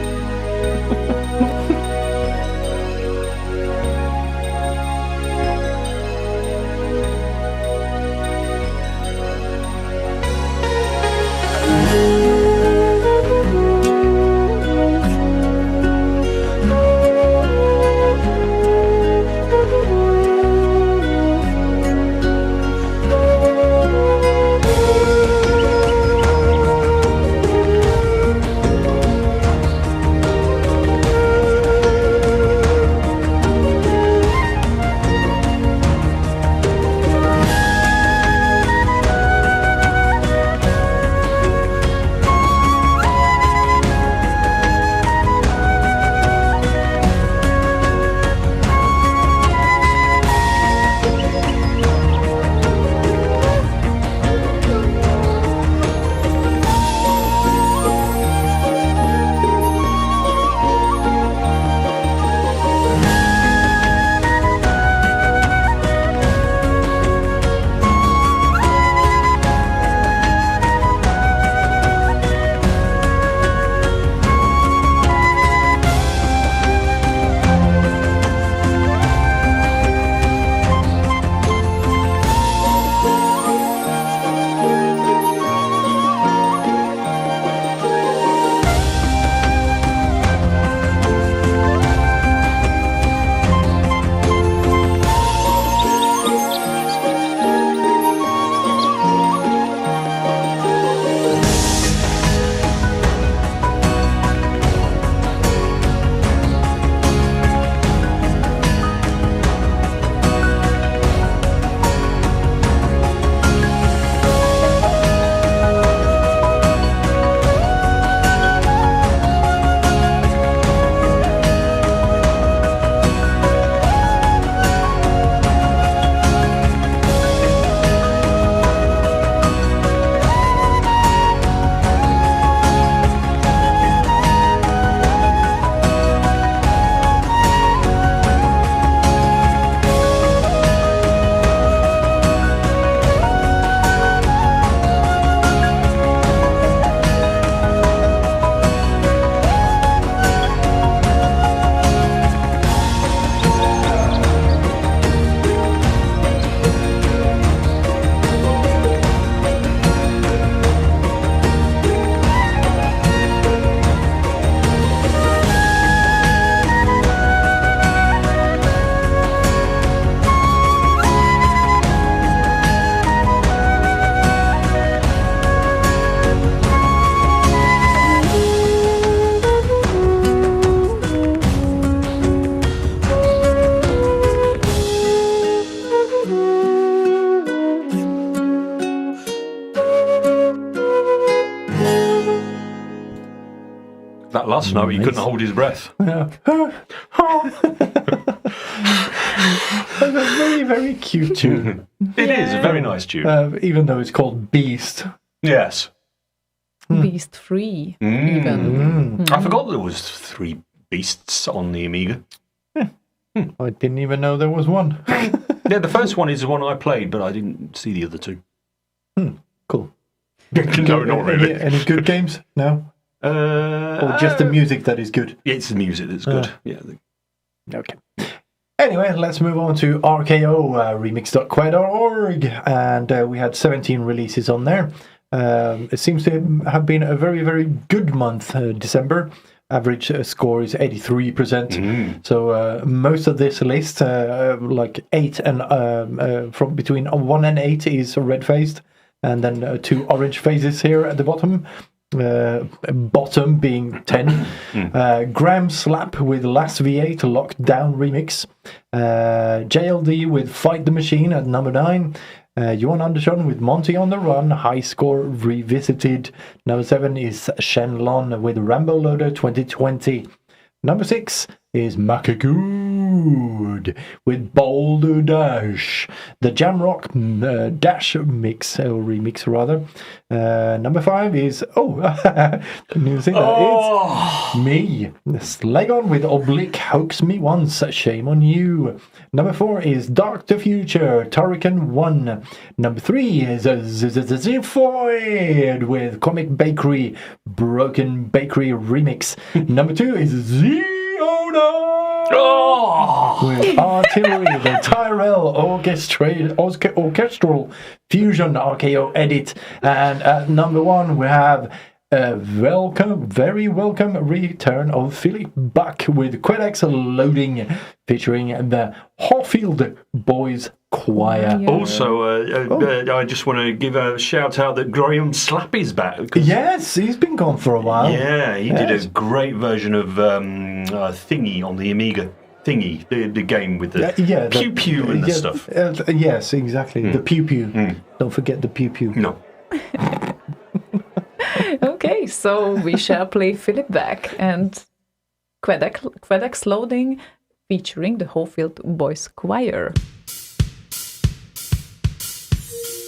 That last note, he couldn't hold his breath. Yeah. That's a very, very cute tune. It is a very nice tune. Even though it's called Beast. Yes. Beast free, even. I forgot there was 3 beasts on the Amiga. I didn't even know there was one. Yeah, the first one is the one I played, but I didn't see the other 2. Cool. No, not really. Any good games? No? Or just the music that is good? It's the music that's good. Yeah. Okay. Anyway, let's move on to RKO, remix.quai.org, and we had 17 releases on there. It seems to have been a very, very good month, December. Average score is 83%. So most of this list, like 8 and from between 1 and 8 is red-faced, and then 2 orange phases here at the bottom. Bottom being 10. Graham Slap with Last V8 Lockdown Remix. JLD with Fight the Machine at number 9. Johan Andersson with Monty on the Run, High Score Revisited. Number 7 is Shenlon with Rambo Loader 2020. Number 6 is Makagood with Boulder Dash, the Jamrock Dash mix, or remix rather. Number 5 is, new singer, it's me, Slagon with Oblique Hoax Me Once, Shame on You. Number 4 is Dark the Future, Turrican 1. Number 3 is Ziphoid with Comic Bakery, Broken Bakery Remix. Number 2 is Ziona with Artillery, the Tyrell Orchestral Fusion RKO edit. And at number 1 we have a very welcome return of Philip Buck with Quedex Loading, featuring the Hawfield Boys Choir. Yeah. Also, I just want to give a shout out that Graham Slappy's back. Yes, he's been gone for a while. Yeah, he did a great version of Thingy on the Amiga. Thingy, the game with the pew pew and the stuff. Yes, exactly. The pew pew. Don't forget the pew pew. No. Okay, so we shall play Philip Back and Quedex Loading featuring the Hawfield Boys Choir. Thank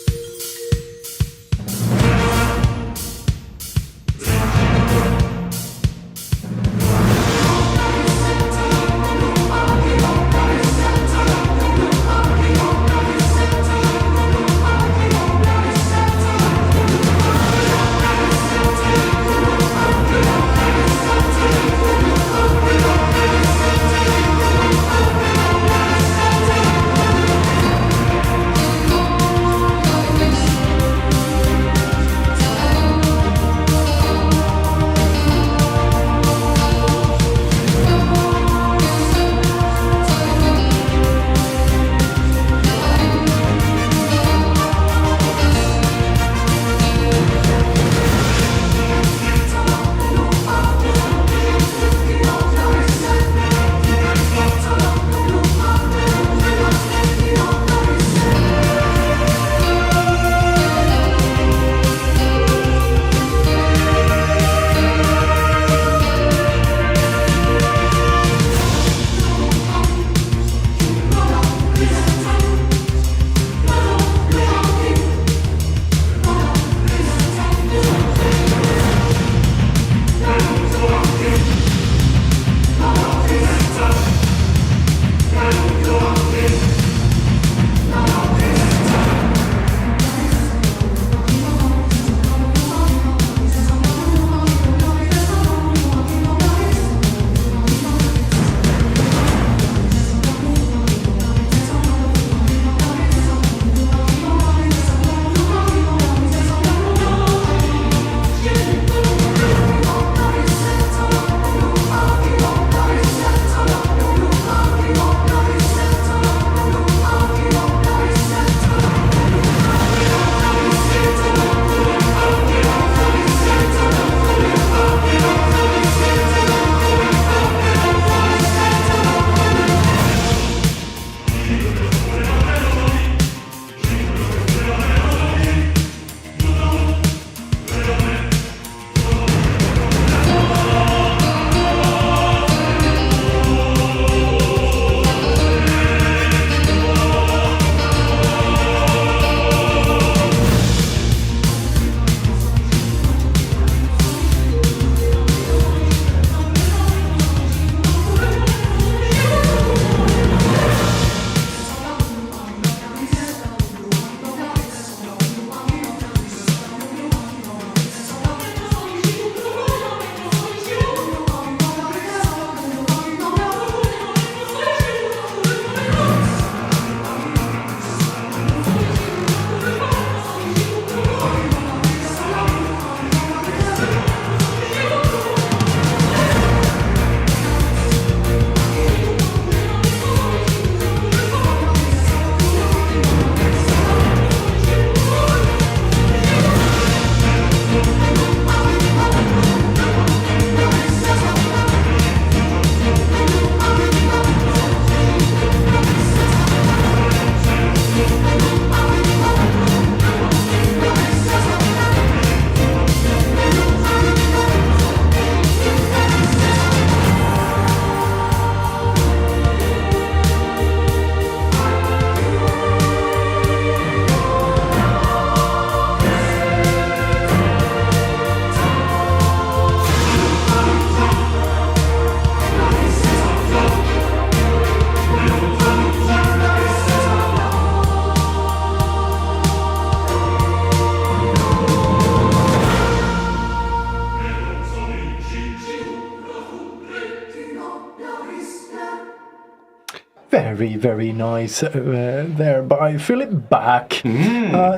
Very, very nice there by Philip Back.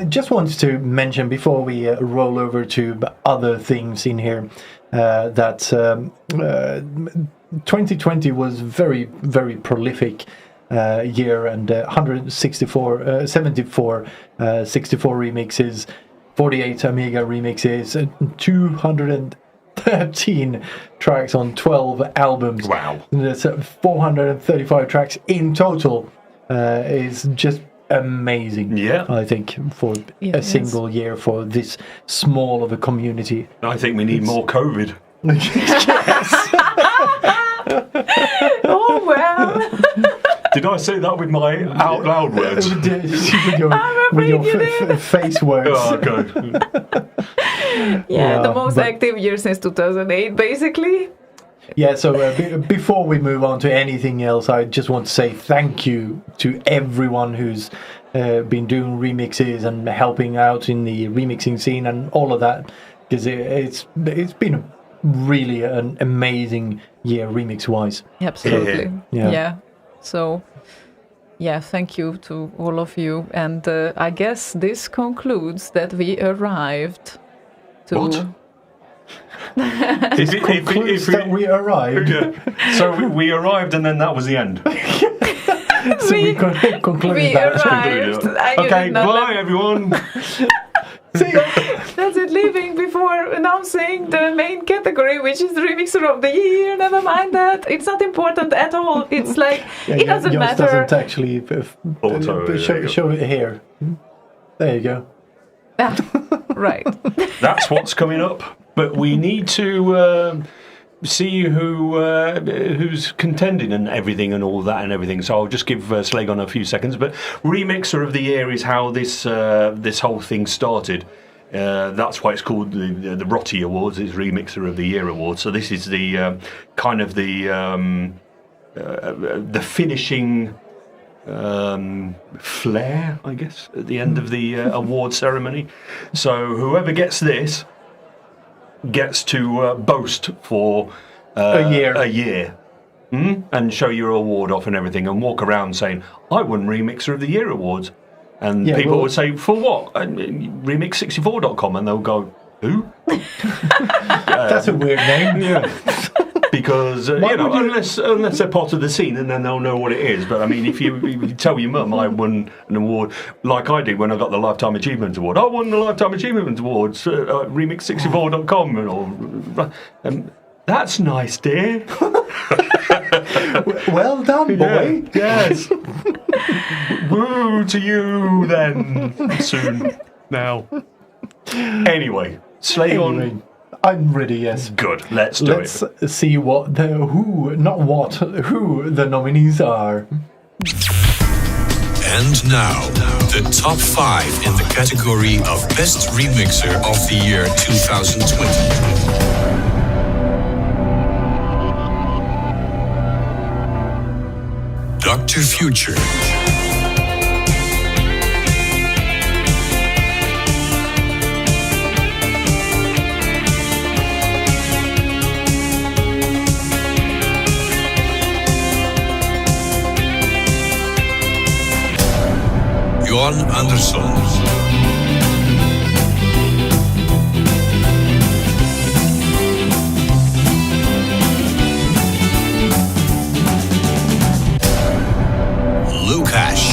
Just wanted to mention before we roll over to other things in here that 2020 was very, very prolific year, and 74 64 remixes, 48 Amiga remixes, 213 tracks on 12 albums. Wow. There's 435 tracks in total. Is just amazing. Yeah. I think for a single year for this small of a community. I think we need more COVID. Oh well. Did I say that with my out loud words? with your face words. Oh, good. The most active year since 2008, basically. Yeah, so before we move on to anything else, I just want to say thank you to everyone who's been doing remixes and helping out in the remixing scene and all of that, because it's been really an amazing year remix-wise. Absolutely. Yeah. So, thank you to all of you. And I guess this concludes that we arrived to... What? That we arrived. Yeah. So we arrived and then that was the end. So we concluded we that. arrived. Okay, bye everyone. See ya. That's it, leaving before announcing the main category, which is the Remixer of the Year. Never mind that. It's not important at all. It's like, it doesn't Yours matter. doesn't actually show it here. There you go. Right. That's what's coming up. But we need to see who's contending and everything and all that and everything. So I'll just give Slagon a few seconds. But Remixer of the Year is how this whole thing started. That's why it's called the Rotti Awards. It's Remixer of the Year Awards. So this is the kind of the finishing flair, I guess, at the end of the award ceremony. So whoever gets this gets to boast for a year. And show your award off and everything, and walk around saying, I won Remixer of the Year awards. And people would say, for what? Remix64.com. And they'll go, who? That's a weird name. Yeah. Because, unless they're part of the scene, and then they'll know what it is. But, I mean, if you tell your mum I won an award, like I did when I got the Lifetime Achievement Award. I won the Lifetime Achievement Awards at remix64.com. That's nice, dear. Well done, boy. Yeah, yes. Woo to you, then. Soon. Now. Anyway, Slagon. I'm ready, yes. Good, let's do it. Let's see who the nominees are. And now, the top 5 in the category of Best Remixer of the Year 2020. Dr. Future. Johan Andersson. Lukash.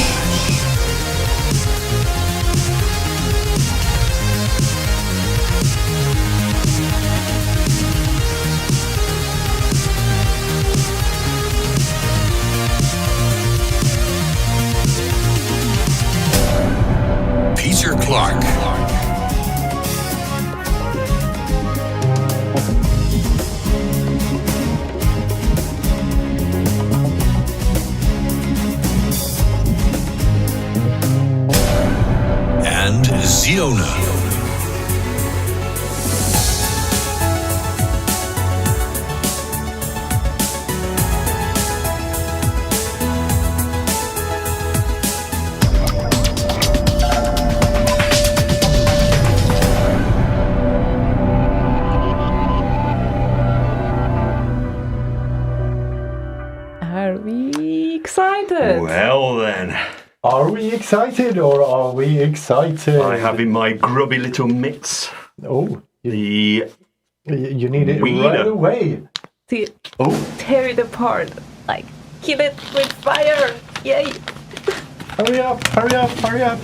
Peter Clark. And Ziona. Are we excited? Well then, Are we excited or are we excited? I have in my grubby little mitts Oh, the you need it Wiener. right away. Tear it apart. Like, kill it with fire. Yay. Hurry up, hurry up, hurry up.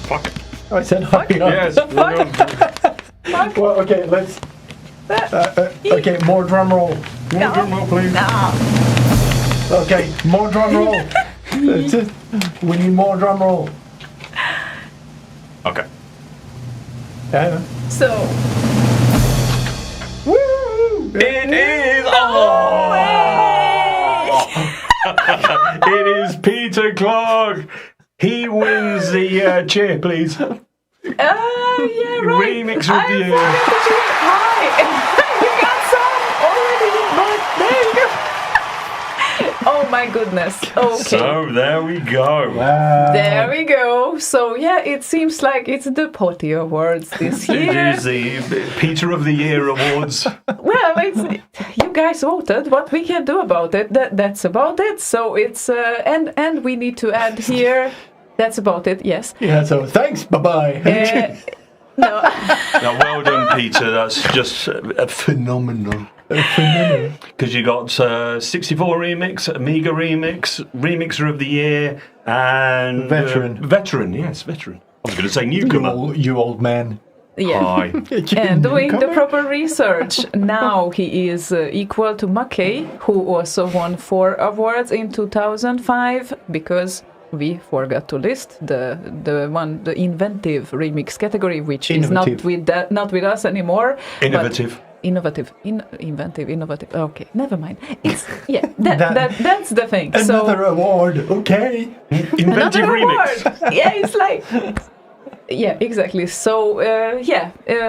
Fuck. I said hurry up. Yes. Well, okay, let's... okay, more drum roll. More drum roll, please. No. Okay, more drum roll. That's it. We need more drum roll. Okay. Yeah. So, Woo! It is. Oh! It is Peter Clark. He wins the chair, please. yeah, right. Remix of the year. Hi. You got some already, but there you go. Oh my goodness. Okay. So there we go. Wow. There we go. So yeah, it seems like it's the Potty Awards this It year. is the Peter of the Year awards. Well, it's, you guys voted. What we can do about it? That's about it. So it's and we need to add here. That's about it. Yes. Yeah, so thanks, bye-bye. No. Now, well done, Peter. That's just phenomenal. Because you got 64 remix, Amiga remix, remixer of the year, and Veteran. Veteran, yes, veteran. I was going to say newcomer. You old man. Yeah. Hi. And doing the Newcomer? proper research, now he is equal to Mackay, who also won 4 awards in 2005, because we forgot to list the inventive remix category, which Innovative. is not with us anymore. Innovative. Innovative. Okay, never mind. It's that's the thing. Another award, okay. Inventive Another remix. award. Yeah, it's like. Yeah, exactly. So,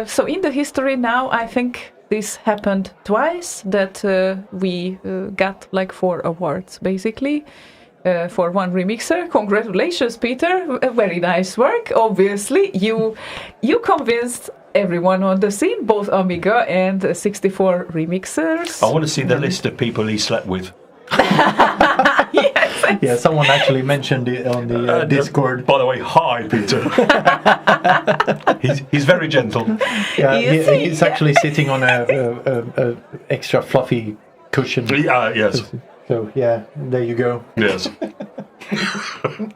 so in the history now, I think this happened twice, that we got like 4 awards, basically, for one remixer. Congratulations, Peter. Very nice work. Obviously, you convinced everyone on the scene, both Amiga and 64 remixers. I want to see the list of people he slept with. Yes. Yeah, someone actually mentioned it on the Discord. By the way, hi, Peter. he's very gentle. Yeah, Is he? he's actually sitting on a extra fluffy cushion. Yes. So yeah, there you go. Yes.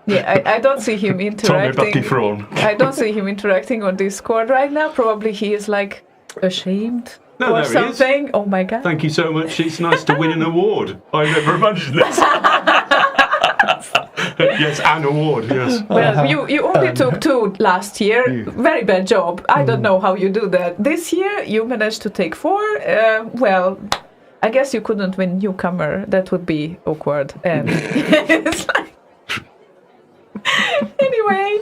Yeah, I don't see him Tommy interacting. Bucky Thrawn. I don't see him interacting on Discord right now. Probably he is like ashamed No, or there he is. something. Oh my god. Thank you so much. It's nice to win an award. I never imagined this. Yes, an award, yes. Well, you only took 2 last year. Very bad job. I don't know how you do that. This year you managed to take 4. Well, I guess you couldn't win Newcomer. That would be awkward. And it's like... Anyway,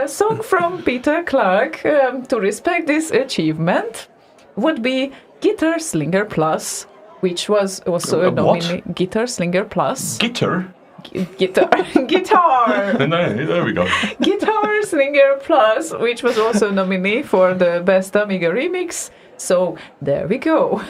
song from Peter Clark to respect this achievement would be Guitar Slinger Plus, which was also a What? nominee. Guitar Slinger Plus. Guitar. Guitar. No, there we go. Guitar Slinger Plus, which was also a nominee for the Best Amiga Remix. So there we go.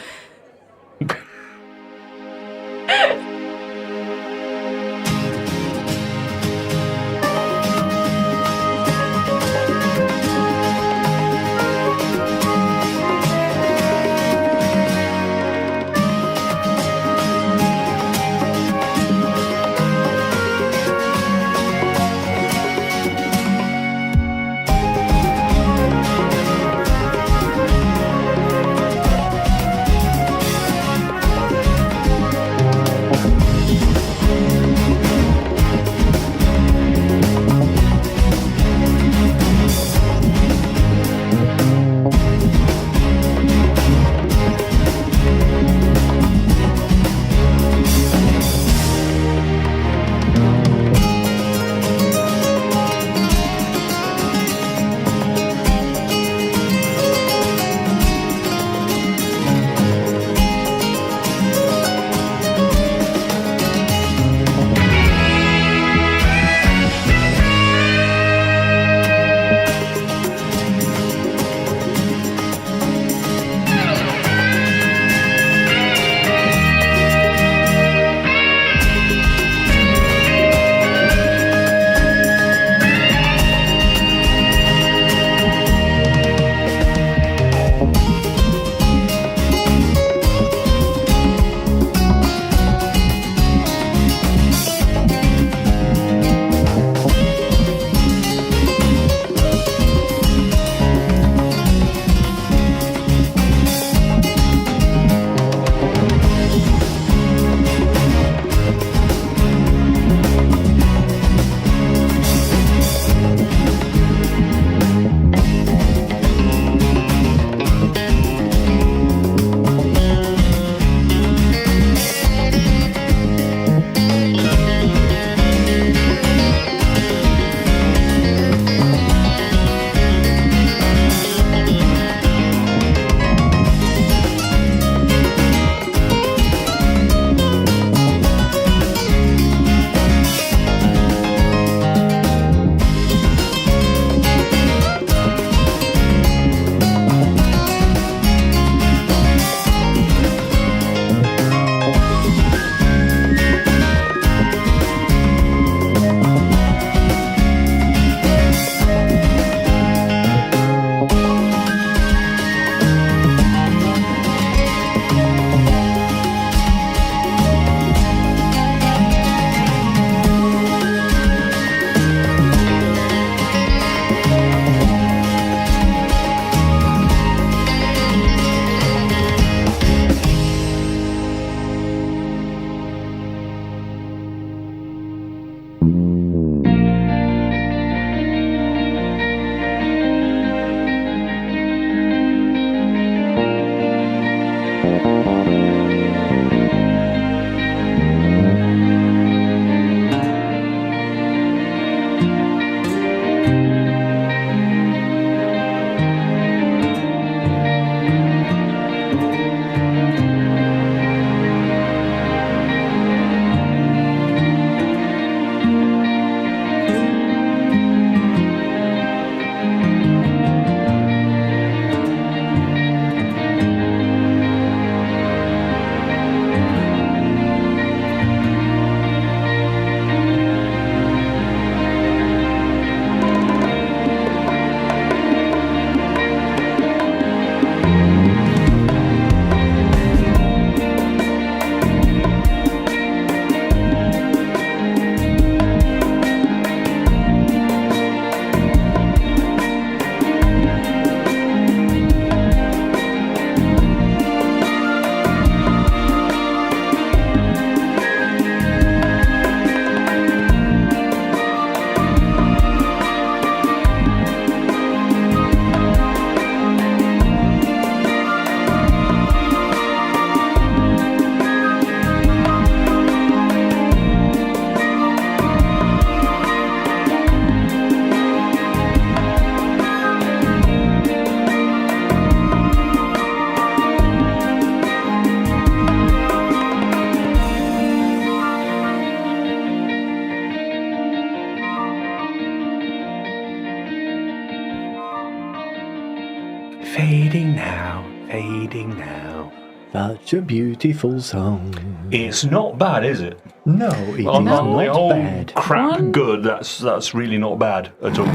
Fading now, fading now. Such a beautiful song. It's not bad, is it? No, it is On the not whole bad. crap One- good, that's really not bad at all.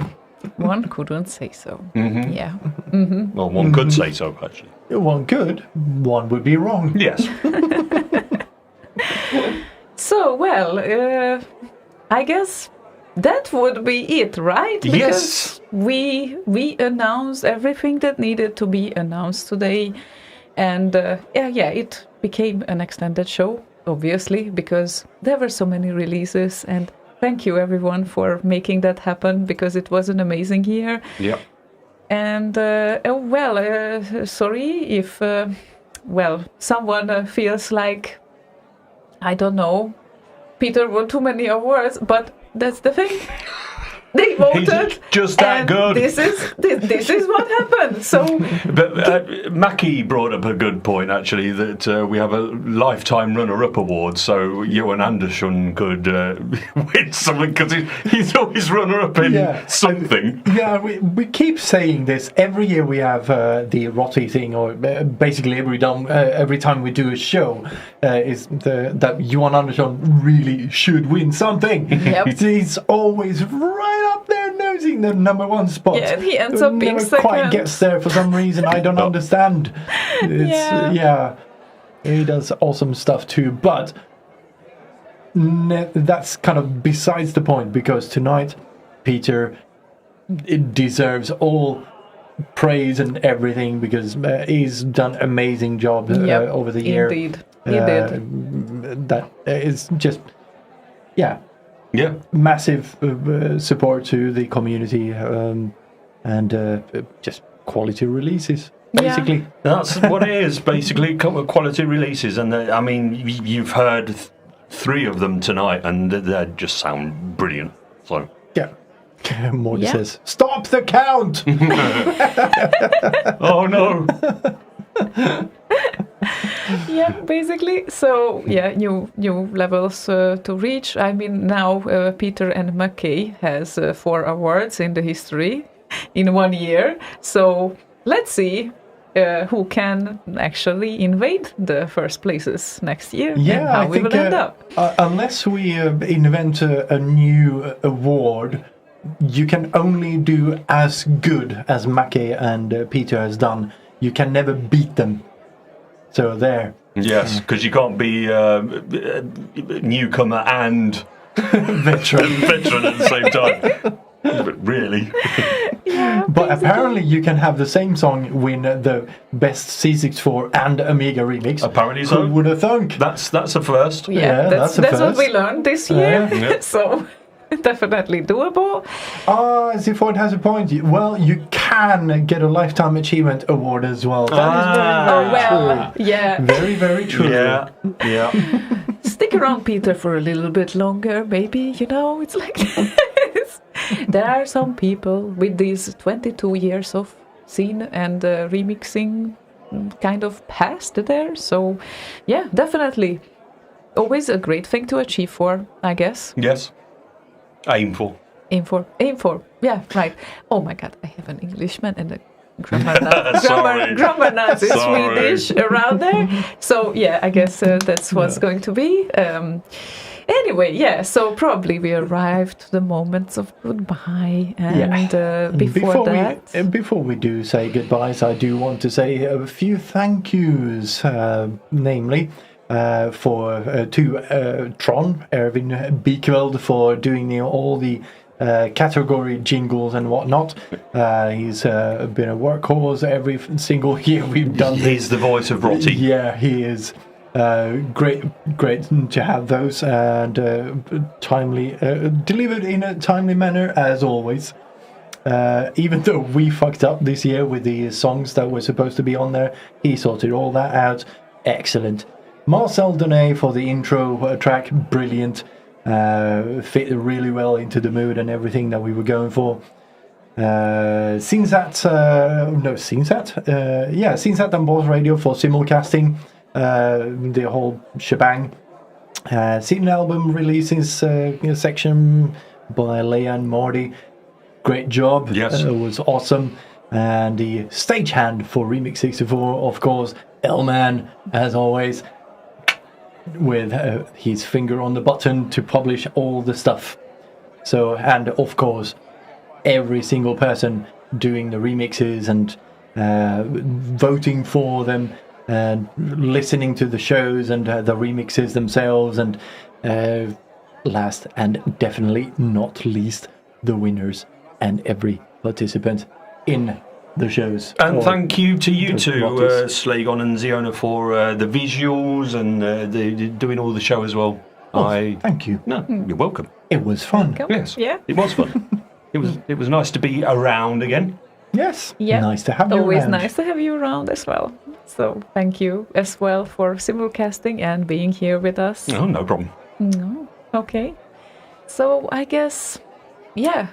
One couldn't say so. Mm-hmm. Yeah. Well, one could say so, actually. One could, one would be wrong. Yes. So, well, I guess that would be it, right? Yes. Because we announced everything that needed to be announced today. And it became an extended show, obviously, because there were so many releases. And thank you, everyone, for making that happen, because it was an amazing year. Yep. And, sorry if, someone feels like, I don't know, Peter won too many awards, but that's the thing. They voted. He's just that and good. This is what happened. So, But Mackie brought up a good point, actually, that we have a lifetime runner-up award, so Johan Andersson could win something, because he's always runner-up in something. Yeah, we keep saying this. Every year we have the Rotti thing, or basically every time we do a show, that Johan Andersson really should win something. Yep. He's always right up there nosing the number one spot. Yeah, and he ends up being never second. quite gets there for some reason. I don't understand. He does awesome stuff too, but that's kind of besides the point, because tonight Peter deserves all praise and everything, because he's done amazing job over the year. Indeed, he did. That is just massive support to the community, and just quality releases, basically. That's what it is, basically, quality releases. And I mean, you've heard 3 of them tonight, and they just sound brilliant. So Yeah. Morty says, "Stop the count!" oh no. Yeah, basically. So, new levels to reach. I mean, now Peter and McKay has 4 awards in the history in 1 year. So let's see who can actually invade the first places next year. and how we will end up. Unless we invent a new award, you can only do as good as Mackie and Peter has done. You can never beat them. So there. Yes, because you can't be newcomer and veteran at the same time. But really. But apparently you can have the same song win the best C64 and Amiga remix. Apparently so. Who would have thunk? That's a first. Yeah, that's a what first. we learned this year. Yeah. So, definitely doable. Z4 has a point. Well, you can get a Lifetime Achievement Award as well. That is very, very true. Yeah. Very, very true. Yeah. Stick around, Peter, for a little bit longer, maybe. It's like this. There are some people with these 22 years of scene and remixing kind of past there. So, yeah, definitely. Always a great thing to achieve for, I guess. Yes. Aim for. Aim for. Yeah, right. Oh my God, I have an Englishman and a grammar Nazi Swedish around there. So yeah, I guess that's what's going to be. Anyway, yeah. So probably we arrived to the moments of goodbye, and before we do say goodbyes, I do want to say a few thank yous, namely. To Tron, Erwin Biekveld, for doing all the category jingles and whatnot. He's been a workhorse every single year we've done this. He's the voice of Rotti. Yeah, he is. Great to have those, and timely delivered in a timely manner as always. Even though we fucked up this year with the songs that were supposed to be on there, he sorted all that out. Excellent. Marcel Donet for the intro track, brilliant. Fit really well into the mood and everything that we were going for. Synsat and Boss Radio for simulcasting, the whole shebang. Scene album releases section by Leia and Marty. Great job. Yes. It was awesome. And the stagehand for Remix 64, of course, Elman, as always, with his finger on the button to publish all the stuff. So, and of course, every single person doing the remixes and voting for them and listening to the shows and the remixes themselves, and last and definitely not least, the winners and every participant in the shows. And thank you to you two, Slagon and Ziona, for the visuals and doing all the show as well. Thank you. No, you're welcome. It was fun. Yes, yeah, it was fun. It was nice to be around again. Yes, yeah. Nice to have you Always around. nice to have you around as well. So thank you as well for simulcasting and being here with us. Oh, no problem. No, okay. So I guess, yeah.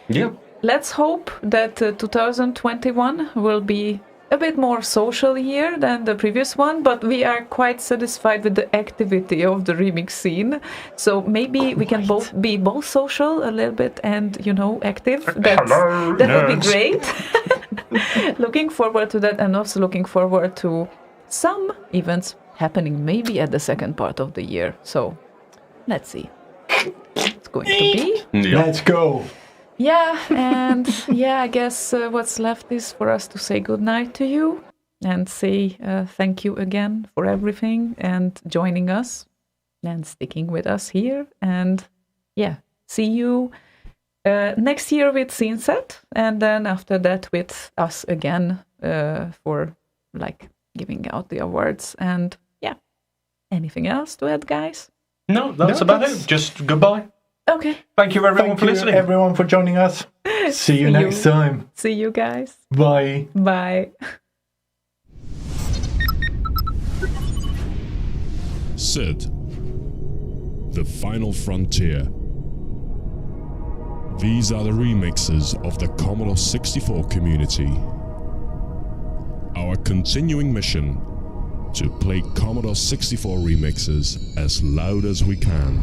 Yeah. Let's hope that 2021 will be a bit more social year than the previous one, but we are quite satisfied with the activity of the remix scene. So maybe we can be both social a little bit and, active. That would be great. Looking forward to that, and also looking forward to some events happening maybe at the second part of the year. So let's see. It's going to be. Yeah. Let's go. Yeah, and I guess what's left is for us to say goodnight to you and say thank you again for everything and joining us and sticking with us here. And see you next year with Synset, and then after that with us again for giving out the awards. And anything else to add, guys? No, that's about it. Just goodbye. Okay. Thank you everyone for listening. Everyone for joining us. See you next time. See you guys. Bye. Bye. Sid, the final frontier. These are the remixes of the Commodore 64 community. Our continuing mission to play Commodore 64 remixes as loud as we can.